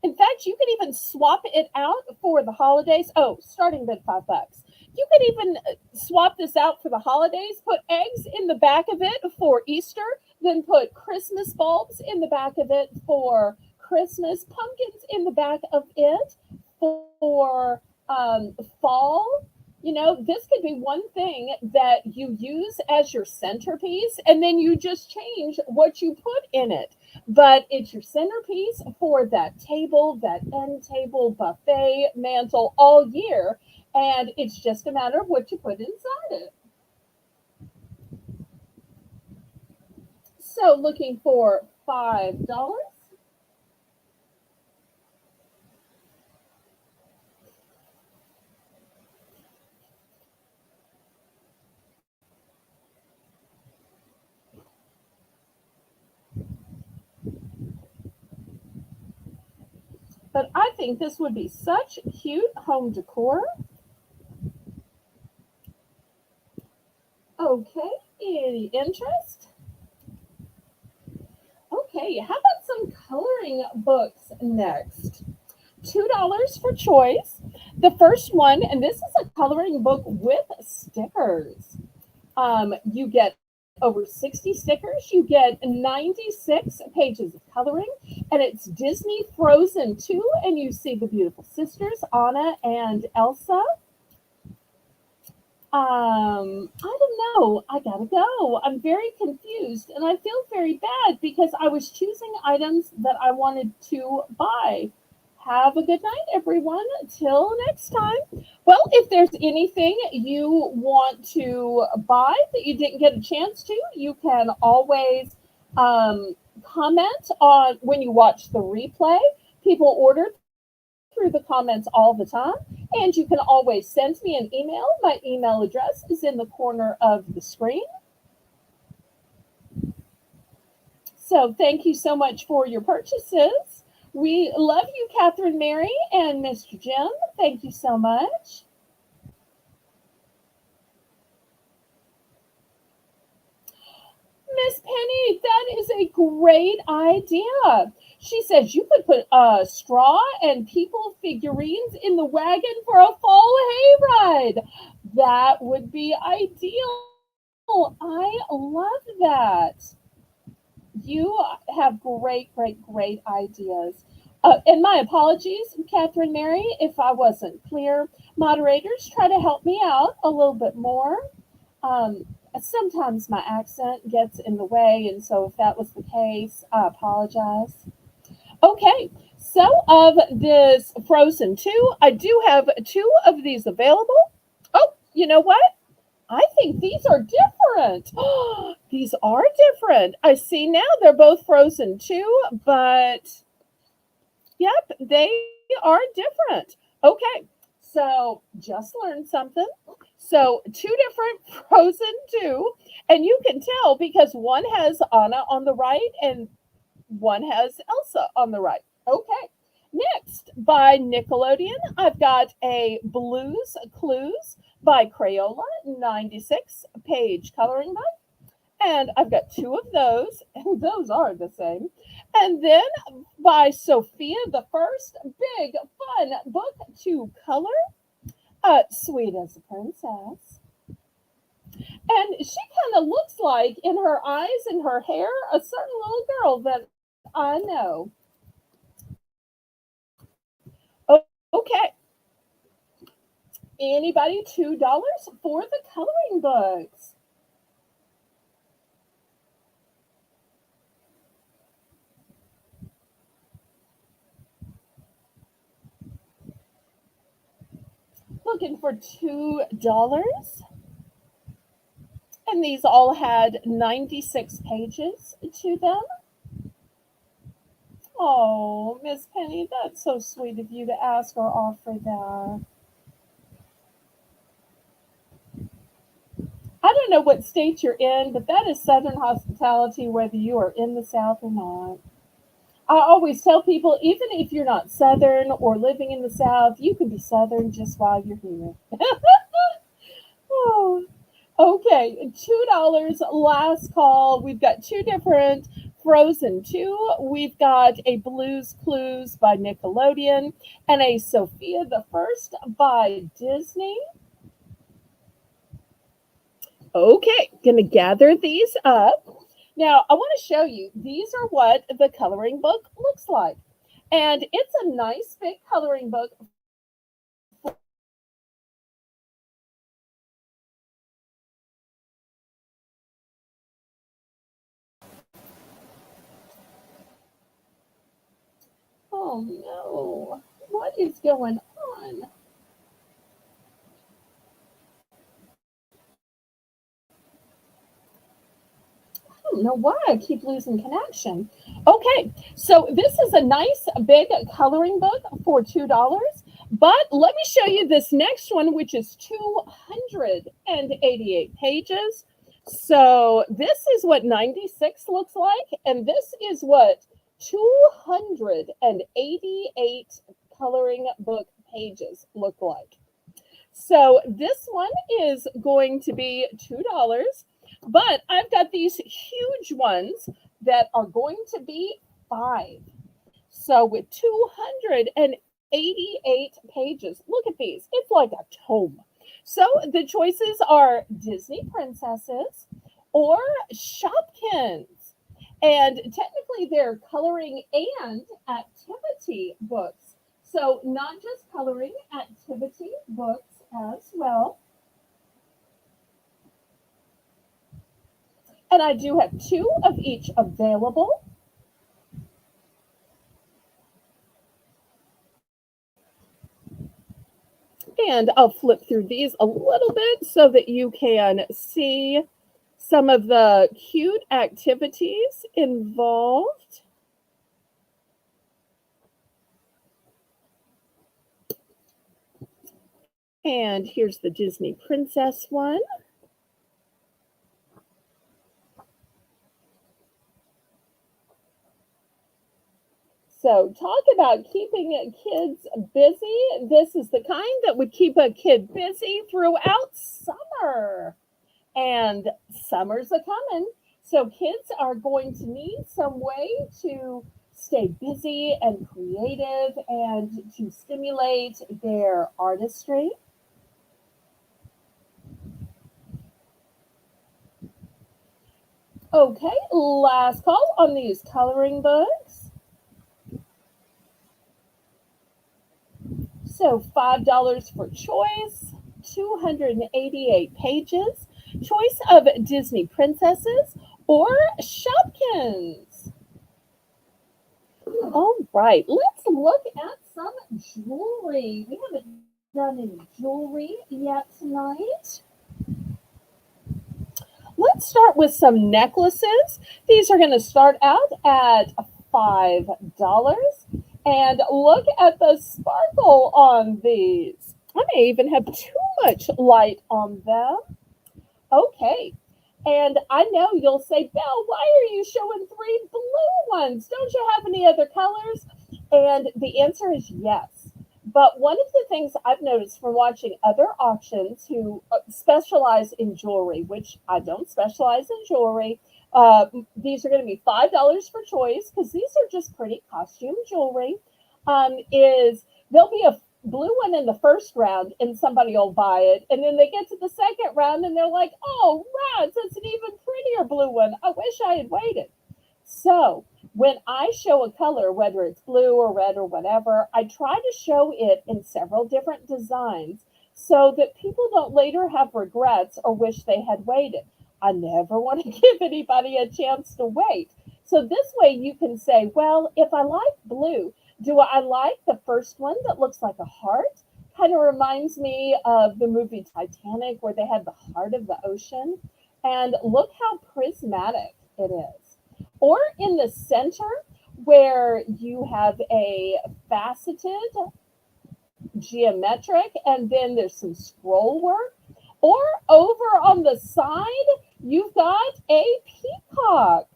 S1: In fact, you could even swap it out for the holidays. Oh, starting at $5. You could even swap this out for the holidays, put eggs in the back of it for Easter, then put Christmas bulbs in the back of it for Christmas, pumpkins in the back of it for fall. You know, this could be one thing that you use as your centerpiece, and then you just change what you put in it, but it's your centerpiece for that table, that end table, buffet, mantle all year. And it's just a matter of what you put inside it. So looking for $5. But I think this would be such cute home decor. Okay, any interest? Okay, how about some coloring books next? $2 for choice. The first one, and this is a coloring book with stickers. You get over 60 stickers. You get 96 pages of coloring, and it's Disney Frozen 2, and you see the beautiful sisters, Anna and Elsa. I don't know. I gotta go. I'm very confused, and I feel very bad because I was choosing items that I wanted to buy. Have a good night, everyone. Till next time. Well, if there's anything you want to buy that you didn't get a chance to, you can always comment on when you watch the replay. People order through the comments all the time. And you can always send me an email. My email address is in the corner of the screen. So thank you so much for your purchases. We love you, Catherine Mary and Mr. Jim. Thank you so much. Miss Penny, that is a great idea. She says you could put straw and people figurines in the wagon for a fall hayride. That would be ideal. I love that. You have great, great, great ideas. And my apologies, Catherine Mary, if I wasn't clear. Moderators, try to help me out a little bit more. Sometimes my accent gets in the way, and so if that was the case, I apologize. Okay, so of this Frozen 2, I do have 2 of these available. Oh, you know what? I think these are different. These are different. I see now they're both Frozen 2, but yep, they are different. Okay, so just learned something. So 2 different Frozen 2, and you can tell because one has Anna on the right and one has Elsa on the right. Okay. Next, by Nickelodeon, I've got a Blues Clues by Crayola, 96 page coloring book. And I've got 2 of those, and those are the same. And then by Sophia the First, big fun book to color, Sweet as a Princess. And she kind of looks like, in her eyes and her hair, a certain little girl that I know. Okay. Anybody $2 for the coloring books? Looking for $2. And these all had 96 pages to them. Oh, Miss Penny, that's so sweet of you to ask or offer that. I don't know what state you're in, but that is Southern hospitality, whether you are in the South or not. I always tell people, even if you're not Southern or living in the South, you can be Southern just while you're here. Oh, okay, $2 last call. We've got 2 different Frozen 2. We've got a Blues Clues by Nickelodeon and a Sophia the First by Disney. Okay, gonna gather these up. Now, I want to show you, these are what the coloring book looks like. And it's a nice big coloring book. Oh no, what is going on? I don't know why I keep losing connection. Okay, so this is a nice big coloring book for $2. But let me show you this next one, which is 288 pages. So this is what 96 looks like, and this is what 288 coloring book pages look like. So this one is going to be $2, but I've got these huge ones that are going to be 5. So with 288 pages, look at these. It's like a tome. So the choices are Disney princesses or Shopkins. And technically, they're coloring and activity books. So, not just coloring, activity books as well. And I do have 2 of each available. And I'll flip through these a little bit so that you can see some of the cute activities involved. And here's the Disney Princess one. So, talk about keeping kids busy. This is the kind that would keep a kid busy throughout summer. And summer's a coming. So, kids are going to need some way to stay busy and creative and to stimulate their artistry. Okay, last call on these coloring books. So $5 for choice, 288 pages, choice of Disney princesses or Shopkins. All right, let's look at some jewelry. We haven't done any jewelry yet tonight. Let's start with some necklaces. These are going to start out at $5. And look at the sparkle on these. I may even have too much light on them. Okay. And I know you'll say, Belle, why are you showing 3 blue ones? Don't you have any other colors? And the answer is yes. But one of the things I've noticed from watching other auctions who specialize in jewelry, which I don't specialize in jewelry, these are going to be $5 for choice because these are just pretty costume jewelry. Is there'll be a blue one in the first round and somebody will buy it, and then they get to the second round and they're like, "Oh, rats! It's an even prettier blue one. I wish I had waited." So when I show a color, whether it's blue or red or whatever, I try to show it in several different designs so that people don't later have regrets or wish they had waited. I never want to give anybody a chance to wait. So this way you can say, well, if I like blue, do I like the first one that looks like a heart? Kind of reminds me of the movie Titanic where they had the heart of the ocean. And look how prismatic it is. Or in the center where you have a faceted geometric and then there's some scroll work. Or over on the side, you've got a peacock.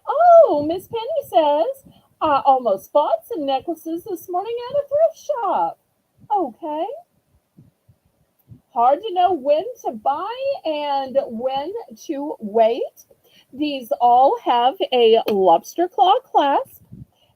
S1: Oh, Miss Penny says, I almost bought some necklaces this morning at a thrift shop. Okay. Hard to know when to buy and when to wait. These all have a lobster claw clasp,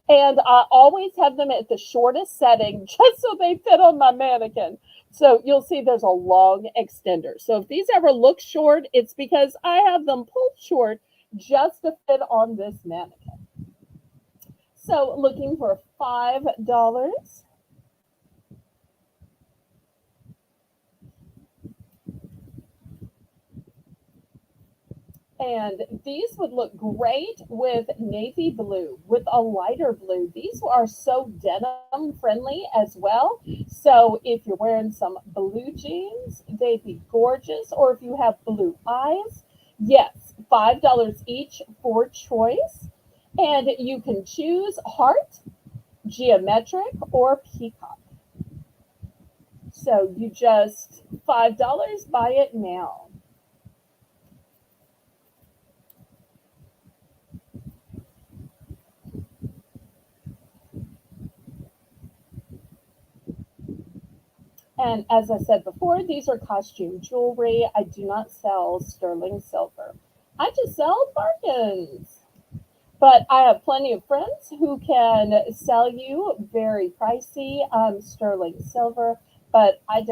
S1: and I always have them at the shortest setting just so they fit on my mannequin. So you'll see there's a long extender. So if these ever look short, it's because I have them pulled short just to fit on this mannequin. So looking for $5. And these would look great with navy blue, with a lighter blue. These are so denim friendly as well. So if you're wearing some blue jeans, they'd be gorgeous. Or if you have blue eyes, yes, $5 each for choice. And you can choose heart, geometric, or peacock. So you just $5, buy it now. And as I said before, these are costume jewelry. I do not sell sterling silver. I just sell bargains. But I have plenty of friends who can sell you very pricey sterling silver, but I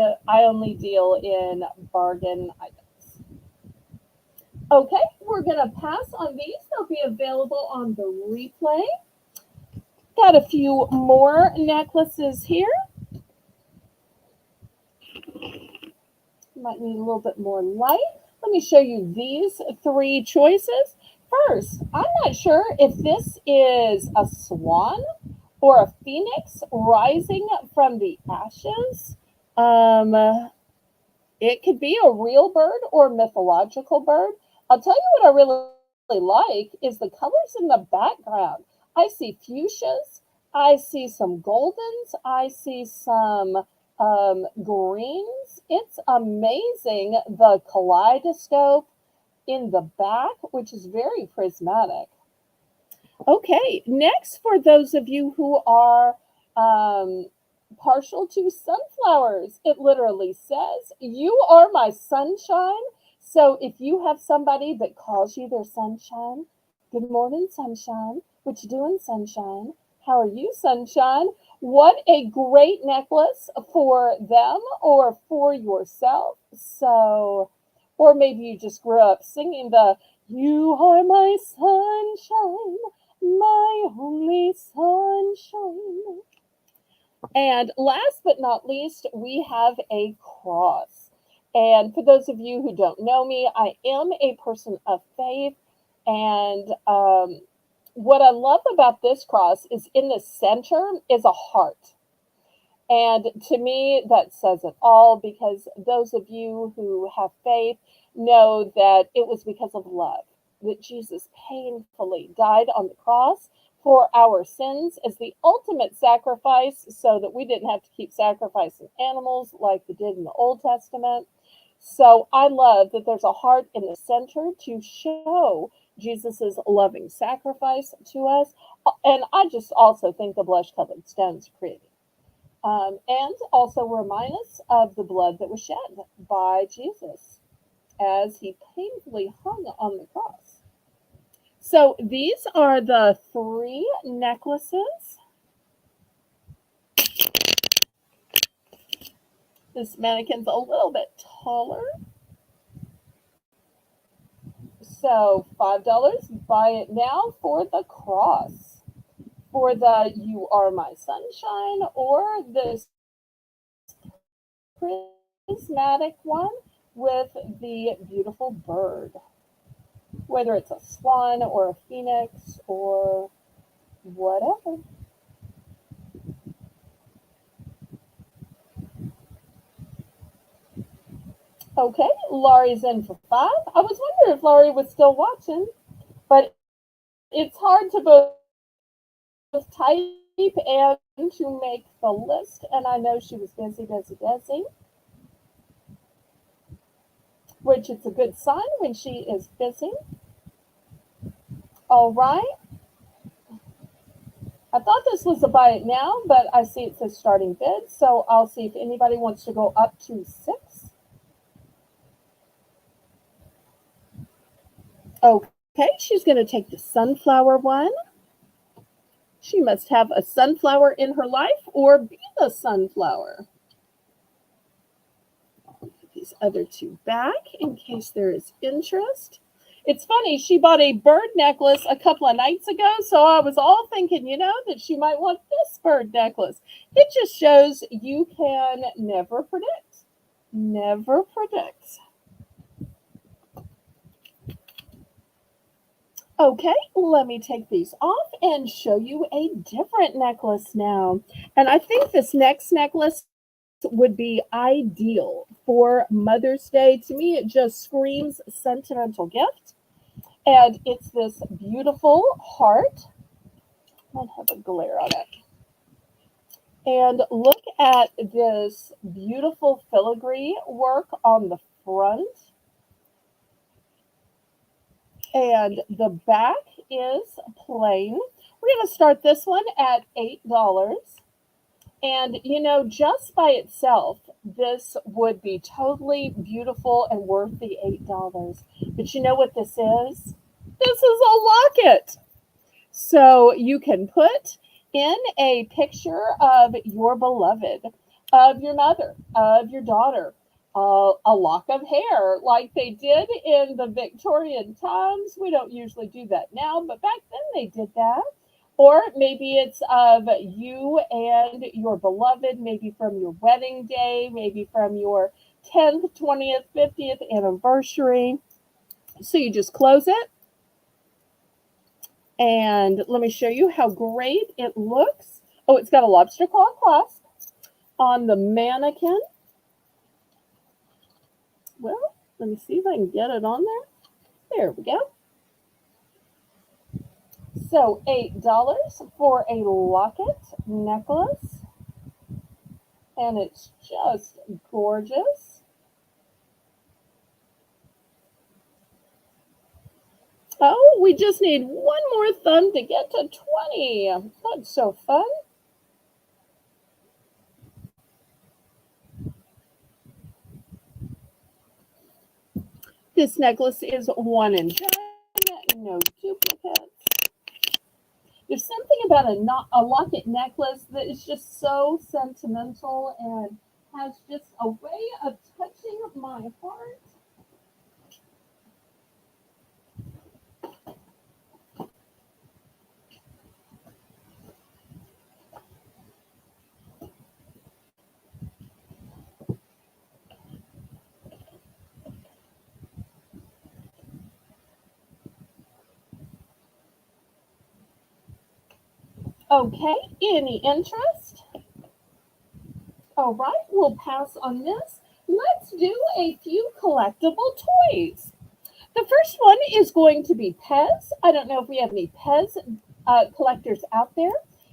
S1: only deal in bargain items. Okay, we're gonna pass on these. They'll be available on the replay. Got a few more necklaces here. Might need a little bit more light. Let me show you these three choices. First, I'm not sure if this is a swan or a phoenix rising from the ashes. It could be a real bird or mythological bird. I'll tell you what I really like is the colors in the background. I see fuchsias, I see some goldens, I see some greens. It's amazing the kaleidoscope in the back, which is very prismatic. Okay, next, for those of you who are partial to sunflowers, it literally says, "You are my sunshine." So if you have somebody that calls you their sunshine, good morning, sunshine. What you doing, sunshine? How are you, sunshine? What a great necklace for them or for yourself. So, or maybe you just grew up singing the "You are my sunshine, my only sunshine." And last but not least, we have a cross. And for those of you who don't know me, I am a person of faith. And what I love about this cross is in the center is a heart. And to me, that says it all, because those of you who have faith know that it was because of love that Jesus painfully died on the cross for our sins as the ultimate sacrifice, so that we didn't have to keep sacrificing animals like they did in the Old Testament. So I love that there's a heart in the center to show Jesus's loving sacrifice to us. And I just also think the blush-colored stones are pretty. And also remind us of the blood that was shed by Jesus as he painfully hung on the cross. So these are the three necklaces. This mannequin's a little bit taller. So $5, buy it now for the cross. For the "You Are My Sunshine" or this prismatic one with the beautiful bird. Whether it's a swan or a phoenix or whatever. Okay, Laurie's in for 5. I was wondering if Laurie was still watching, but it's hard to both type and to make the list, and I know she was busy, which it's a good sign when she is busy. All right. I thought this was a buy it now, but I see it says starting bid, so I'll see if anybody wants to go up to 6. Okay, she's going to take the sunflower one. She must have a sunflower in her life or be the sunflower. I'll put these other two back in case there is interest. It's funny, she bought a bird necklace a couple of nights ago, so I was all thinking, that she might want this bird necklace. It just shows you can never predict. Never predict. Okay, let me take these off and show you a different necklace now. And I think this next necklace would be ideal for Mother's Day. To me, it just screams sentimental gift. And it's this beautiful heart. Might have a glare on it. And look at this beautiful filigree work on the front. And the back is plain. We're going to start this one at $8. And, just by itself, this would be totally beautiful and worth the $8. But you know what this is? This is a locket. So you can put in a picture of your beloved, of your mother, of your daughter, a lock of hair like they did in the Victorian times. We don't usually do that now, but back then they did that. Or maybe it's of you and your beloved, maybe from your wedding day, maybe from your 10th, 20th, 50th anniversary. So you just close it, and let me show you how great it looks. Oh, it's got a lobster claw clasp on the mannequin. Well, let me see if I can get it on there. There we go. So $8 for a locket necklace. And it's just gorgeous. Oh, we just need one more thumb to get to 20. That's so fun. This necklace is one and done, no duplicates. There's something about a locket necklace that is just so sentimental and has just a way of touching my heart. Okay, any interest? All right, we'll pass on this. Let's do a few collectible toys. The first one is going to be Pez. I don't know if we have any Pez collectors out there.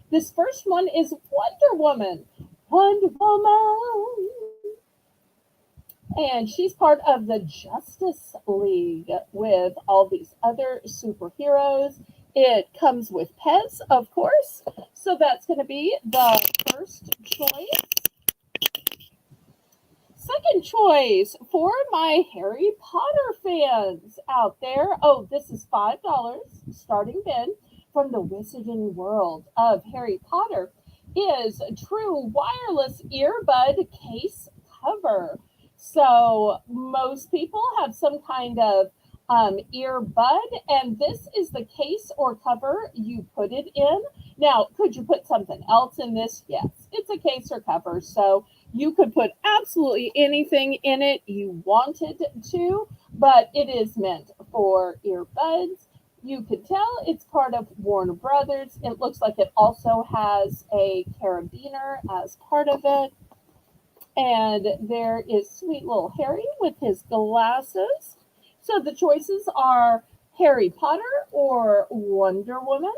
S1: This first one is Wonder Woman. Wonder Woman. And she's part of the Justice League with all these other superheroes. It comes with Pez, of course. So that's going to be the first choice. Second choice for my Harry Potter fans out there. Oh, this is $5 starting bid from the Wizarding World of Harry Potter is true wireless earbud case cover. So most people have some kind of earbud, and this is the case or cover you put it in. Now, could you put something else in this? Yes, it's a case or cover. So you could put absolutely anything in it you wanted to, but it is meant for earbuds. You can tell it's part of Warner Brothers. It looks like it also has a carabiner as part of it. And there is sweet little Harry with his glasses. So the choices are Harry Potter or Wonder Woman.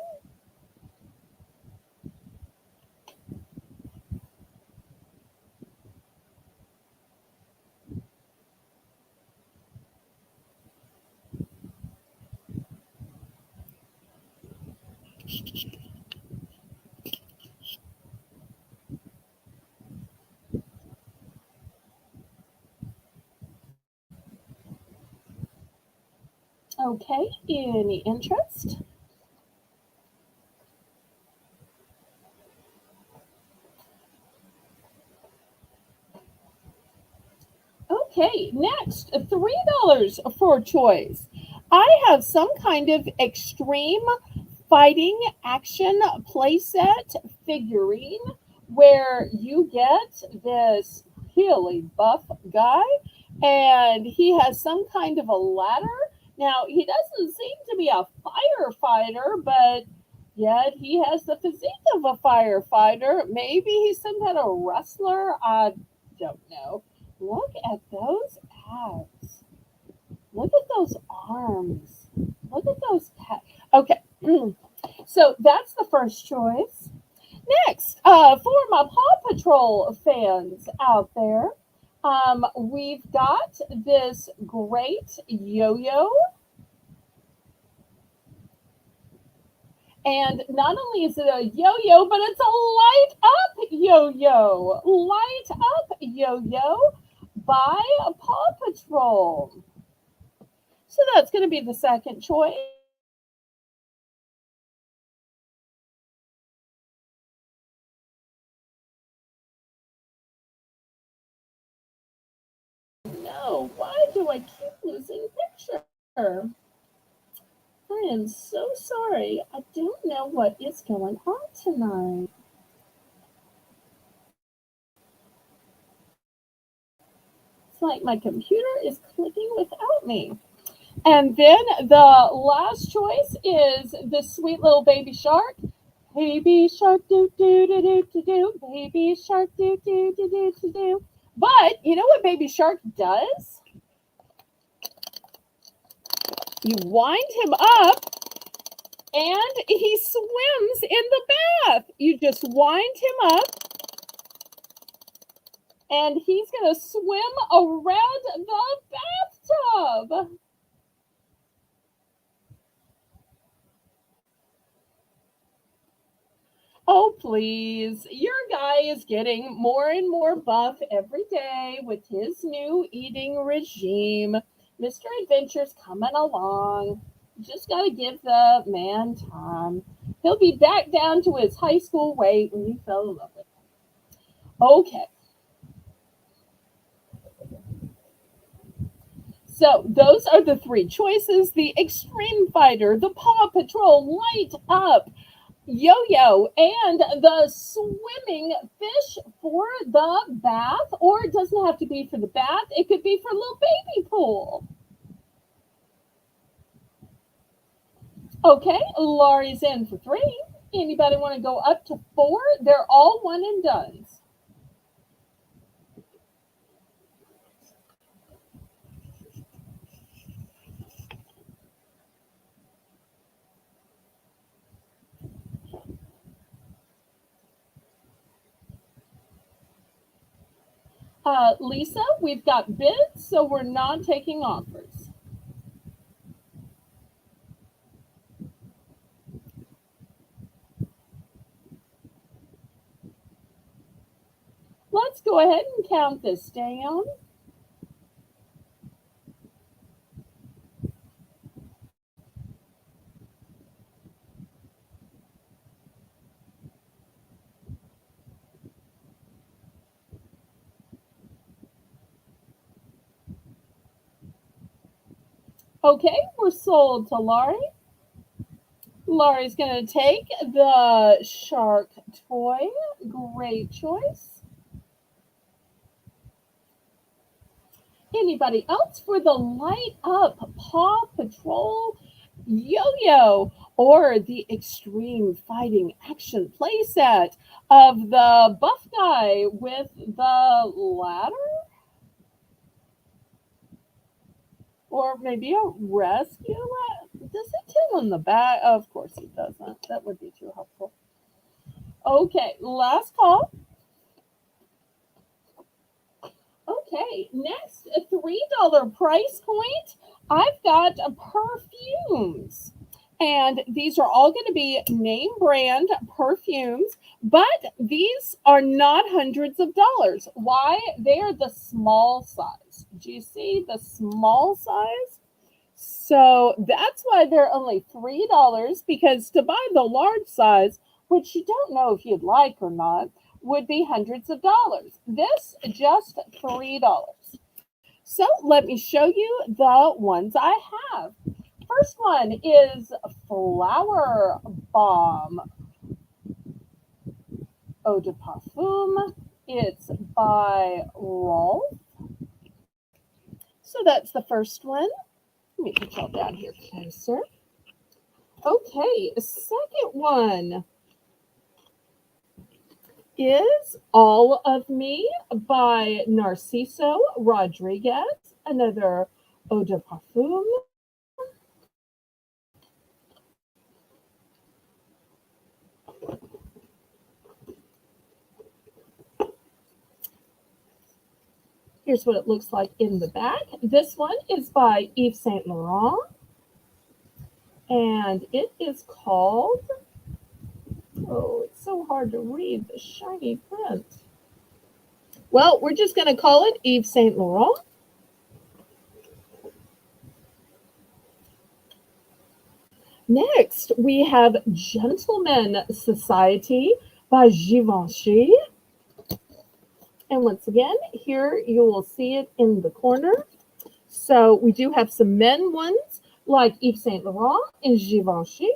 S1: Okay, any interest? Okay, next, $3 for choice. I have some kind of extreme fighting action playset figurine where you get this really buff guy and he has some kind of a ladder. Now, he doesn't seem to be a firefighter, but yet he has the physique of a firefighter. Maybe he's some kind of wrestler. I don't know. Look at those abs. Look at those arms. Look at those Okay. So that's the first choice. Next, for my Paw Patrol fans out there, we've got this great yo-yo. And not only is it a yo-yo, but it's a light up yo-yo. Light up yo-yo by Paw Patrol. So that's going to be the second choice. No, why do I keep losing picture? I am so sorry. I don't know what is going on tonight. It's like my computer is clicking without me. And then the last choice is the sweet little baby shark. Baby shark do do do do do do. Baby shark do do do do do do. But you know what baby shark does? You wind him up and he swims in the bath. You just wind him up and he's going to swim around the bathtub. Oh, please. Your guy is getting more and more buff every day with his new eating regime. Mr. Adventure's coming along. Just got to give the man time. He'll be back down to his high school weight when you fell in love with him. Okay. So those are the three choices: the Extreme Fighter, the Paw Patrol Light Up yo-yo, and the swimming fish for the bath. Or it doesn't have to be for the bath, it could be for a little baby pool. Okay, Laurie's in for 3. Anybody want to go up to 4? They're all one and dones. Lisa, we've got bids, so we're not taking offers. Let's go ahead and count this down. Okay, we're sold to Laurie. Laurie's going to take the shark toy. Great choice. Anybody else for the Light Up Paw Patrol yo-yo or the Extreme Fighting Action playset of the buff guy with the ladder? Or maybe a rescue ladder? Does it tell on the back? Of course it doesn't. That would be too helpful. Okay, last call. Okay, next, a $3 price point. I've got perfumes. And these are all going to be name brand perfumes, but these are not hundreds of dollars. Why? They are the small size. Do you see the small size? So that's why they're only $3, because to buy the large size, which you don't know if you'd like or not, would be hundreds of dollars. This just $3. So let me show you the ones I have. First one is Flower Bomb Eau de Parfum. It's by Rolf. So that's the first one. Let me put y'all down here closer. Okay, the second one is All of Me by Narciso Rodriguez, another Eau de Parfum. Here's what it looks like in the back. This one is by Yves Saint Laurent, and it is called Oh, it's so hard to read the shiny print. Well, we're just going to call it Yves Saint Laurent. Next, we have Gentleman Society by Givenchy. And once again, here you will see it in the corner. So we do have some men ones like Yves Saint Laurent and Givenchy.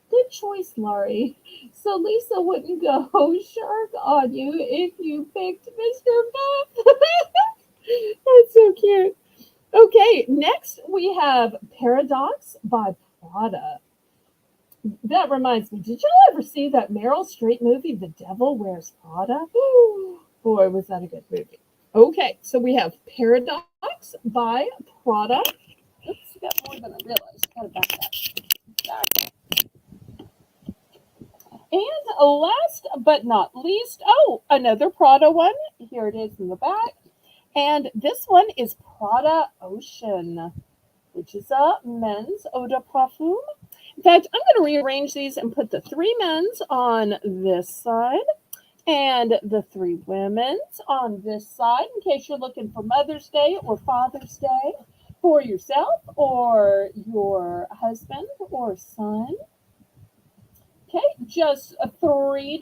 S1: Good choice, Laurie. So Lisa wouldn't go shark on you if you picked Mr. Buff. That's so cute. Okay, next we have Paradox by Prada. That reminds me, did y'all ever see that Meryl Streep movie, The Devil Wears Prada? Ooh, boy, was that a good movie. Okay, so we have Paradox by Prada. Oops, I got more than I realized. Gotta back that. And last but not least, oh, another Prada one. Here it is in the back. And this one is Prada Ocean, which is a men's eau de parfum. In fact, I'm going to rearrange these and put the 3 men's on this side and the 3 women's on this side in case you're looking for Mother's Day or Father's Day for yourself or your husband or son. Okay, just $3.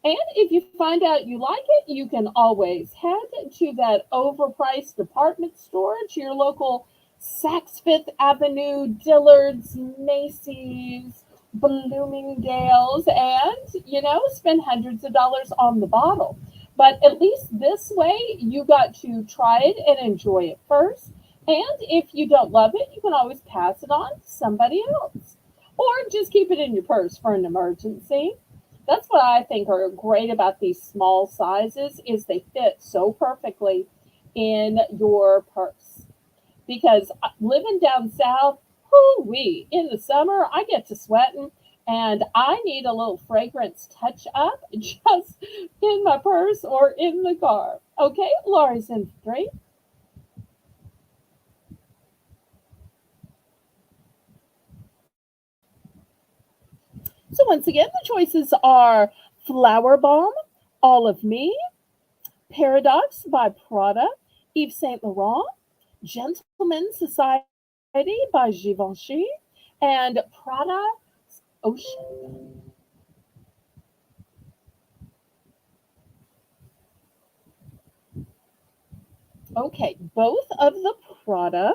S1: And if you find out you like it, you can always head to that overpriced department store, to your local Saks Fifth Avenue, Dillard's, Macy's, Bloomingdale's, and, spend hundreds of dollars on the bottle. But at least this way, you got to try it and enjoy it first. And if you don't love it, you can always pass it on to somebody else. Or just keep it in your purse for an emergency. That's what I think are great about these small sizes is they fit so perfectly in your purse. Because living down south, whoo-wee, in the summer, I get to sweating and I need a little fragrance touch up just in my purse or in the car. Okay, Laurie's in 3. So once again, the choices are Flower Bomb, All of Me, Paradox by Prada, Yves Saint Laurent, Gentleman Society by Givenchy, and Prada Ocean. Okay, both of the Prada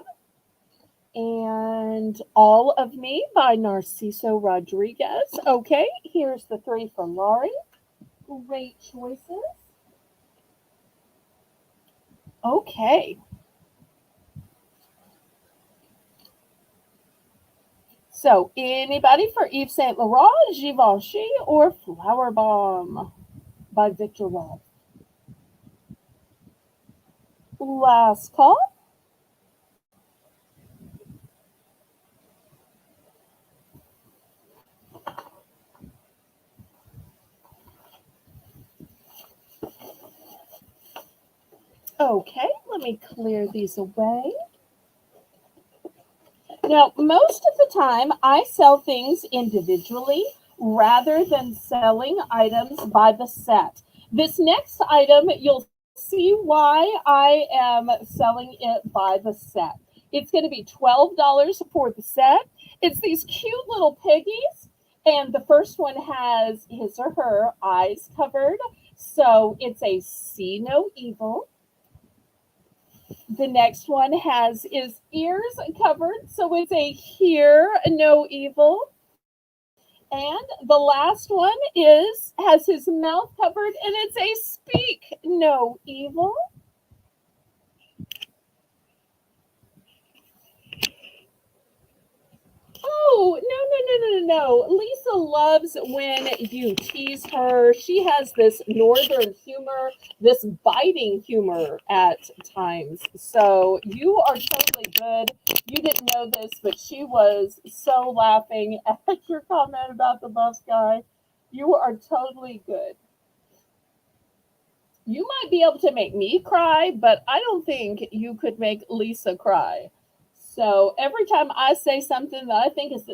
S1: and All of Me by Narciso Rodriguez. Okay, here's the 3 for Laurie. Great choices. Okay. So, anybody for Yves Saint Laurent, Givenchy, or Flower Bomb by Victor Rolf? Last call. Okay, let me clear these away. Now, most of the time, I sell things individually rather than selling items by the set. This next item, you'll see why I am selling it by the set. It's going to be $12 for the set. It's these cute little piggies, and the first one has his or her eyes covered, so it's a see no evil. The next one has his ears covered, so it's a hear no evil. And the last one has his mouth covered, and it's a speak no evil. Oh, no. Lisa loves when you tease her. She has this northern humor, this biting humor at times. So you are totally good. You didn't know this, but she was so laughing at your comment about the buff guy. You are totally good. You might be able to make me cry, but I don't think you could make Lisa cry. So every time I say something that I think is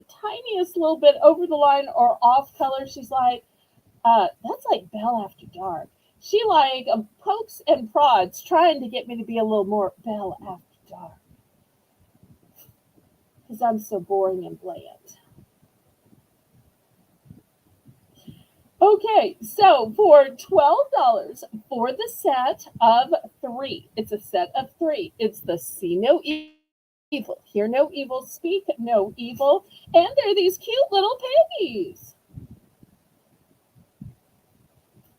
S1: tiniest little bit over the line or off color, she's like, that's like Belle after dark. She like pokes and prods, trying to get me to be a little more Belle after dark because I'm so boring and bland. Okay, so for $12 for the set of three, it's a set of three. It's the See No Evil, Hear No Evil, Speak No Evil, and they're these cute little piggies.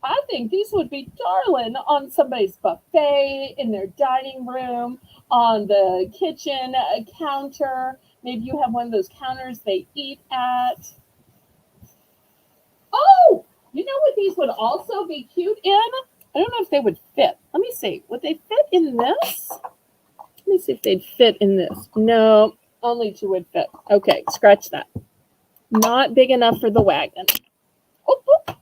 S1: I think these would be darling on somebody's buffet, in their dining room, on the kitchen counter. Maybe you have one of those counters they eat at. Oh, you know what these would also be cute in? I don't know if they would fit. Let me see. Would they fit in this? Let me see if they'd fit in this. No, only two would fit. Okay, scratch that. Not big enough for the wagon. Oop, oop.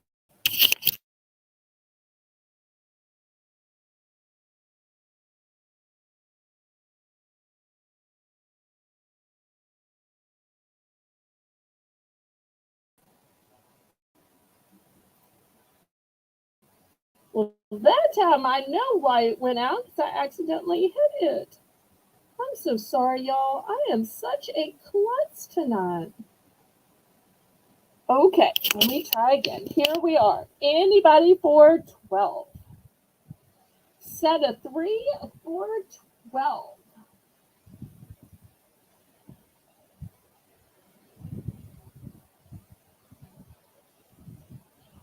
S1: Well, that time I know why it went out because I accidentally hit it. I'm so sorry, y'all. I am such a klutz tonight. Okay, let me try again. Here we are. Anybody for 12? Set of three for 12.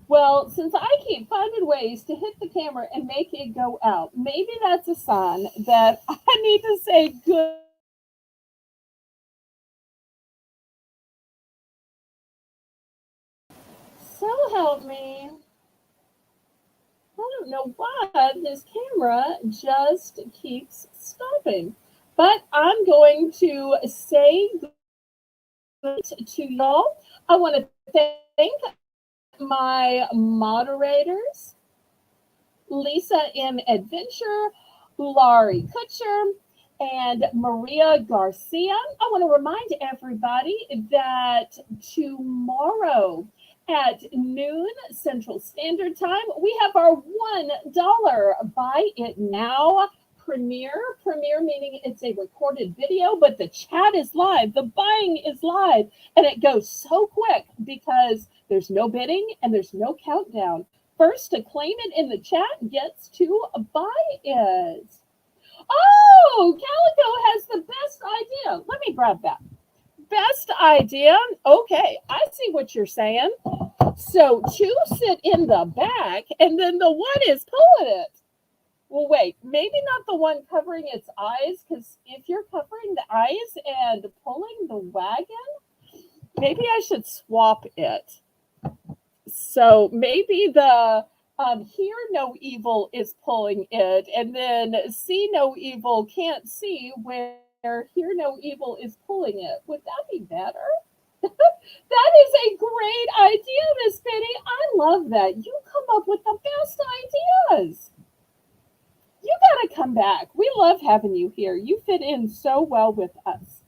S1: Well, since I keep finding ways to hit the camera and make it go out, maybe that's a sign that I need to say good. So help me. I don't know why this camera just keeps stopping. But I'm going to say good to y'all. I want to thank my moderators, Lisa in Adventure, Laurie Kutcher, and Maria Garcia. I want to remind everybody that tomorrow at noon Central Standard Time, we have our $1 Buy It Now premiere. Premiere meaning it's a recorded video, but the chat is live, the buying is live, and it goes so quick because there's no bidding and there's no countdown. First to claim it in the chat gets to buy it. Oh, Calico has the best idea. Let me grab that. Best idea. Okay, I see what you're saying. So two sit in the back, and then the one is pulling it. Well, wait, maybe not the one covering its eyes, because if you're covering the eyes and pulling the wagon, maybe I should swap it. So maybe the Hear No Evil is pulling it, and then See No Evil can't see where Hear No Evil is pulling it. Would that be better? That is a great idea, Miss Penny. I love that. You come up with the best ideas. You got to come back. We love having you here. You fit in so well with us.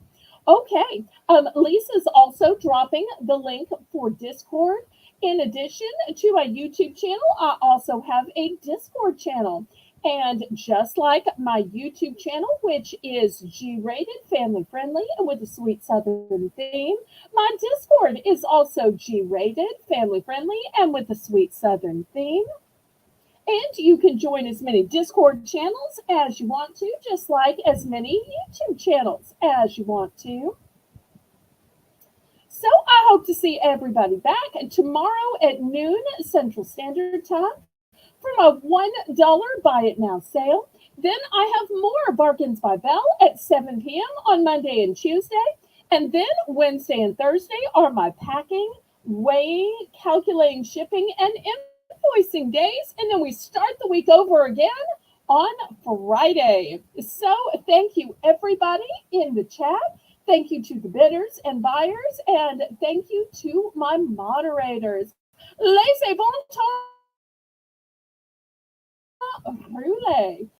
S1: Okay. Lisa's also dropping the link for Discord. In addition to my YouTube channel, I also have a Discord channel. And just like my YouTube channel, which is G-rated, family friendly, and with a sweet Southern theme, my Discord is also G-rated, family friendly, and with a sweet Southern theme. And you can join as many Discord channels as you want to, just like as many YouTube channels as you want to. So I hope to see everybody back tomorrow at noon Central Standard Time for my $1 Buy It Now sale. Then I have more Bargains by Belle at 7 p.m. on Monday and Tuesday. And then Wednesday and Thursday are my packing, weighing, calculating shipping, and invoicing days. And then we start the week over again on Friday. So thank you, everybody in the chat. Thank you to the bidders and buyers. And thank you to my moderators. Laissez bon temps. Brûlé.